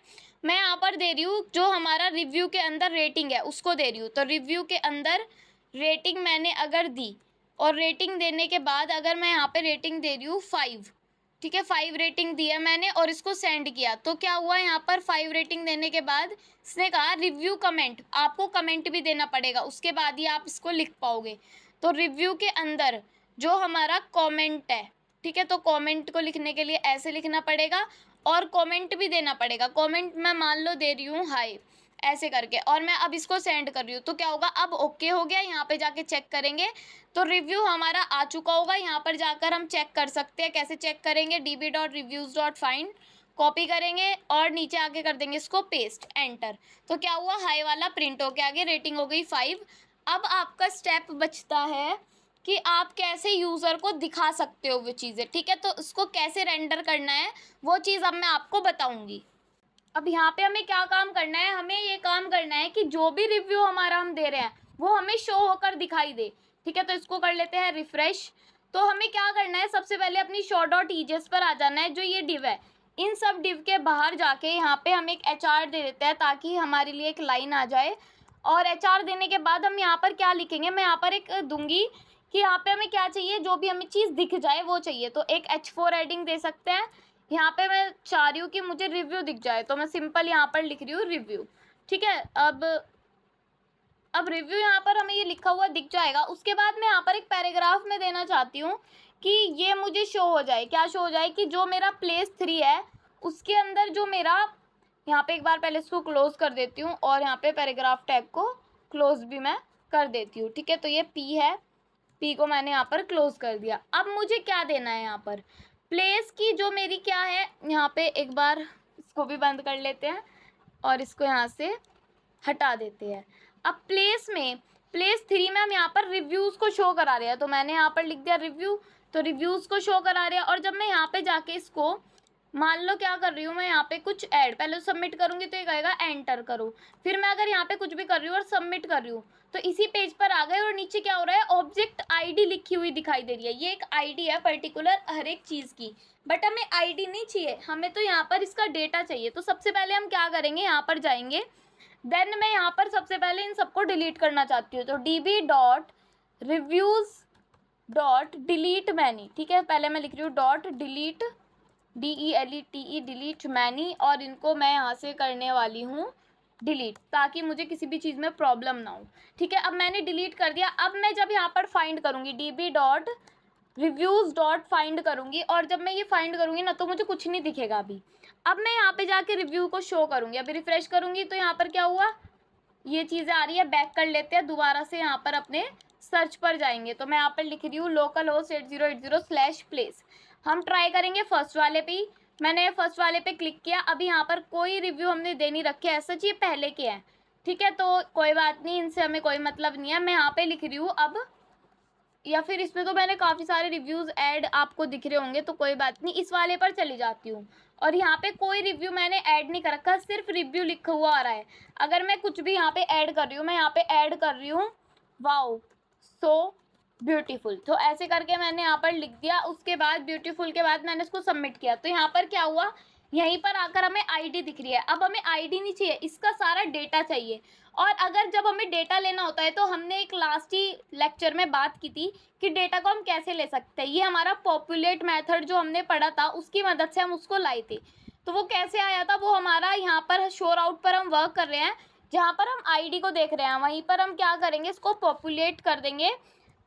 मैं यहाँ पर दे रही हूँ जो हमारा रिव्यू के अंदर रेटिंग है उसको दे रही हूँ। तो रिव्यू के अंदर रेटिंग मैंने अगर दी और रेटिंग देने के बाद अगर मैं यहाँ पे रेटिंग दे रही हूँ 5, ठीक है, 5 रेटिंग दिया मैंने और इसको सेंड किया, तो क्या हुआ, यहाँ पर 5 रेटिंग देने के बाद इसने कहा रिव्यू कमेंट, आपको कमेंट भी देना पड़ेगा, उसके बाद ही आप इसको लिख पाओगे। तो रिव्यू के अंदर जो हमारा कमेंट है, ठीक है, तो कमेंट को लिखने के लिए ऐसे लिखना पड़ेगा और कमेंट भी देना पड़ेगा। कमेंट मैं मान लो दे रही हूँ हाय ऐसे करके, और मैं अब इसको सेंड कर रही हूँ, तो क्या होगा, अब ओके हो गया। यहाँ पे जाके चेक करेंगे तो रिव्यू हमारा आ चुका होगा। यहाँ पर जाकर हम चेक कर सकते हैं, कैसे चेक करेंगे, db.reviews.find कॉपी करेंगे और नीचे आके कर देंगे इसको पेस्ट, एंटर। तो क्या हुआ, हाई वाला प्रिंट होके आगे, रेटिंग हो गई 5। अब आपका स्टेप बचता है कि आप कैसे यूज़र को दिखा सकते हो वो चीज़ें, ठीक है। तो उसको कैसे रेंडर करना है वो चीज़ अब मैं आपको बताऊँगी। अब यहाँ पे हमें क्या काम करना है, हमें ये काम करना है कि जो भी रिव्यू हमारा हम दे रहे हैं वो हमें शो होकर दिखाई दे, ठीक है। तो इसको कर लेते हैं रिफ्रेश। तो हमें क्या करना है, सबसे पहले अपनी show.ejs पर आ जाना है, जो ये डिव है, इन सब डिव के बाहर जाके यहाँ पे हम एक HR दे देते हैं ताकि हमारे लिए एक लाइन आ जाए। और HR देने के बाद हम यहाँ पर क्या लिखेंगे, मैं यहाँ पर एक दूंगी कि यहाँ पे हमें क्या चाहिए, जो भी हमें चीज़ दिख जाए वो चाहिए। तो एक H4 एडिंग दे सकते हैं। यहाँ पे मैं चाह रही हूँ कि मुझे रिव्यू दिख जाए, तो मैं सिंपल यहाँ पर लिख रही हूँ रिव्यू, ठीक है। अब रिव्यू यहाँ पर हमें ये लिखा हुआ दिख जाएगा। उसके बाद मैं यहाँ पर एक पैराग्राफ में देना चाहती हूँ कि ये मुझे शो हो जाए, क्या शो हो जाए, कि जो मेरा प्लेस 3 है उसके अंदर जो मेरा, यहाँ पे एक बार पहले इसको क्लोज कर देती हूँ और यहाँ पे पैराग्राफ टैग को क्लोज भी मैं कर देती हूँ, ठीक है। तो ये P है, P को मैंने यहाँ पर क्लोज कर दिया। अब मुझे क्या देना है, यहाँ पर प्लेस की जो मेरी क्या है, यहाँ पे एक बार इसको भी बंद कर लेते हैं और इसको यहाँ से हटा देते हैं। अब प्लेस 3 में हम यहाँ पर रिव्यूज़ को शो करा रहे हैं, तो मैंने यहाँ पर लिख दिया रिव्यू, तो रिव्यूज़ को शो करा रहे हैं। और जब मैं यहाँ पे जाके इसको मान लो क्या कर रही हूँ, मैं यहाँ पे कुछ ऐड पहले सबमिट करूँगी तो ये कहेगा एंटर करो, फिर मैं अगर यहाँ पे कुछ भी कर रही हूँ और सबमिट कर रही हूँ तो इसी पेज पर आ गए। और नीचे क्या हो रहा है, ऑब्जेक्ट आईडी लिखी हुई दिखाई दे रही है। ये एक आईडी है पर्टिकुलर हर एक चीज़ की, बट हमें आईडी नहीं चाहिए, हमें तो यहाँ पर इसका डेटा चाहिए। तो सबसे पहले हम क्या करेंगे, यहाँ पर जाएंगे, देन मैं यहाँ पर सबसे पहले इन सबको डिलीट करना चाहती हूँ, तो db.reviews.delete many, ठीक है। पहले मैं लिख रही हूँ .delete DELETE डिलीट मैनी, और इनको मैं यहाँ से करने वाली हूँ डिलीट, ताकि मुझे किसी भी चीज़ में प्रॉब्लम ना हो, ठीक है। अब मैंने डिलीट कर दिया। अब मैं जब यहाँ पर फाइंड करूँगी db.reviews.find करूँगी, और जब मैं ये फाइंड करूँगी ना तो मुझे कुछ नहीं दिखेगा अभी। अब मैं यहाँ पे जाके रिव्यू को शो करूँगी, अभी रिफ्रेश करूँगी तो यहाँ पर क्या हुआ, ये चीज़ें आ रही है। बैक कर लेते हैं, दोबारा से यहाँ पर अपने सर्च पर जाएंगे, तो मैं यहाँ पर लिख रही हूँ localhost 8080/place। हम ट्राई करेंगे फर्स्ट वाले पे ही, मैंने फर्स्ट वाले पे क्लिक किया। अभी यहाँ पर कोई रिव्यू हमने दे नहीं रखे, ऐसा चाहिए पहले के हैं, ठीक है। तो कोई बात नहीं, इनसे हमें कोई मतलब नहीं है। मैं यहाँ पे लिख रही हूँ अब, या फिर इसमें तो मैंने काफ़ी सारे रिव्यूज़ ऐड आपको दिख रहे होंगे, तो कोई बात नहीं, इस वाले पर चली जाती हूँ। और यहाँ पे कोई रिव्यू मैंने ऐड नहीं कर रखा, सिर्फ रिव्यू लिखा हुआ आ रहा है। अगर मैं कुछ भी यहाँ पे ऐड कर रही हूँ, मैं यहाँ पे ऐड कर रही हूँ वाओ सो ब्यूटीफुल, तो ऐसे करके मैंने यहाँ पर लिख दिया। उसके बाद ब्यूटीफुल के बाद मैंने इसको सबमिट किया, तो यहाँ पर क्या हुआ, यहीं पर आकर हमें आईडी दिख रही है। अब हमें आईडी नहीं चाहिए, इसका सारा डेटा चाहिए। और अगर जब हमें डेटा लेना होता है, तो हमने एक लास्ट ही लेक्चर में बात की थी कि डेटा को हम कैसे ले सकते हैं। ये हमारा पॉपुलेट मेथड जो हमने पढ़ा था, उसकी मदद से हम उसको लाए थे। तो वो कैसे आया था, वो हमारा यहाँ पर शोर आउट पर हम वर्क कर रहे हैं, जहाँ पर हम आईडी को देख रहे हैं, वहीं पर हम क्या करेंगे, इसको पॉपुलेट कर देंगे।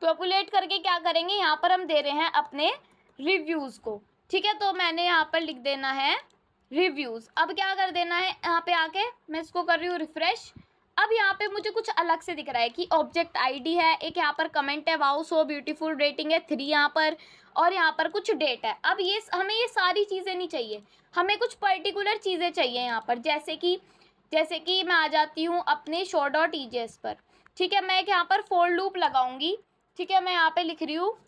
पॉपुलेट करके क्या करेंगे, यहाँ पर हम दे रहे हैं अपने रिव्यूज़ को, ठीक है। तो मैंने यहाँ पर लिख देना है रिव्यूज़। अब क्या कर देना है, यहाँ पे आके मैं इसको कर रही हूँ रिफ़्रेश। अब यहाँ पे मुझे कुछ अलग से दिख रहा है कि ऑब्जेक्ट आईडी है, एक यहाँ पर कमेंट है वाओ सो ब्यूटीफुल, रेटिंग है 3 यहाँ पर, और यहाँ पर कुछ डेट है। अब ये हमें ये सारी चीज़ें नहीं चाहिए, हमें कुछ पर्टिकुलर चीज़ें चाहिए यहाँ पर, जैसे कि मैं आ जाती हूँ अपने show.ejs पर, ठीक है। मैं यहाँ पर फॉर लूप लगाऊंगी, ठीक है। मैं यहाँ पे लिख रही हूँ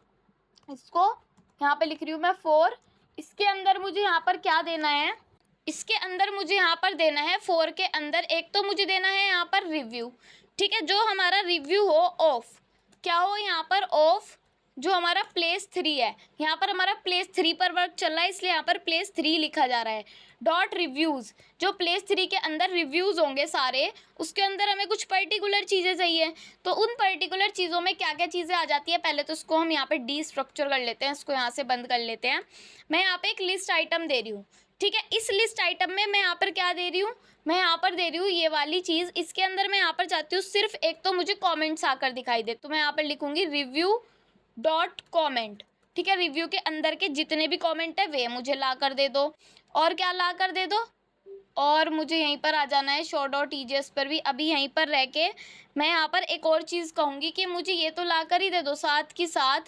इसको, यहाँ पे लिख रही हूँ मैं फॉर, इसके अंदर मुझे यहाँ पर क्या देना है, इसके अंदर मुझे यहाँ पर देना है फॉर के अंदर एक तो मुझे देना है यहाँ पर रिव्यू, ठीक है। जो हमारा रिव्यू हो ऑफ, क्या हो यहाँ पर ऑफ, जो हमारा प्लेस 3 है, यहाँ पर हमारा प्लेस 3 पर वर्क चल रहा है, इसलिए यहाँ पर प्लेस 3 लिखा जा रहा है। डॉट रिव्यूज़, जो प्लेस 3 के अंदर रिव्यूज़ होंगे सारे, उसके अंदर हमें कुछ पर्टिकुलर चीज़ें चाहिए। तो उन पर्टिकुलर चीज़ों में क्या क्या चीज़ें आ जाती है, पहले तो इसको हम यहाँ पे डीस्ट्रक्चर कर लेते हैं, इसको यहाँ से बंद कर लेते हैं। मैं यहाँ पे एक लिस्ट आइटम दे रही हूँ, ठीक है। इस लिस्ट आइटम में मैं यहाँ पर क्या दे रही हूँ, मैं यहाँ पर दे रही हूँ ये वाली चीज़। इसके अंदर मैं यहाँ पर चाहती हूँ सिर्फ एक तो मुझे कॉमेंट्स आकर दिखाई दे, तो मैं यहाँ पर लिखूँगी रिव्यू डॉट कॉमेंट, ठीक है। रिव्यू के अंदर के जितने भी कमेंट है वे मुझे ला कर दे दो, और क्या ला कर दे दो, और मुझे यहीं पर आ जाना है show.ejs पर भी। अभी यहीं पर रह के मैं यहाँ पर एक और चीज़ कहूँगी कि मुझे ये तो ला कर ही दे दो, साथ ही साथ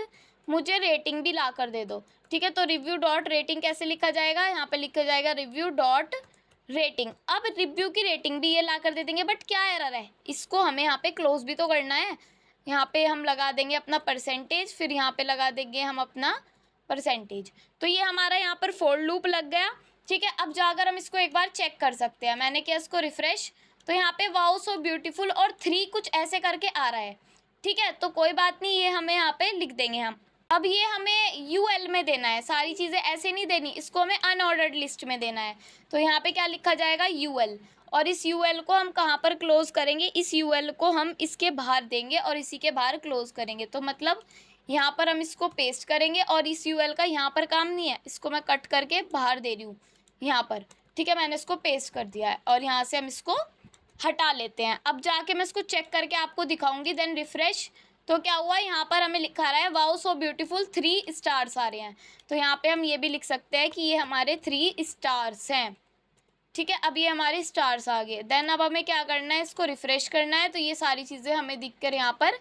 मुझे रेटिंग भी ला कर दे दो, ठीक है। तो रिव्यू डॉट रेटिंग कैसे लिखा जाएगा, यहाँ पर लिखा जाएगा रिव्यू डॉट रेटिंग। अब रिव्यू की रेटिंग भी ये ला कर दे देंगे, बट क्या एरर है, इसको हमें यहाँ पे क्लोज भी तो करना है। यहाँ पे हम लगा देंगे अपना परसेंटेज, फिर यहाँ पे लगा देंगे हम अपना परसेंटेज, तो ये हमारा यहाँ पर फॉर लूप लग गया, ठीक है। अब जाकर हम इसको एक बार चेक कर सकते हैं। मैंने किया इसको रिफ़्रेश, तो यहाँ पे वाओ सो ब्यूटीफुल और 3 कुछ ऐसे करके आ रहा है, ठीक है। तो कोई बात नहीं, ये हमें यहाँ पे लिख देंगे हम। अब ये हमें यूएल में देना है, सारी चीज़ें ऐसे नहीं देनी, इसको हमें अनऑर्डर्ड लिस्ट में देना है। तो यहाँ पे क्या लिखा जाएगा यूएल, और इस यूएल को हम कहाँ पर क्लोज करेंगे, इस यूएल को हम इसके बाहर देंगे और इसी के बाहर क्लोज करेंगे। तो मतलब यहाँ पर हम इसको पेस्ट करेंगे, और इस यूएल का यहाँ पर काम नहीं है, इसको मैं कट करके बाहर दे रही हूँ यहाँ पर, ठीक है। मैंने इसको पेस्ट कर दिया है, और यहाँ से हम इसको हटा लेते हैं। अब जाके मैं इसको चेक करके आपको दिखाऊंगी, देन रिफ़्रेश। तो क्या हुआ, यहाँ पर हमें लिखा रहा है वाओ सो ब्यूटीफुल 3 स्टार्स आ रहे हैं। तो यहाँ पे हम ये भी लिख सकते हैं कि ये हमारे 3 स्टार्स हैं, ठीक है। अब ये हमारे स्टार्स आ गए। देन अब हमें क्या करना है, इसको रिफ़्रेश करना है, तो ये सारी चीज़ें हमें दिख कर यहाँ पर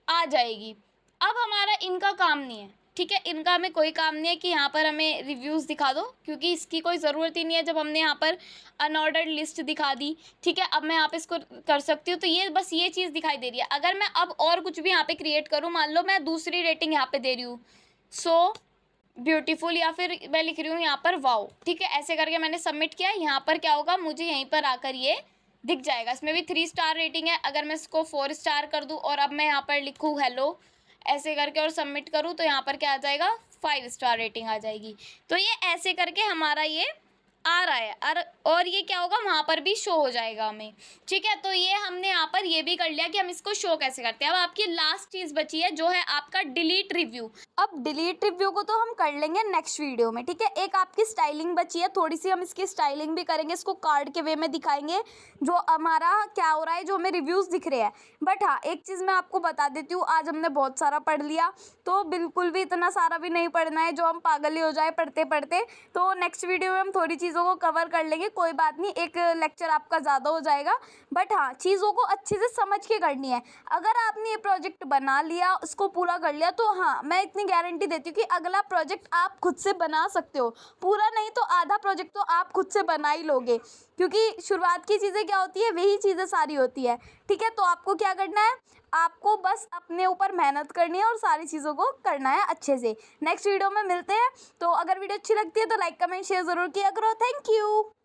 आ जाएगी। अब हमारा इनका काम नहीं है, ठीक है, इनका हमें कोई काम नहीं है कि यहाँ पर हमें रिव्यूज़ दिखा दो, क्योंकि इसकी कोई ज़रूरत ही नहीं है जब हमने यहाँ पर अनऑर्डर्ड लिस्ट दिखा दी। ठीक है, अब मैं यहाँ पे इसको कर सकती हूँ, तो ये बस ये चीज़ दिखाई दे रही है। अगर मैं अब और कुछ भी यहाँ पे क्रिएट करूँ, मान लो मैं दूसरी रेटिंग यहाँ पे दे रही हूँ, सो ब्यूटीफुल, या फिर मैं लिख रही हूँ यहाँ पर वाओ। ठीक है, ऐसे करके मैंने सबमिट किया। यहाँ पर क्या होगा, मुझे यहीं पर आकर ये दिख जाएगा। इसमें भी 3 स्टार रेटिंग है। अगर मैं इसको 4 स्टार कर दूँ और अब मैं यहाँ पर लिखूँ हेलो ऐसे करके और सबमिट करूँ, तो यहाँ पर क्या आ जाएगा, 5 स्टार रेटिंग आ जाएगी। तो ये ऐसे करके हमारा ये आ रहा है, और ये क्या होगा, वहाँ पर भी शो हो जाएगा हमें। ठीक है, तो ये हमने यहाँ पर ये भी कर लिया कि हम इसको शो कैसे करते हैं। अब आपकी लास्ट चीज़ बची है, जो है आपका डिलीट रिव्यू। अब डिलीट रिव्यू को तो हम कर लेंगे नेक्स्ट वीडियो में। ठीक है, एक आपकी स्टाइलिंग बची है, थोड़ी सी हम इसकी स्टाइलिंग भी करेंगे, इसको कार्ड के वे में दिखाएंगे जो हमारा क्या हो रहा है, जो हमें रिव्यूज़ दिख रहे हैं। बट हाँ, एक चीज़ मैं आपको बता देती हूँ, आज हमने बहुत सारा पढ़ लिया, तो बिल्कुल भी इतना सारा भी नहीं पढ़ना है जो हम पागल ही हो जाए पढ़ते पढ़ते। तो नेक्स्ट वीडियो में हम थोड़ी चीज़ों को कवर कर लेंगे, कोई बात नहीं, एक लेक्चर आपका ज़्यादा हो जाएगा। बट हाँ, चीज़ों को अच्छे से समझ के करनी है। अगर आपने ये प्रोजेक्ट बना लिया, उसको पूरा कर लिया, तो हाँ, मैं इतनी गारंटी देती हूँ कि अगला प्रोजेक्ट आप खुद से बना सकते हो। पूरा नहीं तो आधा प्रोजेक्ट तो आप खुद से बना ही लोगे, क्योंकि शुरुआत की चीज़ें क्या होती है, वही चीज़ें सारी होती है। ठीक है, तो आपको क्या करना है, आपको बस अपने ऊपर मेहनत करनी है और सारी चीज़ों को करना है अच्छे से। नेक्स्ट वीडियो में मिलते हैं। तो अगर वीडियो अच्छी लगती है तो लाइक कमेंट शेयर ज़रूर किया करो। Thank you.